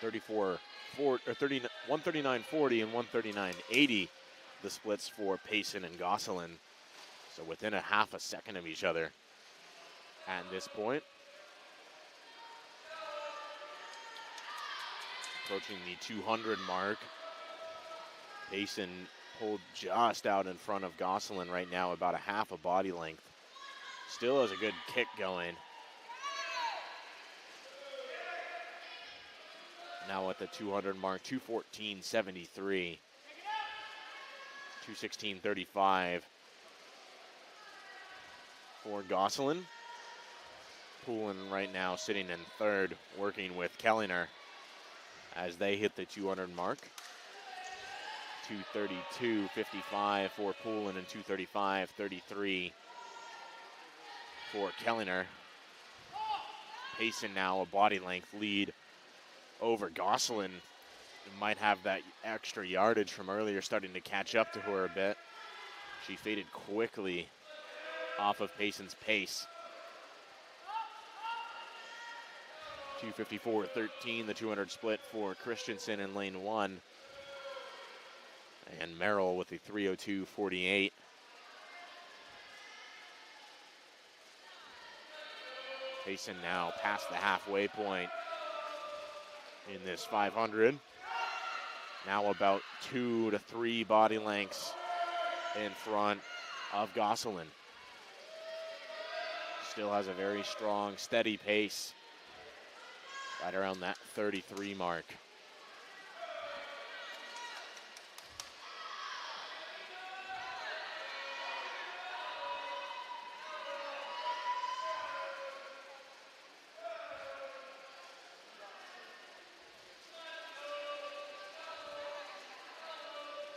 Speaker 1: $139.40 and $139.80 the splits for Payson and Gosselin. So within a half a second of each other at this point. Approaching the 200 mark. Payson pulled just out in front of Gosselin right now, about a half a body length. Still has a good kick going. Now at the 200 mark, 2:14.73, 2:16.35 for Gosselin. Poulin right now sitting in third, working with Kellner as they hit the 200 mark. 2:32.55 for Poulin and 2:35.33 for Kelliner. Payson now a body length lead over Gosselin. Might have that extra yardage from earlier starting to catch up to her a bit. She faded quickly off of Payson's pace. 2:54.13, the 200 split for Christensen in lane 1. And Merrill with the 3:02.48. Payson now past the halfway point in this 500. Now about 2 to 3 body lengths in front of Gosselin. Still has a very strong, steady pace, right around that 33 mark.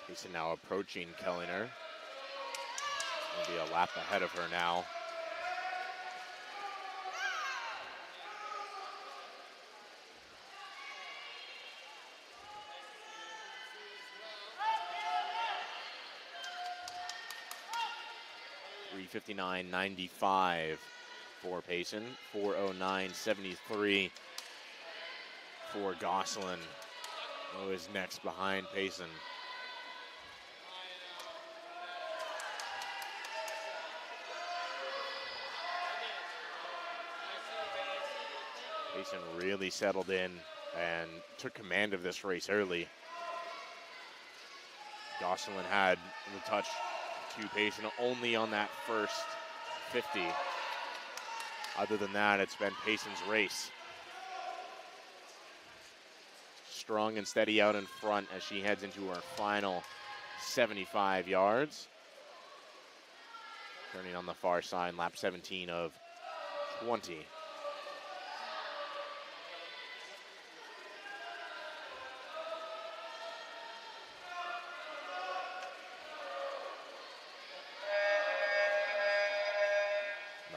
Speaker 1: Payson now approaching Kelliner. Maybe a lap ahead of her now. $3:59.95 for Payson. 4:09.73 for Gosselin, who is next behind Payson. Payson really settled in and took command of this race early. Gosselin had the touch to Payson only on that first 50. Other than that, it's been Payson's race. Strong and steady out in front as she heads into her final 75 yards. Turning on the far side, lap 17 of 20.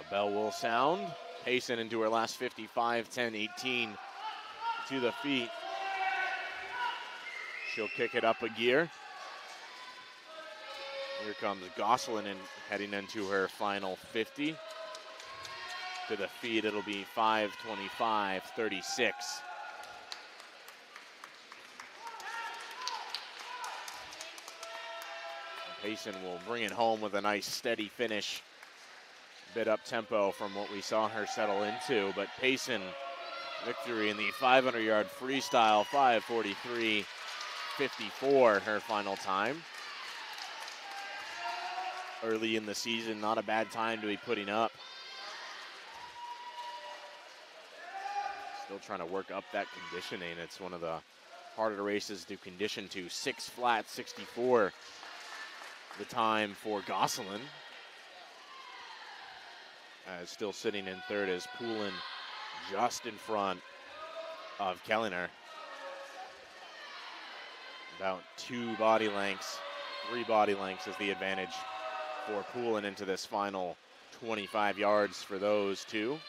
Speaker 1: Bell will sound. Payson into her last 55, 10, 18 to the feet. She'll kick it up a gear. Here comes Gosselin heading into her final 50. To the feet, it'll be 5:25.36. Payson will bring it home with a nice steady finish. Bit up tempo from what we saw her settle into, but Payson victory in the 500-yard freestyle, 5:43.54 her final time. Early in the season, not a bad time to be putting up. Still trying to work up that conditioning. It's one of the harder races to condition to. 6 flat, 64 the time for Gosselin. Still sitting in third is Poulin, just in front of Kelliner. About 2 body lengths, 3 body lengths is the advantage for Poulin into this final 25 yards for those two.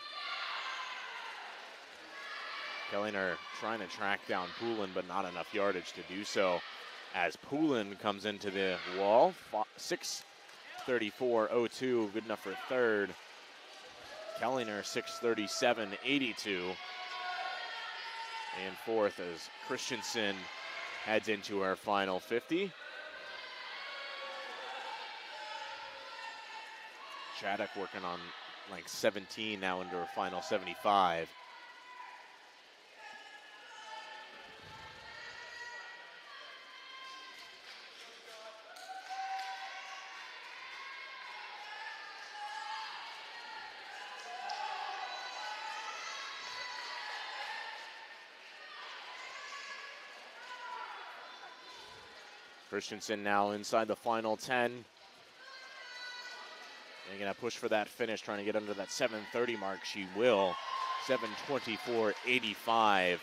Speaker 1: Kelliner trying to track down Poulin, but not enough yardage to do so as Poulin comes into the wall. 6:34.02, good enough for third. Kelliner 6:37.82. And fourth as Christensen heads into her final 50. Chaddock working on like 17 now into her final 75. Christensen now inside the final 10. They're going to push for that finish, trying to get under that 7:30 mark. She will. 7:24.85,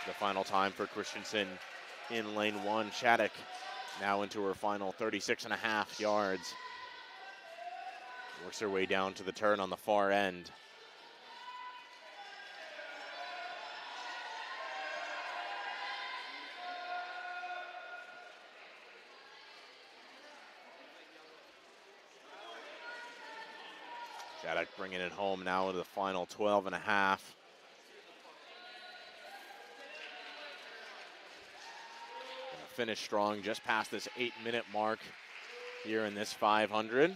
Speaker 1: the final time for Christensen in lane 1. Chaddock now into her final 36.5 yards. Works her way down to the turn on the far end. Shattuck bringing it home now into the final 12.5. Finish strong just past this 8-minute mark here in this 500.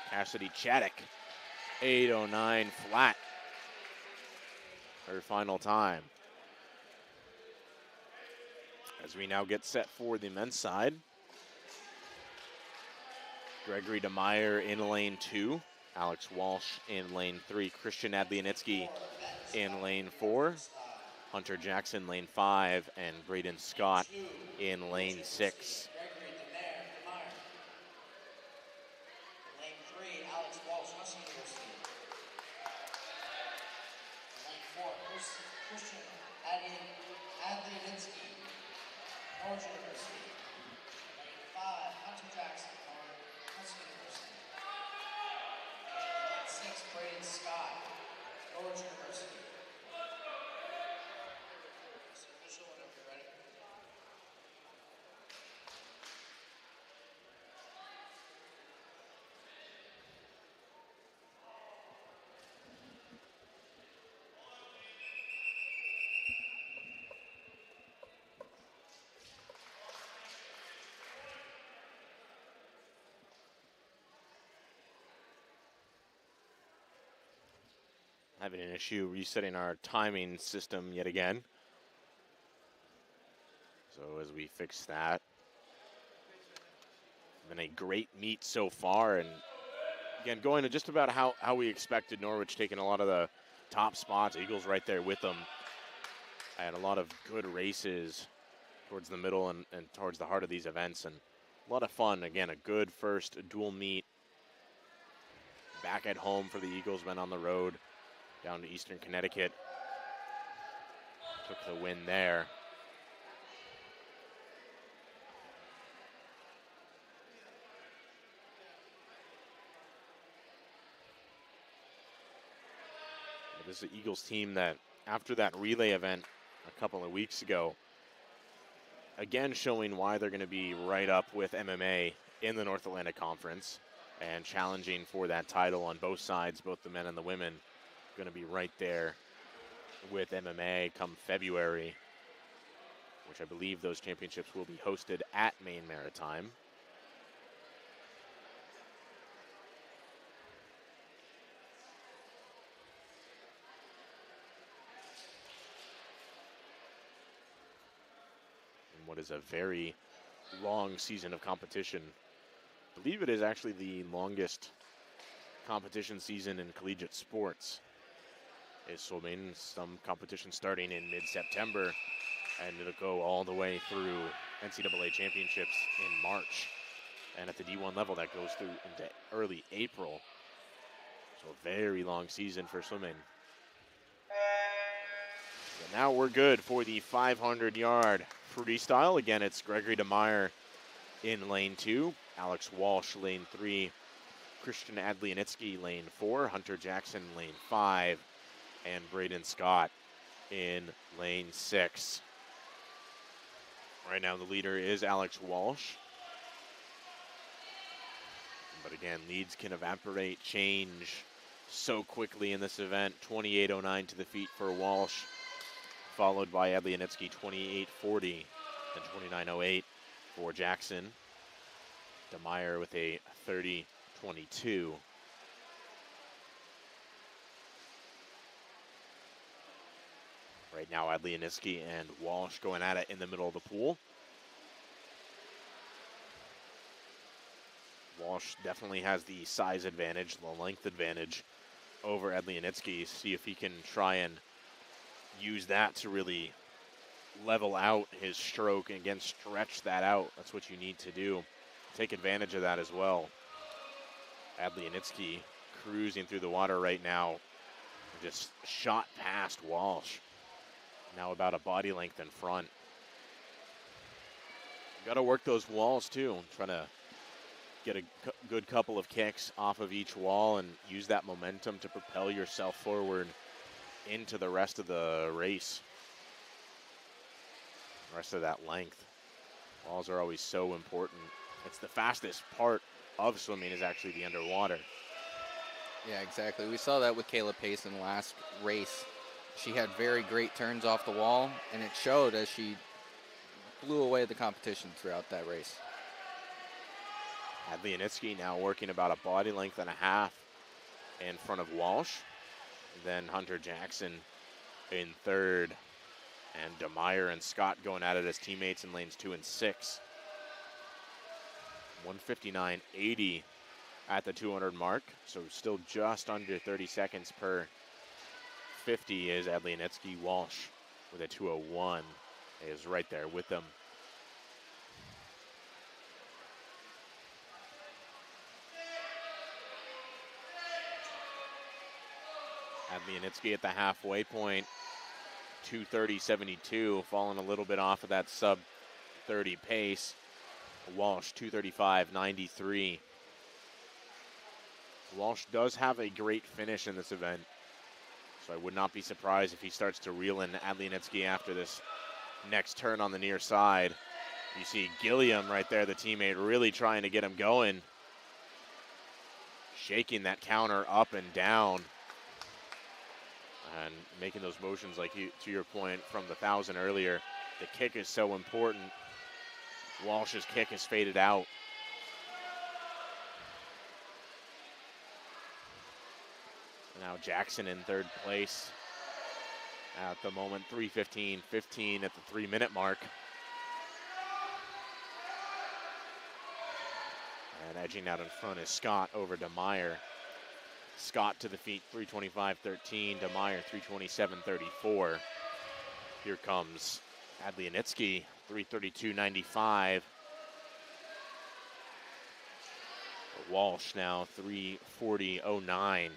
Speaker 1: Cassidy Shattuck, 8:09 flat. Her final time. As we now get set for the men's side. Gregory DeMeyer in lane 2. Alex Walsh in lane 3. Christian Adlianitsky in lane 4. Hunter Jackson, lane 5, and Braden Scott in lane 6.
Speaker 3: Gregory DeMeyer. Lane 3, Alex Walsh, Husson University. Lane 4, Christian Adlianitsky, Norwich University. Lane 5, Hunter Jackson, Husson University. Lane 6, Braden Scott, Norwich University.
Speaker 1: Having an issue resetting our timing system yet again. So as we fix that, been a great meet so far, and again going to just about how we expected. Norwich taking a lot of the top spots, Eagles right there with them, and a lot of good races towards the middle and towards the heart of these events, and a lot of fun. Again, a good first dual meet back at home for the Eagles. Went on the road down to Eastern Connecticut, took the win there. But this is the Eagles team that, after that relay event a couple of weeks ago, again showing why they're going to be right up with MMA in the North Atlantic Conference and challenging for that title on both sides, both the men and the women. Going to be right there with MMA come February, which I believe those championships will be hosted at Maine Maritime. And what is a very long season of competition. I believe it is actually the longest competition season in collegiate sports. Is swimming, some competition starting in mid-September, and it'll go all the way through NCAA championships in March. And at the D1 level, that goes through into early April. So a very long season for swimming. So now we're good for the 500-yard freestyle. Again, it's Gregory DeMeyer in lane 2, Alex Walsh lane 3, Christian Adlianitsky lane 4, Hunter Jackson lane 5, and Braden Scott in lane 6. Right now the leader is Alex Walsh. But again, leads can evaporate, change so quickly in this event. 28:09 to the feet for Walsh, followed by Adlianitsky, 28:40, and 29:08 for Jackson. DeMeyer with a 30:22. Right now, Adlianitsky and Walsh going at it in the middle of the pool. Walsh definitely has the size advantage, the length advantage over Adlianitsky. See if he can try and use that to really level out his stroke and again stretch that out. That's what you need to do. Take advantage of that as well. Adlianitsky cruising through the water right now. Just shot past Walsh. Now about a body length in front. Got to work those walls too. Trying to get a good couple of kicks off of each wall and use that momentum to propel yourself forward into the rest of the race. The rest of that length. Walls are always so important. It's the fastest part of swimming is actually the underwater.
Speaker 2: Yeah, exactly. We saw that with Kayla Pace in the last race. She had very great turns off the wall, and it showed as she blew away the competition throughout that race.
Speaker 1: Adlianitsky now working about a body length and a half in front of Walsh. Then Hunter Jackson in third. And DeMeyer and Scott going at it as teammates in lanes 2 and 6. 159.80 at the 200 mark. So still just under 30 seconds per 50 is Adlianitsky. Walsh with a 2:01 is right there with them. Adlianitsky at the halfway point, 2:30.72, falling a little bit off of that sub 30 pace. Walsh 2:35.93. Walsh does have a great finish in this event, so I would not be surprised if he starts to reel in Adlianitsky after this next turn on the near side. You see Gilliam right there, the teammate, really trying to get him going. Shaking that counter up and down. And making those motions, like to your point from the 1,000 earlier. The kick is so important. Walsh's kick is faded out. Now Jackson in third place at the moment, 3:15.15 at the 3-minute mark. And edging out in front is Scott over DeMeyer. Scott to the feet, 3:25.13. DeMeyer, 3:27.34. Here comes Adlianitsky, 3:32.95. Walsh now, 3:40.09.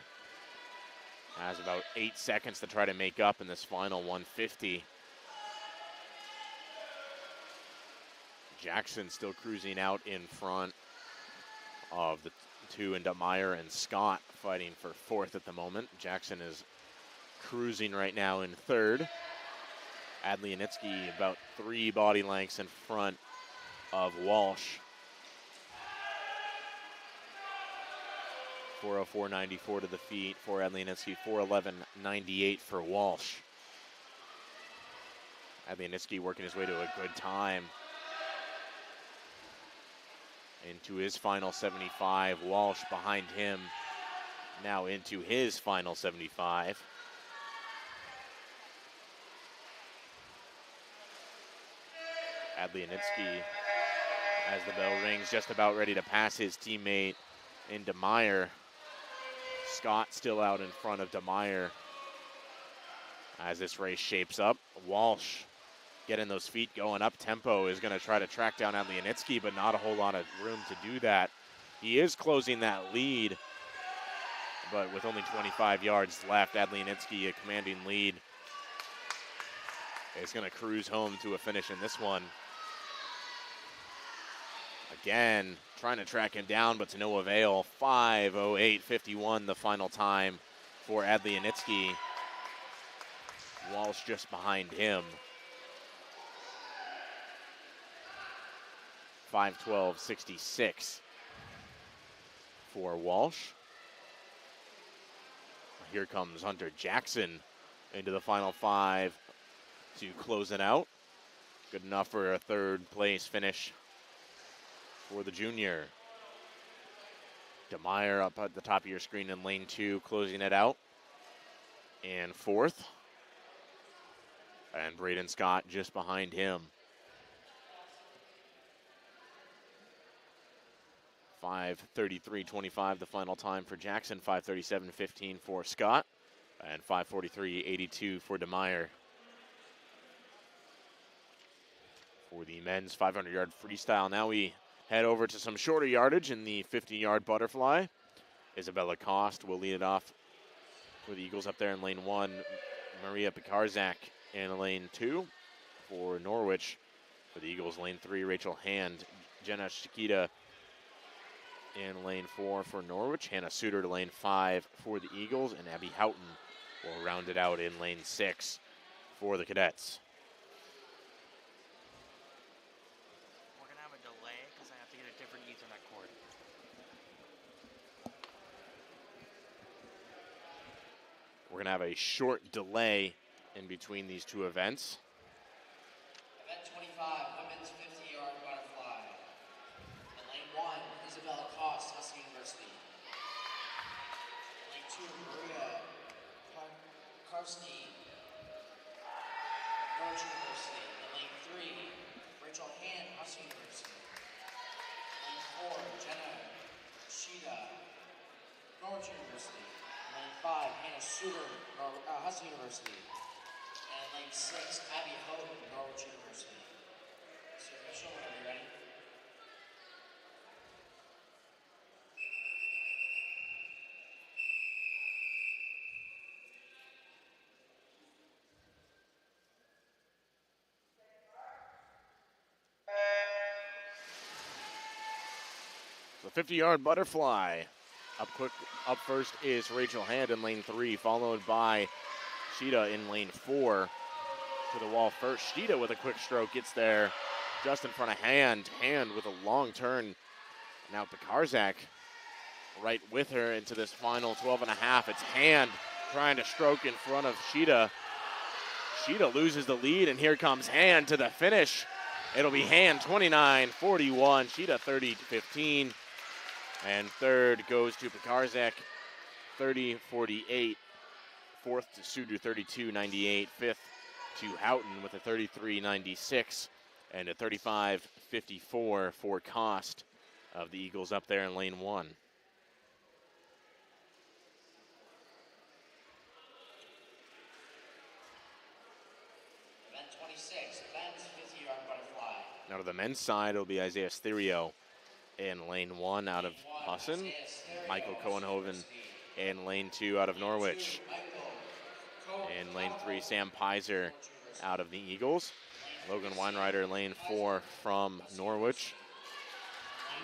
Speaker 1: Has about 8 seconds to try to make up in this final 150. Jackson still cruising out in front of the two, and DeMeyer and Scott fighting for fourth at the moment. Jackson is cruising right now in third. Adlianitsky about 3 body lengths in front of Walsh. 4:04.94 to the feet for Adlianitsky, 4:11.98 for Walsh. Adlianitsky working his way to a good time into his final 75. Walsh behind him now into his final 75. Adlianitsky, as the bell rings, just about ready to pass his teammate in DeMeyer. Scott still out in front of DeMeyer as this race shapes up. Walsh getting those feet going up tempo is going to try to track down Adlianitsky, but not a whole lot of room to do that. He is closing that lead, but with only 25 yards left, Adlianitsky, a commanding lead, is going to cruise home to a finish in this one. Again, trying to track him down, but to no avail. 5:08.51 the final time for Adlianitsky. Walsh just behind him. 5:12.66 for Walsh. Here comes Hunter Jackson into the final 5 to close it out. Good enough for a third place finish for the junior. DeMeyer up at the top of your screen in lane 2, closing it out. And fourth. And Braden Scott just behind him. 5:33.25 the final time for Jackson, 5:37.15 for Scott, and 5:43.82 for DeMeyer. For the men's 500-yard freestyle, now we head over to some shorter yardage in the 50-yard butterfly. Isabella Cost will lead it off for the Eagles up there in lane 1. Maria Pekarzak in lane 2 for Norwich. For the Eagles, lane 3, Rachel Hand. Jenna Shikita in lane 4 for Norwich. Hannah Suter to lane 5 for the Eagles. And Abby Houghton will round it out in lane 6 for the Cadets.
Speaker 4: We're going to have a delay because I have to get a different Ethernet cord.
Speaker 1: We're going to have a short delay in between these two events.
Speaker 3: Event 25, women's 50-yard butterfly. In lane 1, Isabella Cost, Husson University. In lane 2, Maria Karsny, Norwich University. In lane 3, Rachel Hand, Husson University. In lane 4, Jenna Shida, Norwich University. In lane 5, Hannah Suter, Husson University. And in lane 6, Abby Houghton, Norwich University. Mr. Official, whenever you're ready.
Speaker 1: The 50-yard butterfly. Up first is Rachel Hand in lane 3, followed by Sheeta in lane 4. To the wall first. Sheeta with a quick stroke gets there just in front of Hand. Hand with a long turn. Now Pekarzak right with her into this final 12.5. It's Hand trying to stroke in front of Sheeta. Sheeta loses the lead, and here comes Hand to the finish. It'll be Hand 29-41, Sheeta 30-15. And third goes to Pekarzak, 30-48. Fourth to Sudu, 32-98. Fifth to Houghton with a 33-96. And a 35-54 for Cost of the Eagles up there in lane 1.
Speaker 3: Event 26, men's 50-yard butterfly.
Speaker 1: Now to the men's side, it'll be Isaiah Styrio in lane 1 out of Husson. Michael Cohenhoven in lane 2 out of Norwich. In lane 3, Sam Pizer out of the Eagles. Logan Weinreiter in lane 4 from Norwich.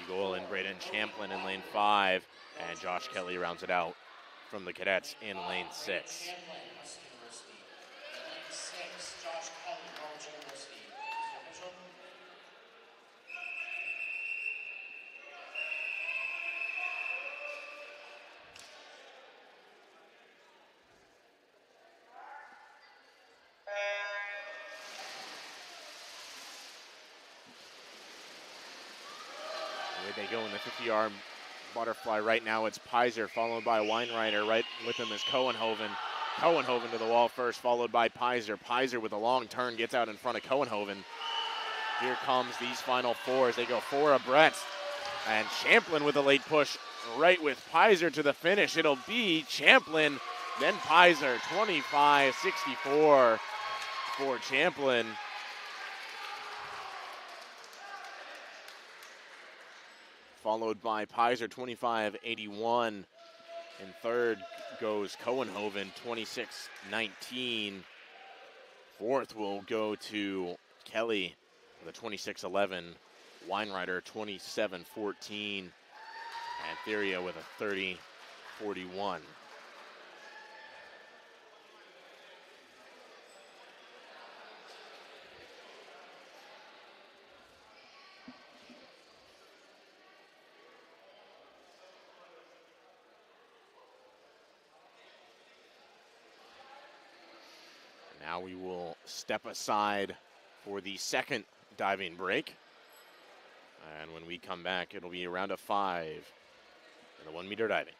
Speaker 1: Eagle and Braden Champlin in lane 5. And Josh Kelly rounds it out from the Cadets in lane 6. They go in the 50-yard butterfly right now. It's Pizer, followed by Weinreiter. Right with him is Cohenhoven. Cohenhoven to the wall first, followed by Pizer. Pizer with a long turn gets out in front of Cohenhoven. Here comes these final fours. They go 4 abreast. And Champlin with a late push right with Pizer to the finish. It'll be Champlin, then Pizer, 25-64 for Champlin. Followed by Pizer, 25-81. And third goes Cohenhoven, 26-19. Fourth will go to Kelly with a 26-11. Weinreiter, 27-14. And Theria with a 30-41. Now we will step aside for the second diving break. And when we come back, it'll be a round of 5 in the 1-meter diving.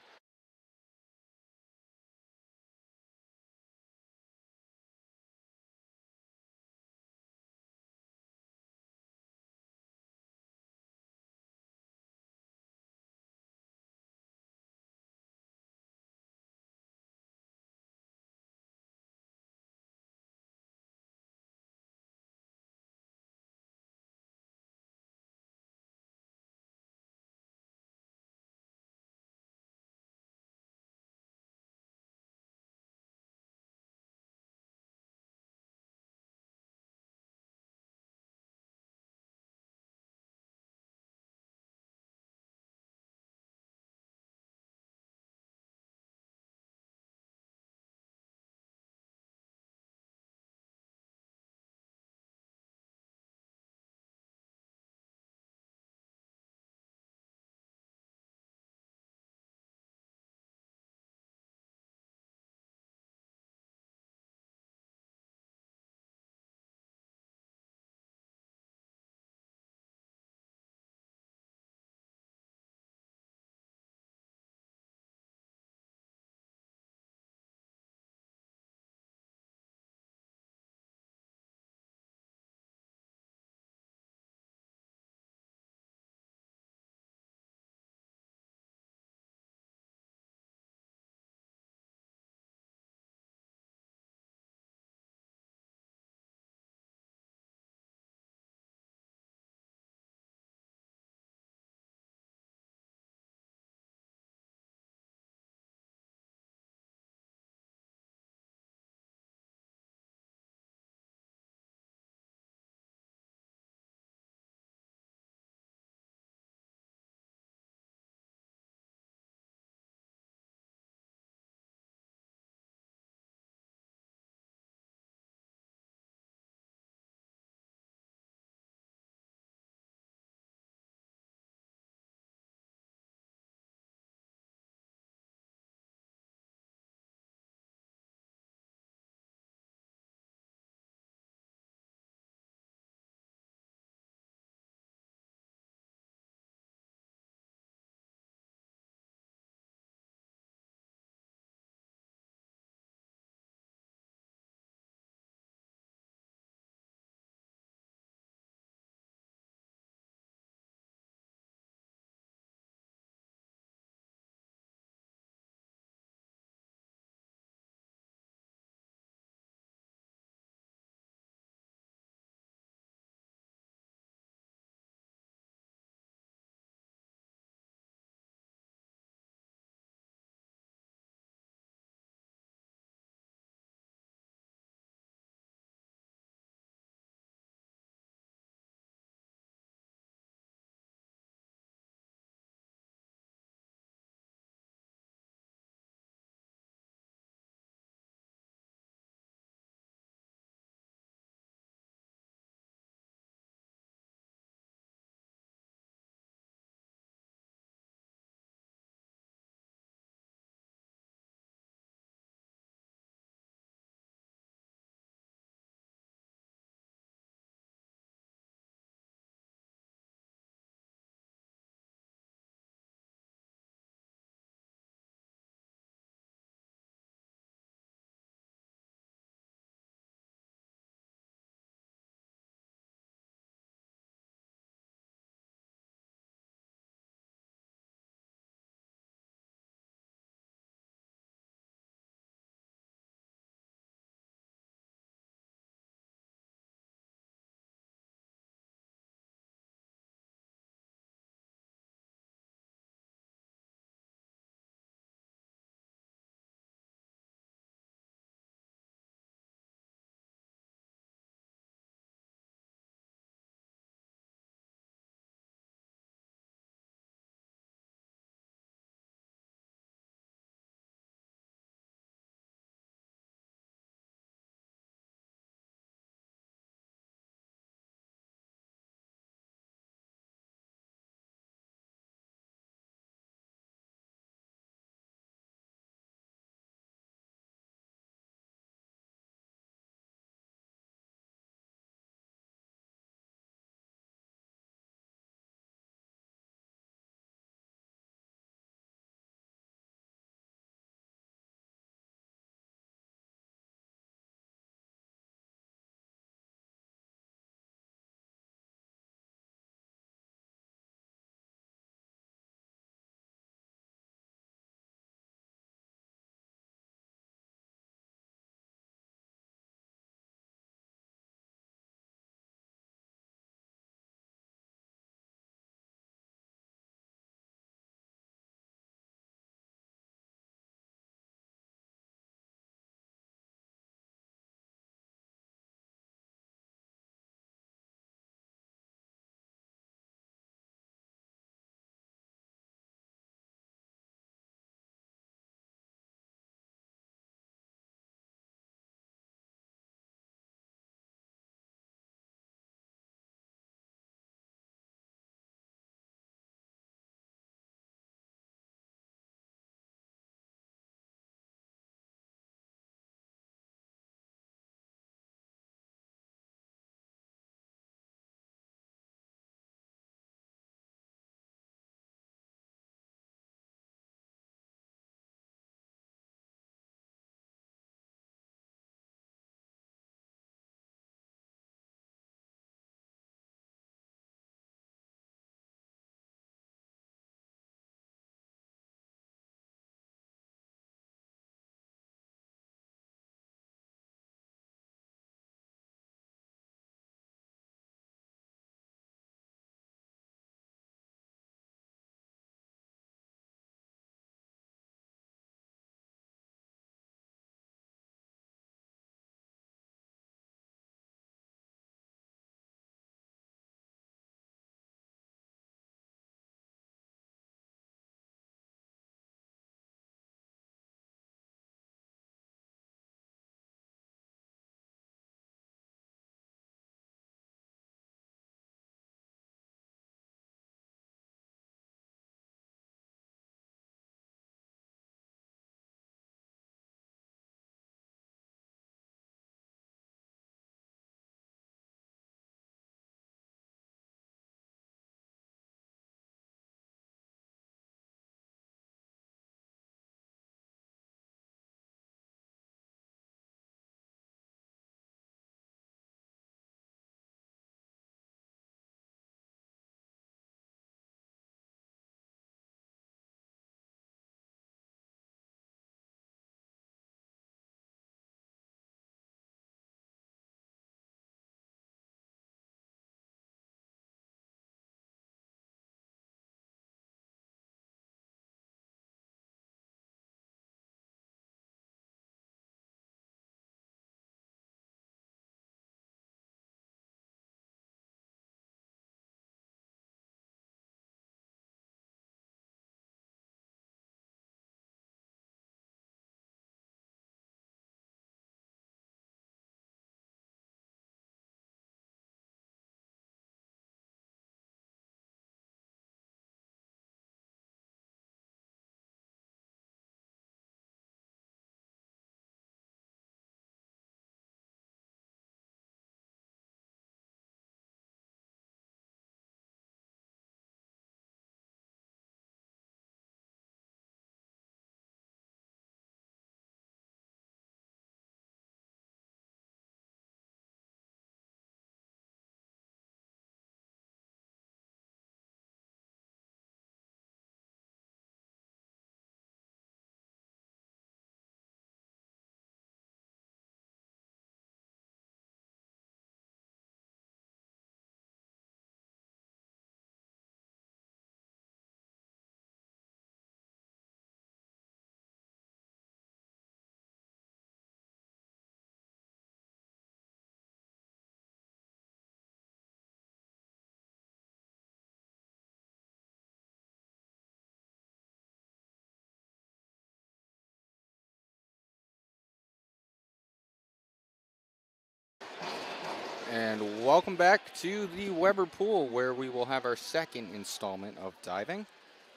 Speaker 2: And welcome back to the Weber Pool, where we will have our second installment of diving.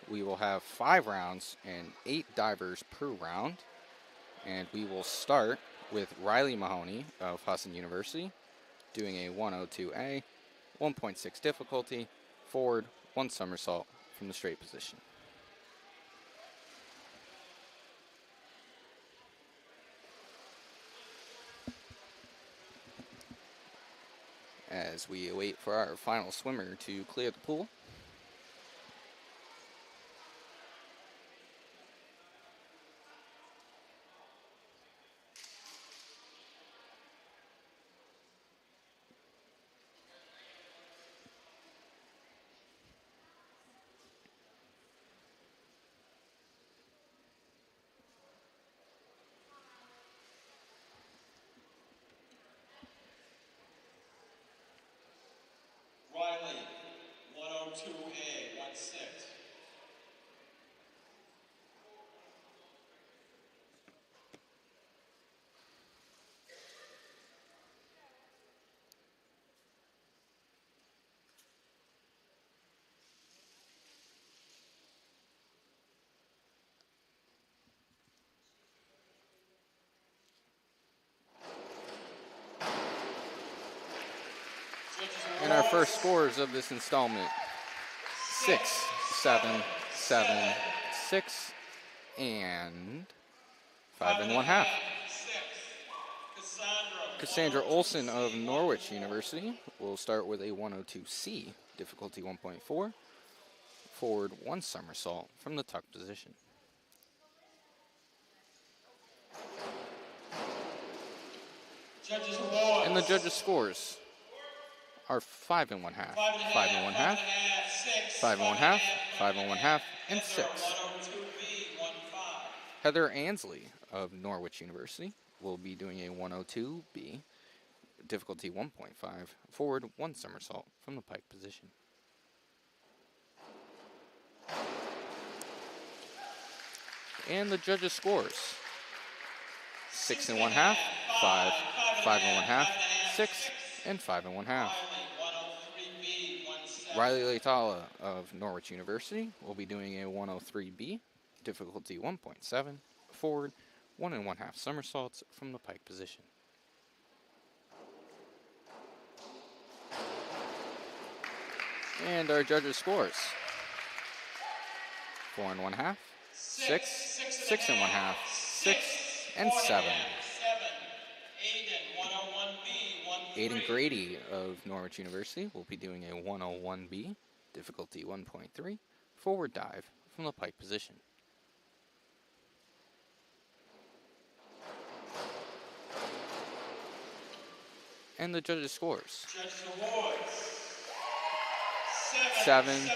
Speaker 2: We will have 5 rounds and 8 divers per round. And we will start with Riley Mahoney of Husson University doing a 102A, 1.6 difficulty, forward, 1 somersault from the straight position. As we wait for our final swimmer to clear the pool.
Speaker 3: Riley, 102A, 1-6.
Speaker 2: And our first scores of this installment, 6, 7, 7, 6, and 5 1/2. Cassandra Olson of Norwich University will start with a 102C, difficulty 1.4, forward 1 somersault from the tuck position. And the judges' scores are 5 1/2, 5 1/2, 5 1/2, 5 1/2, and 6. Heather Ansley of Norwich University will be doing a 102B, difficulty 1.5, forward 1 somersault from the pike position. And the judges' scores: 6 1/2, 5, 5 1/2, 6, and 5 1/2. Riley Latala of Norwich University will be doing a 103B, difficulty 1.7, forward 1 1/2 somersaults from the pike position. And our judges' scores: 4 1/2, 6, 6 1/2, 6, and 7. Aiden Grady of Norwich University will be doing a 101B, difficulty 1.3, forward dive from the pike position. And the judges' scores: 7,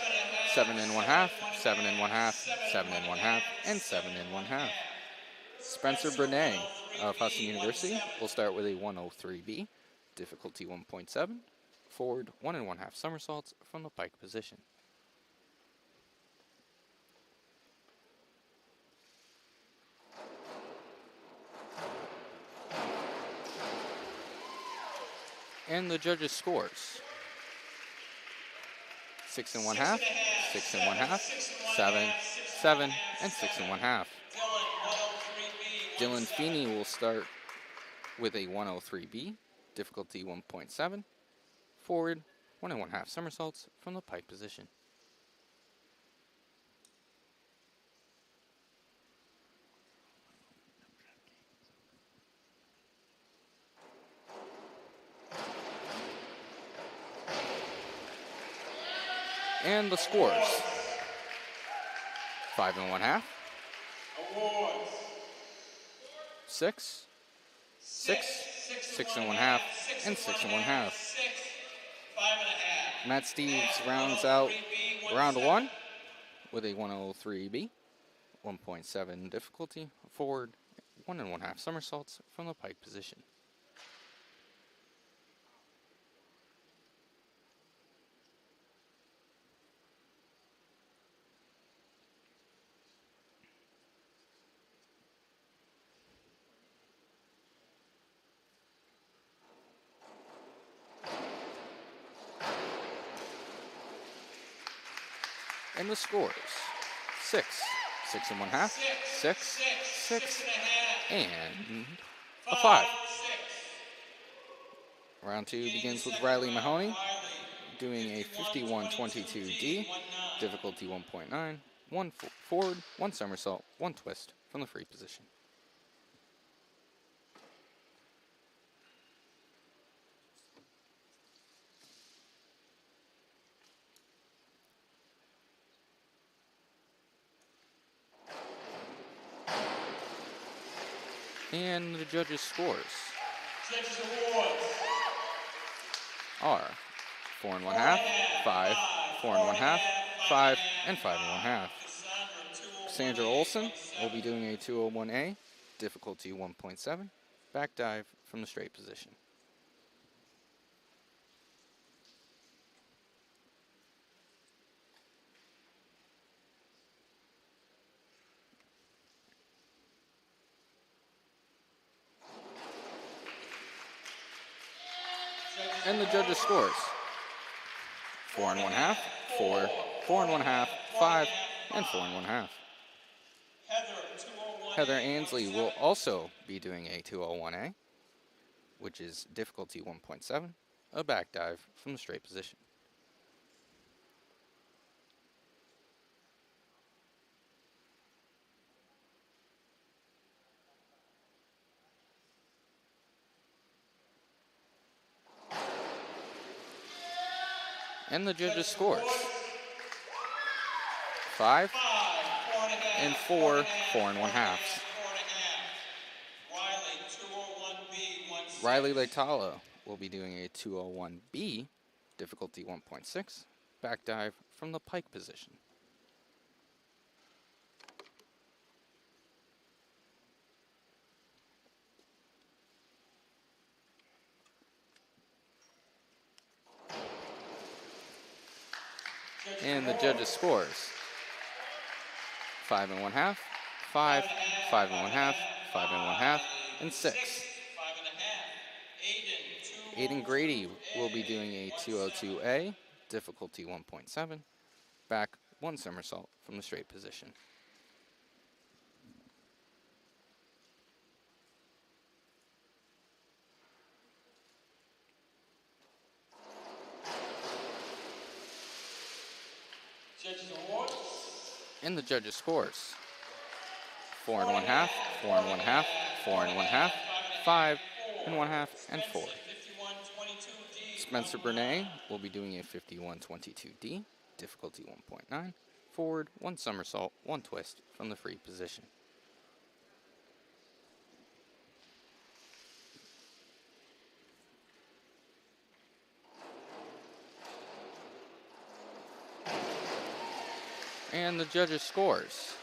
Speaker 2: 7 1/2, 7 1/2, 7 1/2, and 7 1/2. Spencer Brené of Husson University will start with a 103B, difficulty 1.7, forward 1 1/2 somersaults from the pike position. And the judges' scores: 6 1/2, 6 1/2, 7, 7, and 6 1/2. Dylan Feeney will start with a 103B, difficulty 1.7, forward 1 1/2 somersaults from the pike position. And the scores: 5 1/2, 6, 6, 6 1/2, and 6 1/2. Matt Steves rounds out round 1 with a 103B, 1.7 difficulty, forward 1 1/2 somersaults from the pike position. And the scores, 6, 6 1/2, 6, 6, and a 5. Round 2 begins with Riley Mahoney doing a 51-22D, difficulty 1.9, 1 forward, 1 somersault, 1 twist from the free position. And the judges' scores are 4 1/2, 5, 4 1/2, 5, and 5 1/2. Cassandra Olson will be doing a 201A, difficulty 1.7, back dive from the straight position. And the judges' scores, 4 1/2, 4, 4 1/2, 5, and 4 1/2. Heather Ansley will also be doing a 201A, which is difficulty 1.7, a back dive from the straight position. And the judges' scores, 5 and 4, 4 1/2. Riley Leitala will be doing a 201B, difficulty 1.6, back dive from the pike position. And the judges' scores, 5 1/2, 5, 5 1/2, 5 1/2, and 6. Aiden Grady will be doing a 202A, difficulty 1.7, back 1 somersault from the straight position. And the judges' scores, 4 1/2, 4 1/2, 4 1/2, 5 1/2, and 4. Spencer Bernay will be doing a 51-22D, difficulty 1.9, forward, 1 somersault, 1 twist from the free position. And the judges' scores,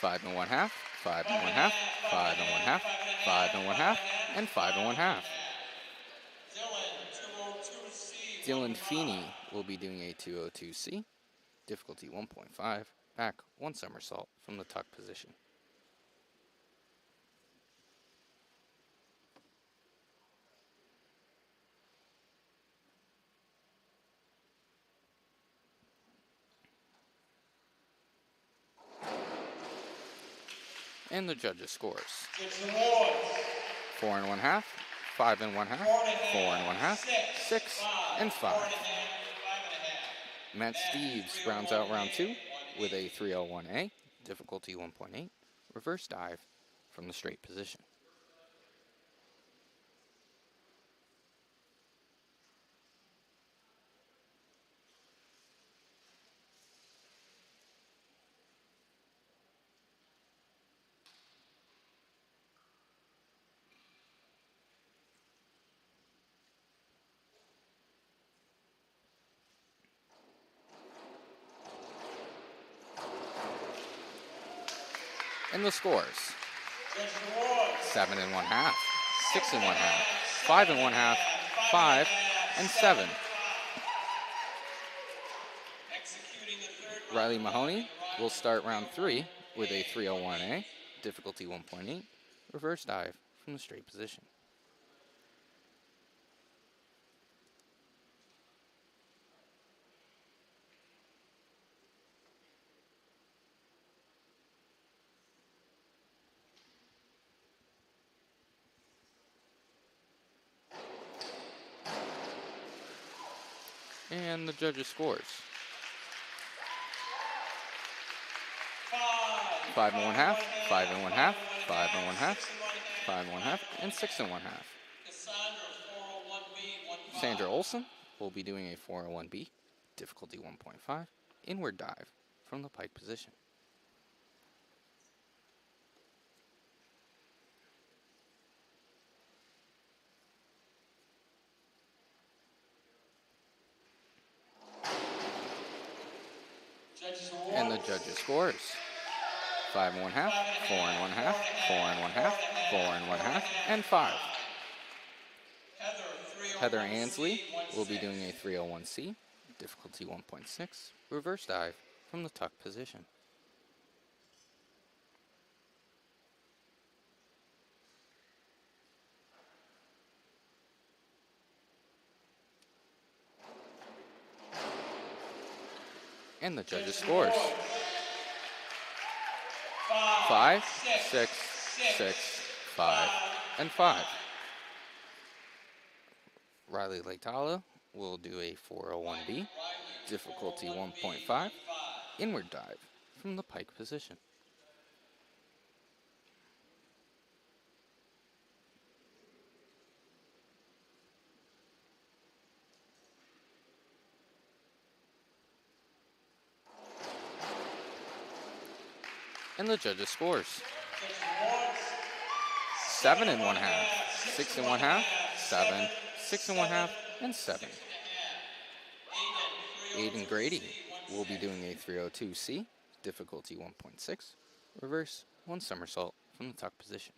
Speaker 2: 5 1/2, 5 1/2, 5 1/2, 5 1/2, and 5 1/2. Dylan Feeney will be doing a 202C, difficulty 1.5, back 1 somersault from the tuck position. And the judges' scores, 4 1/2, 5 1/2, 4 1/2, 6, and 5. Matt Steves rounds out round 2 with a 301A, difficulty 1.8, reverse dive from the straight position. And the scores, 7 1/2, 6 1/2, 5 1/2, 5, and 7. Riley Mahoney will start round 3 with a 301A, difficulty 1.8, reverse dive from the straight position. And the judges' scores. 5 1/2, 5 1/2, 5 1/2, 5 1/2, and 6 1/2. Sandra Olson will be doing a 401B, difficulty 1.5, inward dive from the pike position. And the judges' scores. 5 1/2, 4 1/2, 4 1/2, 4 1/2, and 5. Heather Ansley will be doing a 301C, difficulty 1.6, reverse dive from the tuck position. And the judges' scores. 5, 6, 6, 5, and 5. Riley Leitala will do a 401B, difficulty 1.5, inward dive from the pike position. And the judges' scores. 7 1/2, 6 1/2, 7, 6 1/2, and 7. Aiden Grady will be doing a 302C, difficulty 1.6, reverse 1 somersault from the tuck position.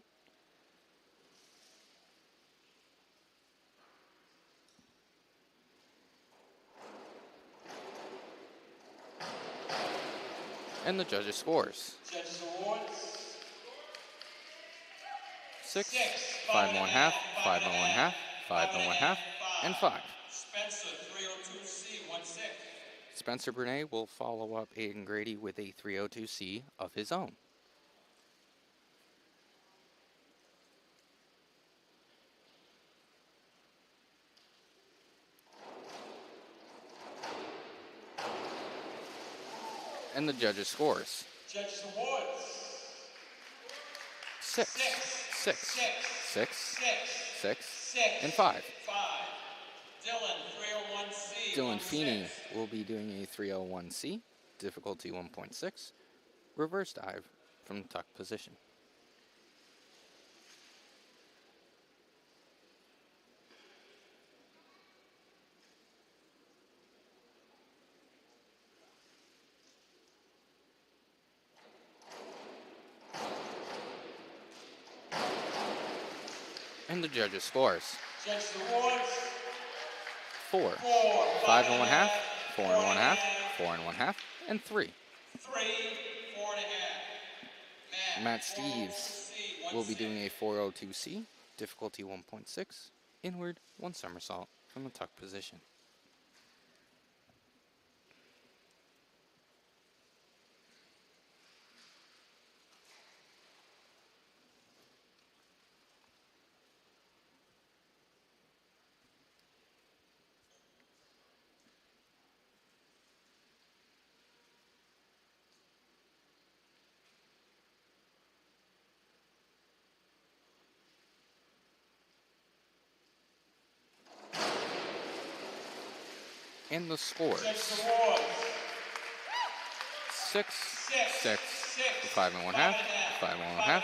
Speaker 2: And the judges' scores. 6, 5 1/2, 5 1/2, 5 1/2, and 5. Spencer Brunet will follow up Aiden Grady with a 302C of his own. And the judges' scores. 6, 6, 6, 6, and 5. Dylan Feeney will be doing a 301C, difficulty 1.6, reverse dive from the tuck position. And the judges' scores. 4, 5 1/2, 4 1/2, 4 1/2, and 3. Matt Steves will be doing a 402C, difficulty 1.6, inward 1 somersault from the tuck position. And the scores. 6, 6, 5 1/2, 5 1/2,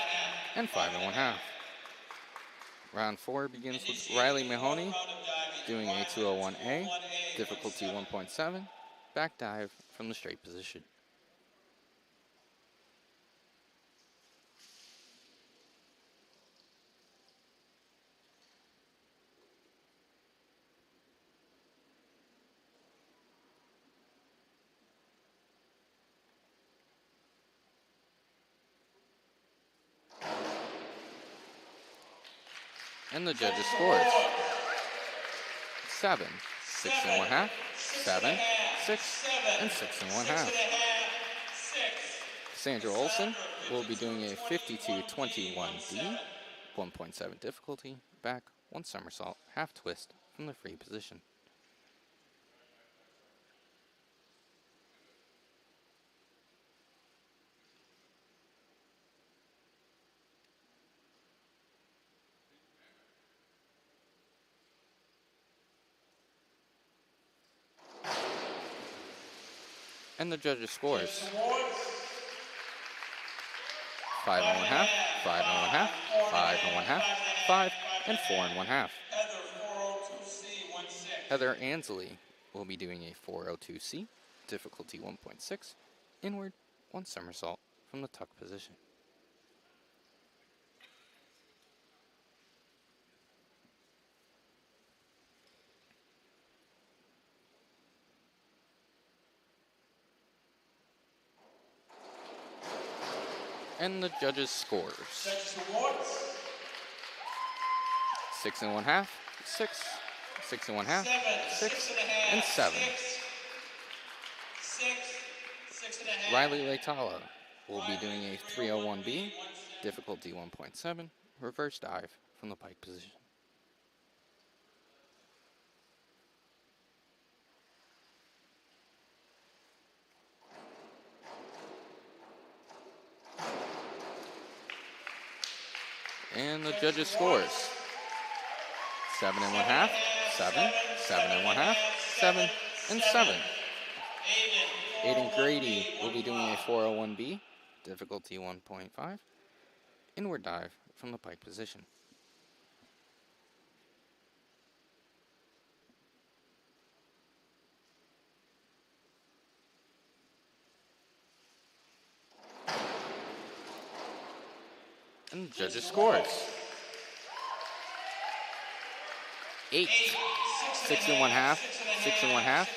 Speaker 2: and 5 1/2. Round 4 begins with Riley Mahoney doing a 201A, difficulty 1.7, back dive from the straight position. And the judges' scores. 7, 6 1/2, 7, 6, and 6 1/2. Sandra Olson will be doing a 52-21D, 1.7 difficulty, back 1 somersault, half twist from the free position. And the judges' scores.
Speaker 3: Judges awards.
Speaker 2: 5 and 1/2, 5 and 1/2, 5 and 1/2, 5 and 4 and 1/2.
Speaker 3: Heather 402C 16.
Speaker 2: Heather Ansley will be doing a 402C, difficulty 1.6, inward, 1 somersault from the tuck position. And the judges' scores.
Speaker 3: Judges awards.
Speaker 2: 6 and 1/2, 6, 6 and 1/2, 6, and 7.
Speaker 3: 6.5.
Speaker 2: Riley Latala will be doing a 301B, difficulty 1.7, reverse dive from the pike position. And the judges' scores. 7 and 1/2, 7, 7 and 1/2, 7, and 7. Aiden Grady will be doing a 401B, difficulty 1.5, inward dive from the pike position. And the judges' scores. 8, 6 and 1/2, 6 and 1/2,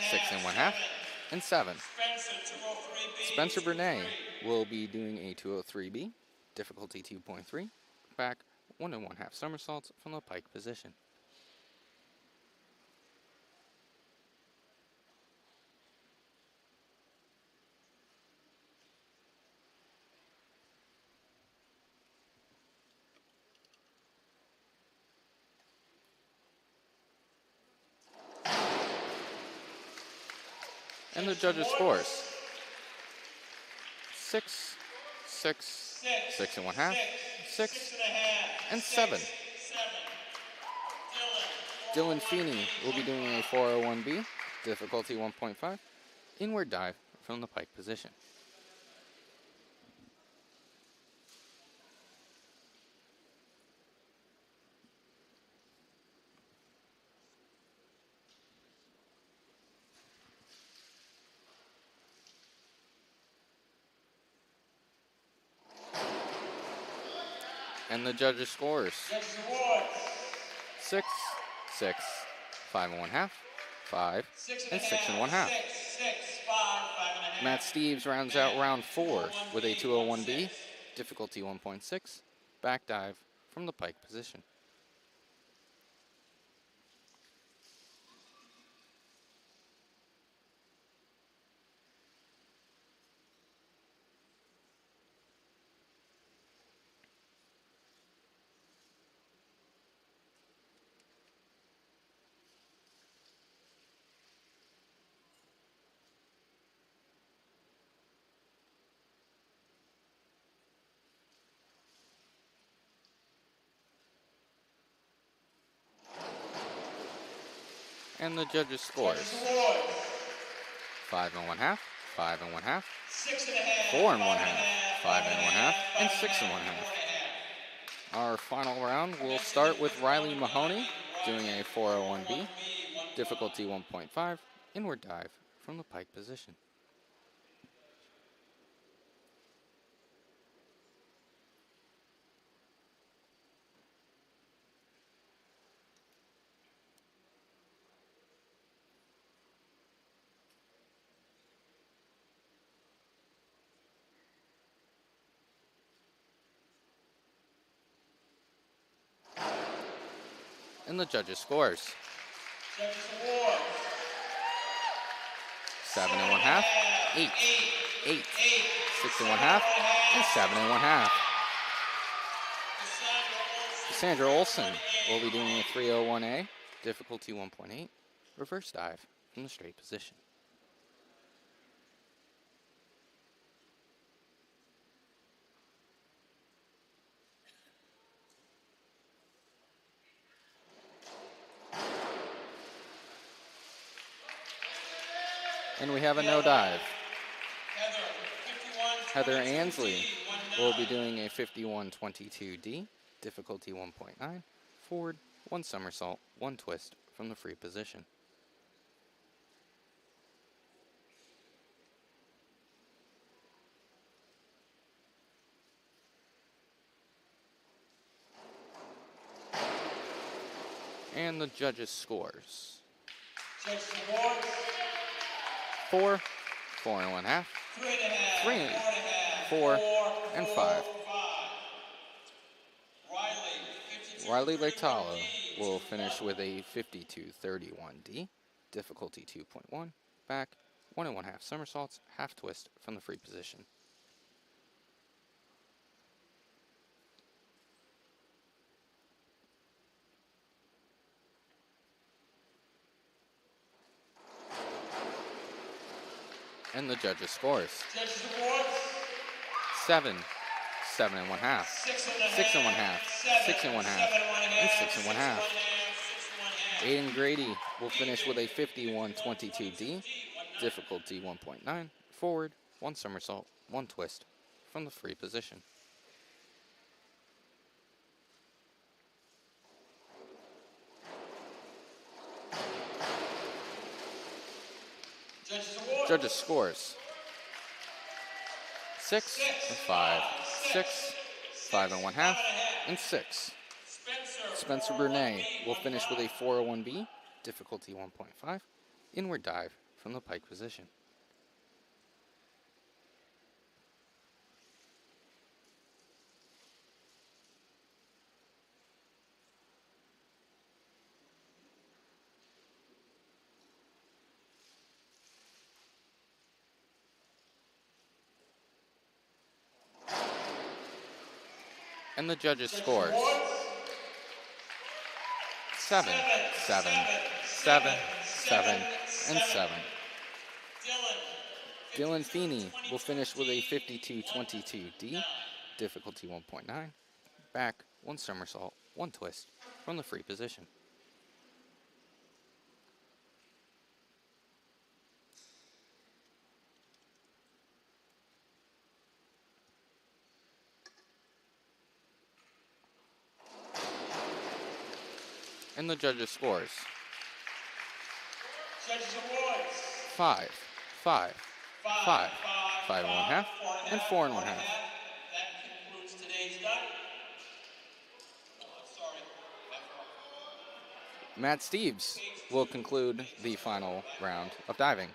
Speaker 2: 6 and 1/2, and 7. Spencer Bernay will be doing a 203B, difficulty 2.3, back 1 and 1/2 somersaults from the pike position. And the judges' scores. 6, 6, 6 and 1/2, 6, and 7. Dylan Feeney will be doing a 401B, difficulty 1.5, inward dive from the pike position. And the judges' scores. 6, 6, 5 and 1/2, 5, and 6 and 1/2. Matt Steves rounds out round 4 with a 201B, difficulty 1.6, back dive from the pike position. And the judges' scores. 5 and 1/2, 5 and 1/2, 4 and 1/2, 5 and 1/2, and 6 and 1/2. Our final round will start with Riley Mahoney doing a 401B, difficulty 1.5, inward dive from the pike position. And the judges' scores. 7 and 1/2, 8, 8, 6 and 1/2, and 7 and 1/2. Cassandra Olson will be doing a 301A, difficulty 1.8, reverse dive from the straight position. And we have a no dive. Heather Ansley will be doing a 51-22D, difficulty 1.9, forward, 1 somersault, 1 twist from the free position. And the judges' scores. 4, 4 1/2, 3, 4, and 5. Riley Latala will finish with a 52-31D, difficulty 2.1, back, 1 1/2 somersaults, half twist from the free position. And the judges' scores. 7, 7 1/2, 6 1/2, 6 1/2, and 6 1/2. Aiden Grady will finish with a 51-22D, difficulty 1.9, forward, 1 somersault, 1 twist from the free position. Judges' scores. 6 and 5, 6, 5 1/2, and 6. Spencer Brunet will finish with a 401B, difficulty 1.5, inward dive from the pike position. And the judges' scores. 7, 7, 7, 7, and 7. Dylan Feeney will finish with a 52-22D, difficulty 1.9, back, 1 somersault, 1 twist from the free position. And the judges' scores. 5, 5, 5, 5 1/2, and 4 1/2.
Speaker 3: That concludes today's done.
Speaker 2: Matt Steves will conclude the final round of diving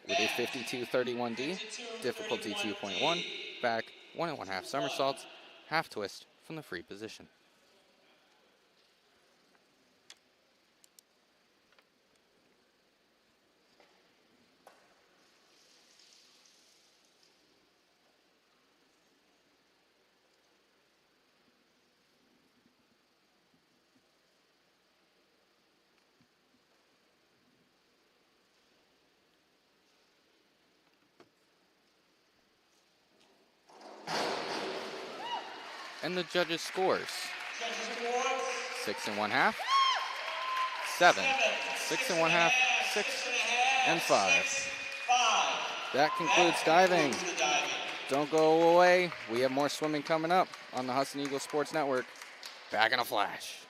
Speaker 2: with a 52-31D, difficulty 2.1, back, 1 1/2 somersaults, half twist from the free position. And the judges' scores. 6 1/2, 7, 6 1/2, 6, and 5. That concludes diving. Don't go away. We have more swimming coming up on the Husson Eagles Sports Network. Back in a flash.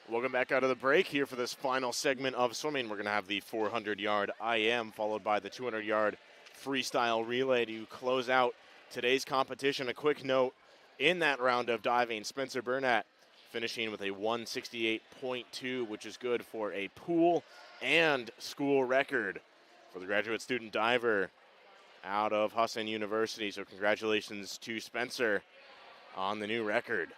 Speaker 1: Welcome back out of the break here for this final segment of swimming. We're going to have the 400-yard IM followed by the 200-yard freestyle relay to close out today's competition. A quick note, in that round of diving, Spencer Burnett finishing with a 168.2, which is good for a pool and school record for the graduate student diver out of Husson University. So congratulations to Spencer on the new record.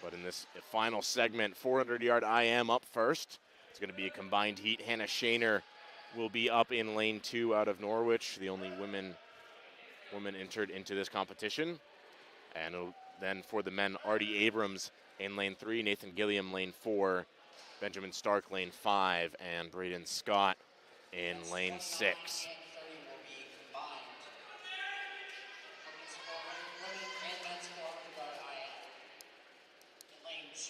Speaker 1: But in this final segment, 400-yard IM up first. It's going to be a combined heat. Hannah Shaner will be up in lane 2 out of Norwich, the only woman entered into this competition. And then for the men, Artie Abrams in lane 3, Nathan Gilliam lane 4, Benjamin Stark lane 5, and Braden Scott in lane 6.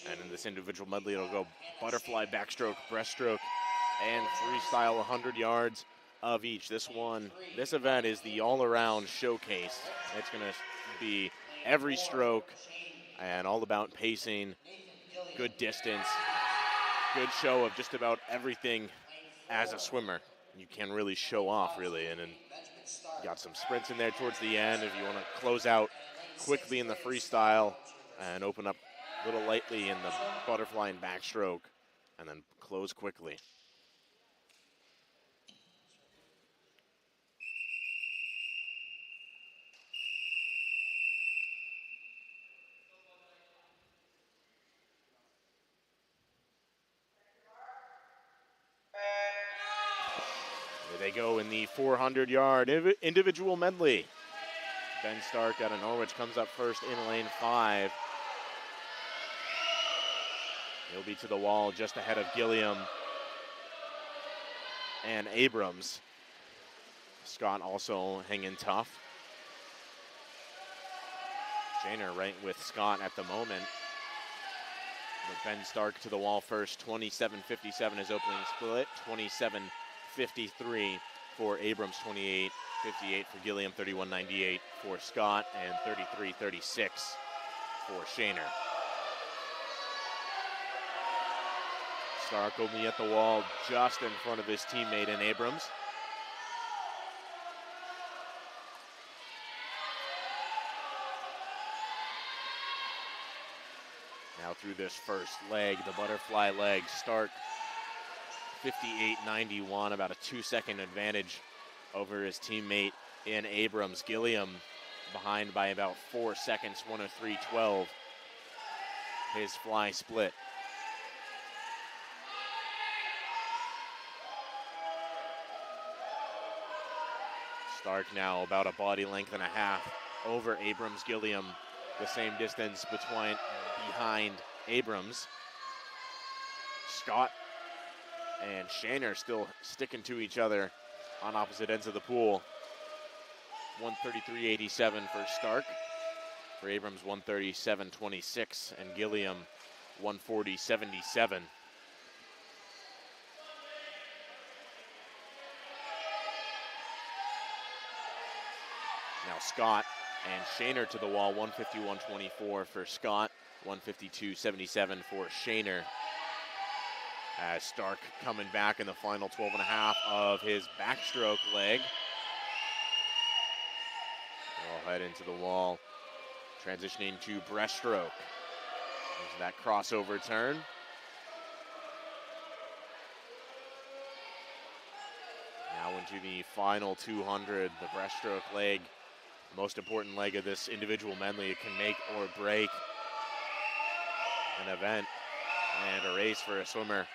Speaker 1: And in this individual medley, it'll go butterfly, backstroke, breaststroke, and freestyle 100 yards of each. This event is the all-around showcase. It's going to be every stroke and all about pacing, good distance, good show of just about everything as a swimmer. You can really show off, really. And then you got some sprints in there towards the end if you want to close out quickly in the freestyle and open up a little lightly in the butterfly and backstroke, and then close quickly. Here they go in the 400-yard individual medley. Ben Stark out of Norwich comes up first in lane 5. He'll be to the wall just ahead of Gilliam and Abrams. Scott also hanging tough. Shaner right with Scott at the moment. With Ben Stark to the wall first, 27:57 his opening split, 27:53 for Abrams, 28:58 for Gilliam, 31:98 for Scott, and 33:36 for Shaner. Stark only at the wall just in front of his teammate in Abrams. Now through this first leg, the butterfly leg, Stark 58.91, about a 2-second advantage over his teammate in Abrams. Gilliam behind by about 4 seconds, 103.12, his fly split. Stark now about a body length and a half over Abrams. Gilliam the same distance behind Abrams. Scott and Shaner still sticking to each other on opposite ends of the pool. 133.87 for Stark. For Abrams, 137.26, and Gilliam, 140.77. Now Scott and Shaner to the wall, 151.24 for Scott, 152.77 for Shaner. As Stark coming back in the final 12.5 of his backstroke leg. We'll head into the wall, transitioning to breaststroke. There's that crossover turn. Now into the final 200, the breaststroke leg. Most important leg of this individual medley. It can make or break an event and a race for a swimmer.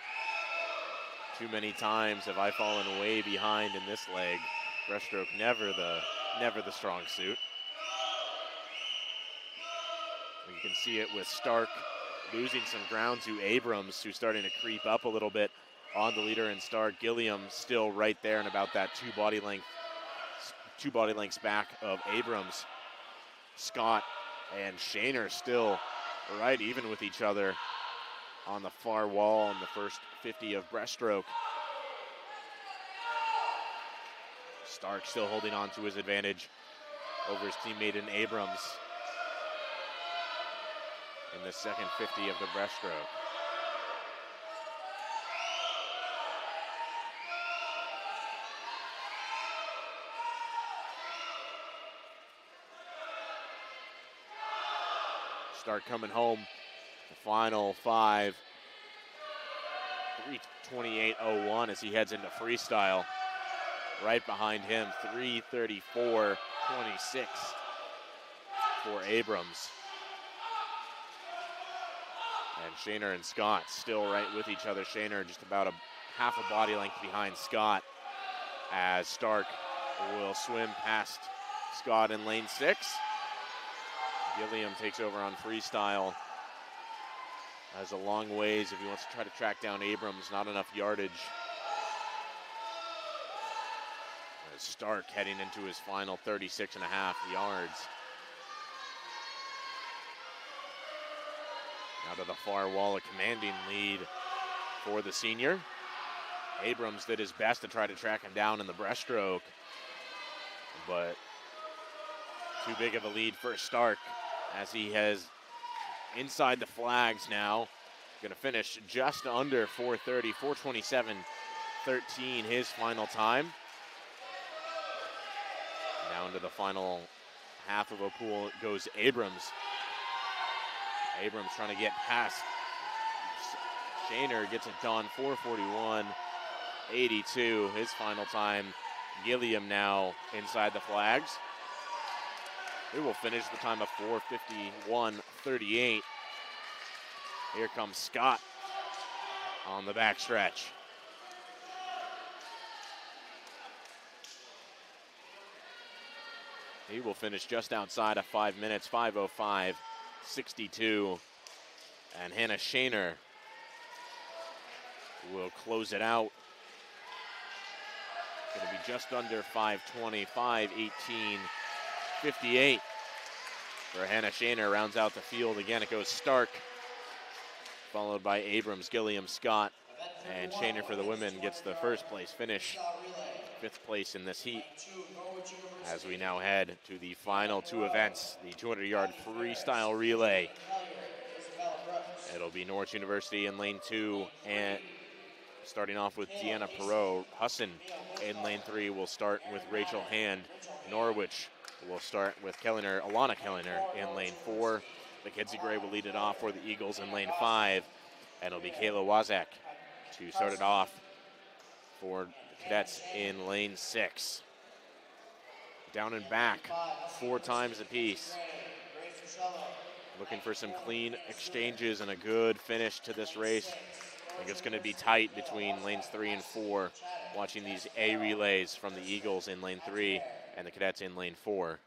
Speaker 1: Too many times have I fallen way behind in this leg. Breaststroke never the strong suit. You can see it with Stark losing some ground to Abrams, who's starting to creep up a little bit on the leader in Stark. Gilliam still right there and about that two body lengths back of Abrams. Scott and Shaner still right even with each other on the far wall in the first 50 of breaststroke. Stark still holding on to his advantage over his teammate in Abrams. in the second 50 of the breaststroke. Stark coming home, the final 5, 3:28.01 as he heads into freestyle. Right behind him, 3:34.26 for Abrams. And Shaner and Scott still right with each other. Shaner just about a half a body length behind Scott as Stark will swim past Scott in lane 6. Gilliam takes over on freestyle. Has a long ways if he wants to try to track down Abrams, not enough yardage. As Stark heading into his final 36.5 yards. Now to the far wall, a commanding lead for the senior. Abrams did his best to try to track him down in the breaststroke, but too big of a lead for Stark as he has inside the flags now. Going to finish just under 4:30, 4:27.13 his final time. Down to the final half of a pool goes Abrams. Abrams trying to get past Shaner, gets it done, 4:41.82 his final time. Gilliam now inside the flags. He will finish the time of 4:51.38. Here comes Scott on the backstretch. He will finish just outside of 5 minutes, 5:05.62. And Hannah Shaner will close it out. Going to be just under 5:20, 5:18.58 for Hannah Shaner. Rounds out the field. Again, it goes Stark, followed by Abrams, Gilliam, Scott, and Shaner for the women gets the first place finish. 5th place in this heat. As we now head to the final 2 events, the 200-yard freestyle relay. It'll be Norwich University in lane 2, and starting off with Deanna Perot. Husson in lane 3 will start with Rachel Hand. Norwich will start with Alana Kelliner in lane 4. Mackenzie Gray will lead it off for the Eagles in lane 5, and it'll be Kayla Wazak to start it off for the Cadets in lane 6. Down and back 4 times apiece. Looking for some clean exchanges and a good finish to this race. I think it's going to be tight between lanes 3 and 4. Watching these A relays from the Eagles in lane 3 and the Cadets in lane 4.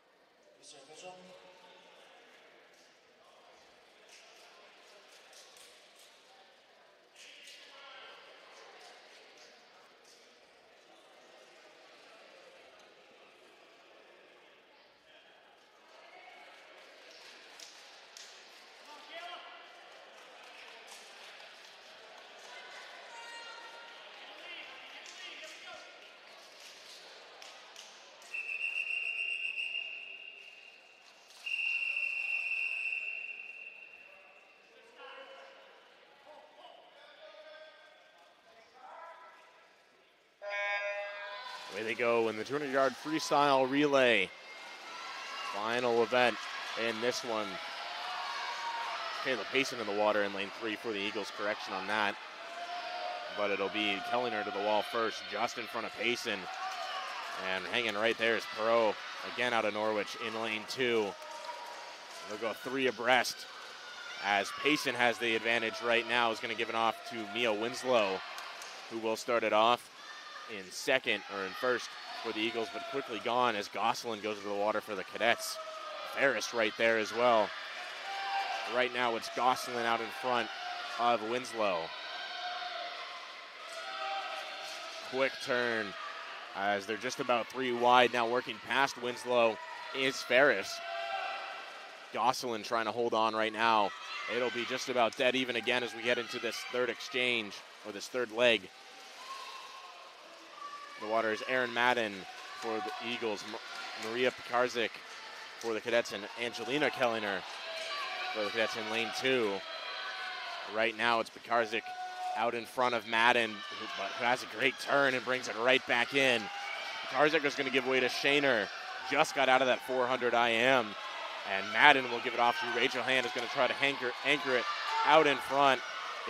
Speaker 1: Away they go in the 200-yard freestyle relay. Final event in this one. Kayla Payson in the water in lane 3 for the Eagles. Correction on that. But it'll be Kelliner to the wall first, just in front of Payson. And hanging right there is Perot, again out of Norwich in lane 2. They'll go 3 abreast as Payson has the advantage right now. Is going to give it off to Mia Winslow, who will start it off in second or in first for the Eagles, but quickly gone as Gosselin goes to the water for the Cadets. Ferris right there as well. Right now it's Gosselin out in front of Winslow. Quick turn as they're just about 3 wide. Now working past Winslow is Ferris. Gosselin trying to hold on right now. It'll be just about dead even again as we get into this third exchange, or this third leg. The water is Erin Madden for the Eagles, Maria Pekarzik for the Cadets, and Angelina Kelliner for the cadets in lane 2. Right now it's Pekarzik out in front of Madden, who has a great turn and brings it right back in. Pekarzik is going to give way to Shaner. Just got out of that 400 IM. And Madden will give it off to Rachel Hand, who's going to try to anchor it out in front.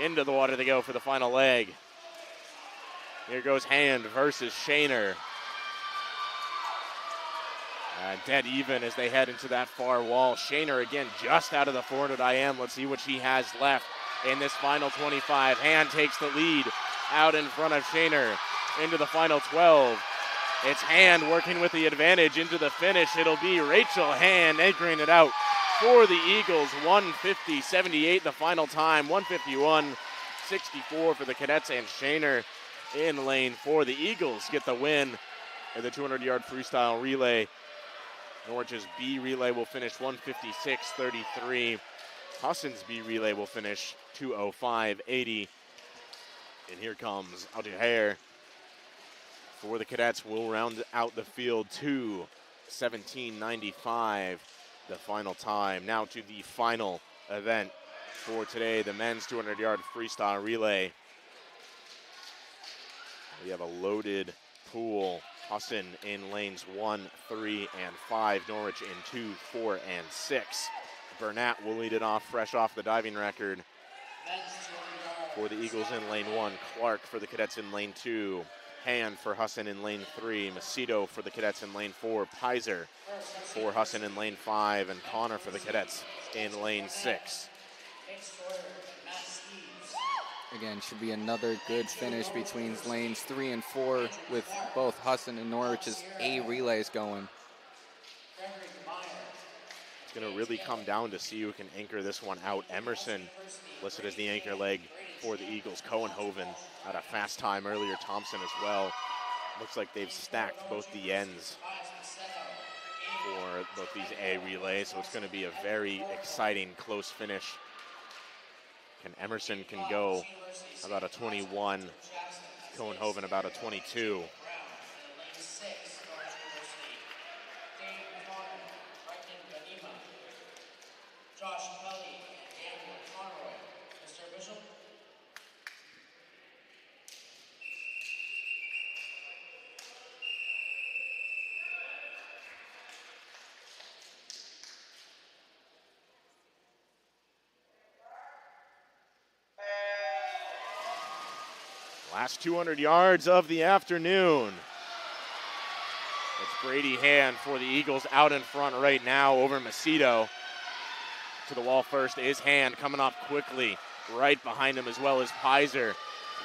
Speaker 1: Into the water they go for the final leg. Here goes Hand versus Shaner. Dead even as they head into that far wall. Shaner again just out of the 400 IM. Let's see what she has left in this final 25. Hand takes the lead out in front of Shaner into the final 12. It's Hand working with the advantage into the finish. It'll be Rachel Hand anchoring it out for the Eagles. 150.78 the final time. 151.64 for the cadets, and Shaner in lane 4. The Eagles get the win in the 200-yard freestyle relay. Norwich's B relay will finish 156.33. Husson's B relay will finish 205.80. And here comes Altuher for the cadets. Will round out the field to 17.95 the final time. Now to the final event for today, the men's 200-yard freestyle relay. We have a loaded pool. Husson in lanes 1, 3, and 5. Norwich in 2, 4, and 6. Burnett will lead it off fresh off the diving record for the Eagles in lane 1. Clark for the cadets in lane 2. Hand for Husson in lane 3. Macedo for the cadets in lane 4. Pizer for Husson in lane 5. And Connor for the cadets in lane 6.
Speaker 2: Again, should be another good finish between lanes 3 and 4 with both Husson and Norwich's A relays going.
Speaker 1: It's going to really come down to see who can anchor this one out. Emerson listed as the anchor leg for the Eagles. Cohenhoven had a fast time earlier. Thompson as well. Looks like they've stacked both the ends for both these A relays, so it's going to be a very exciting close finish. Emerson can go about a 21, Cohenhoven about a 22.
Speaker 3: Josh Kelly and Daniel Conroy. Mr. Bishop.
Speaker 1: Last 200 yards of the afternoon. It's Brady Hand for the Eagles out in front right now over Macedo. To the wall first is Hand, coming off quickly. Right behind him as well as Pizer.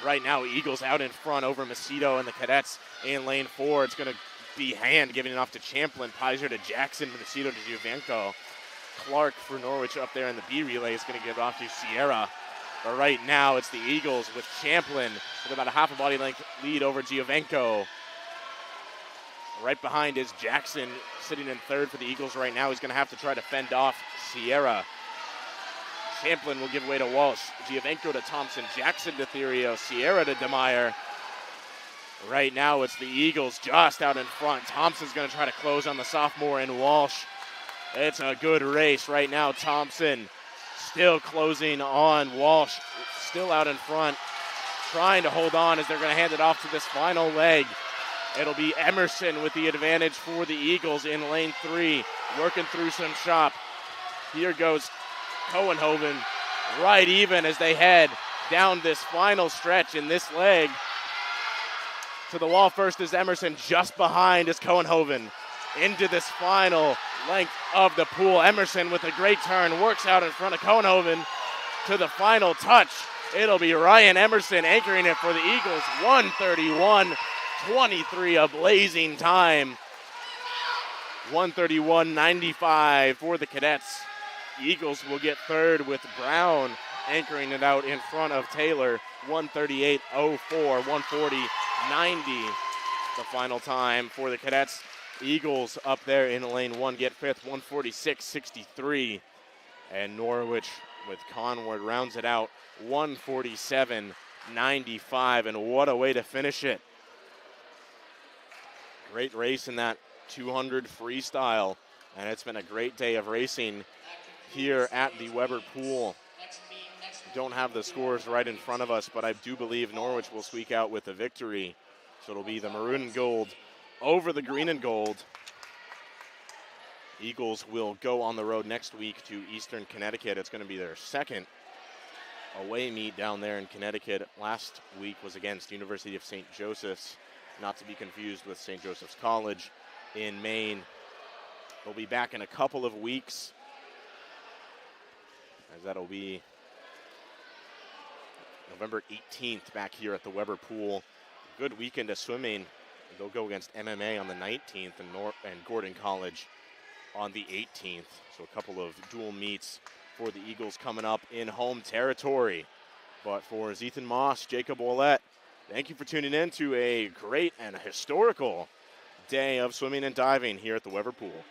Speaker 1: Right now, Eagles out in front over Macedo and the cadets in lane 4. It's going to be Hand giving it off to Champlin. Pizer to Jackson, Macedo to Juvenco. Clark for Norwich up there in the B relay is going to give it off to Sierra. But right now, it's the Eagles with Champlin with about a half a body length lead over Giovenco. Right behind is Jackson sitting in third for the Eagles right now. He's going to have to try to fend off Sierra. Champlin will give way to Walsh. Giovenco to Thompson. Jackson to Therio. Sierra to DeMeyer. Right now, it's the Eagles just out in front. Thompson's going to try to close on the sophomore in Walsh. It's a good race right now. Thompson still closing on Walsh, still out in front, trying to hold on as they're going to hand it off to this final leg. It'll be Emerson with the advantage for the Eagles in lane 3, working through some shop. Here goes Cohenhoven, right even as they head down this final stretch in this leg. To the wall first is Emerson, just behind is Cohenhoven. Into this final length of the pool. Emerson with a great turn, works out in front of Cohenhoven to the final touch. It'll be Ryan Emerson anchoring it for the Eagles. 1:31.23, a blazing time. 1:31.95 for the cadets. Eagles will get third with Brown anchoring it out in front of Taylor. 1:38.04, 1:40.90 the final time for the cadets. Eagles up there in lane 1 get fifth, 1:46.63. And Norwich with Conward rounds it out, 1:47.95. And what a way to finish it. Great race in that 200 freestyle. And it's been a great day of racing here at the Weber Pool. Don't have the scores right in front of us, but I do believe Norwich will squeak out with a victory. So it'll be the maroon and gold over the green and gold. Eagles will go on the road next week to Eastern Connecticut. It's going to be their second away meet down there in Connecticut. Last week was against University of St. Joseph's, not to be confused with St. Joseph's College in Maine. They'll be back in a couple of weeks, as that'll be November 18th back here at the Weber Pool. Good weekend of swimming. They'll go against MMA on the 19th and Gordon College on the 18th. So a couple of dual meets for the Eagles coming up in home territory. But for Ethan Moss, Jacob Ouellette, thank you for tuning in to a great and historical day of swimming and diving here at the Weber Pool.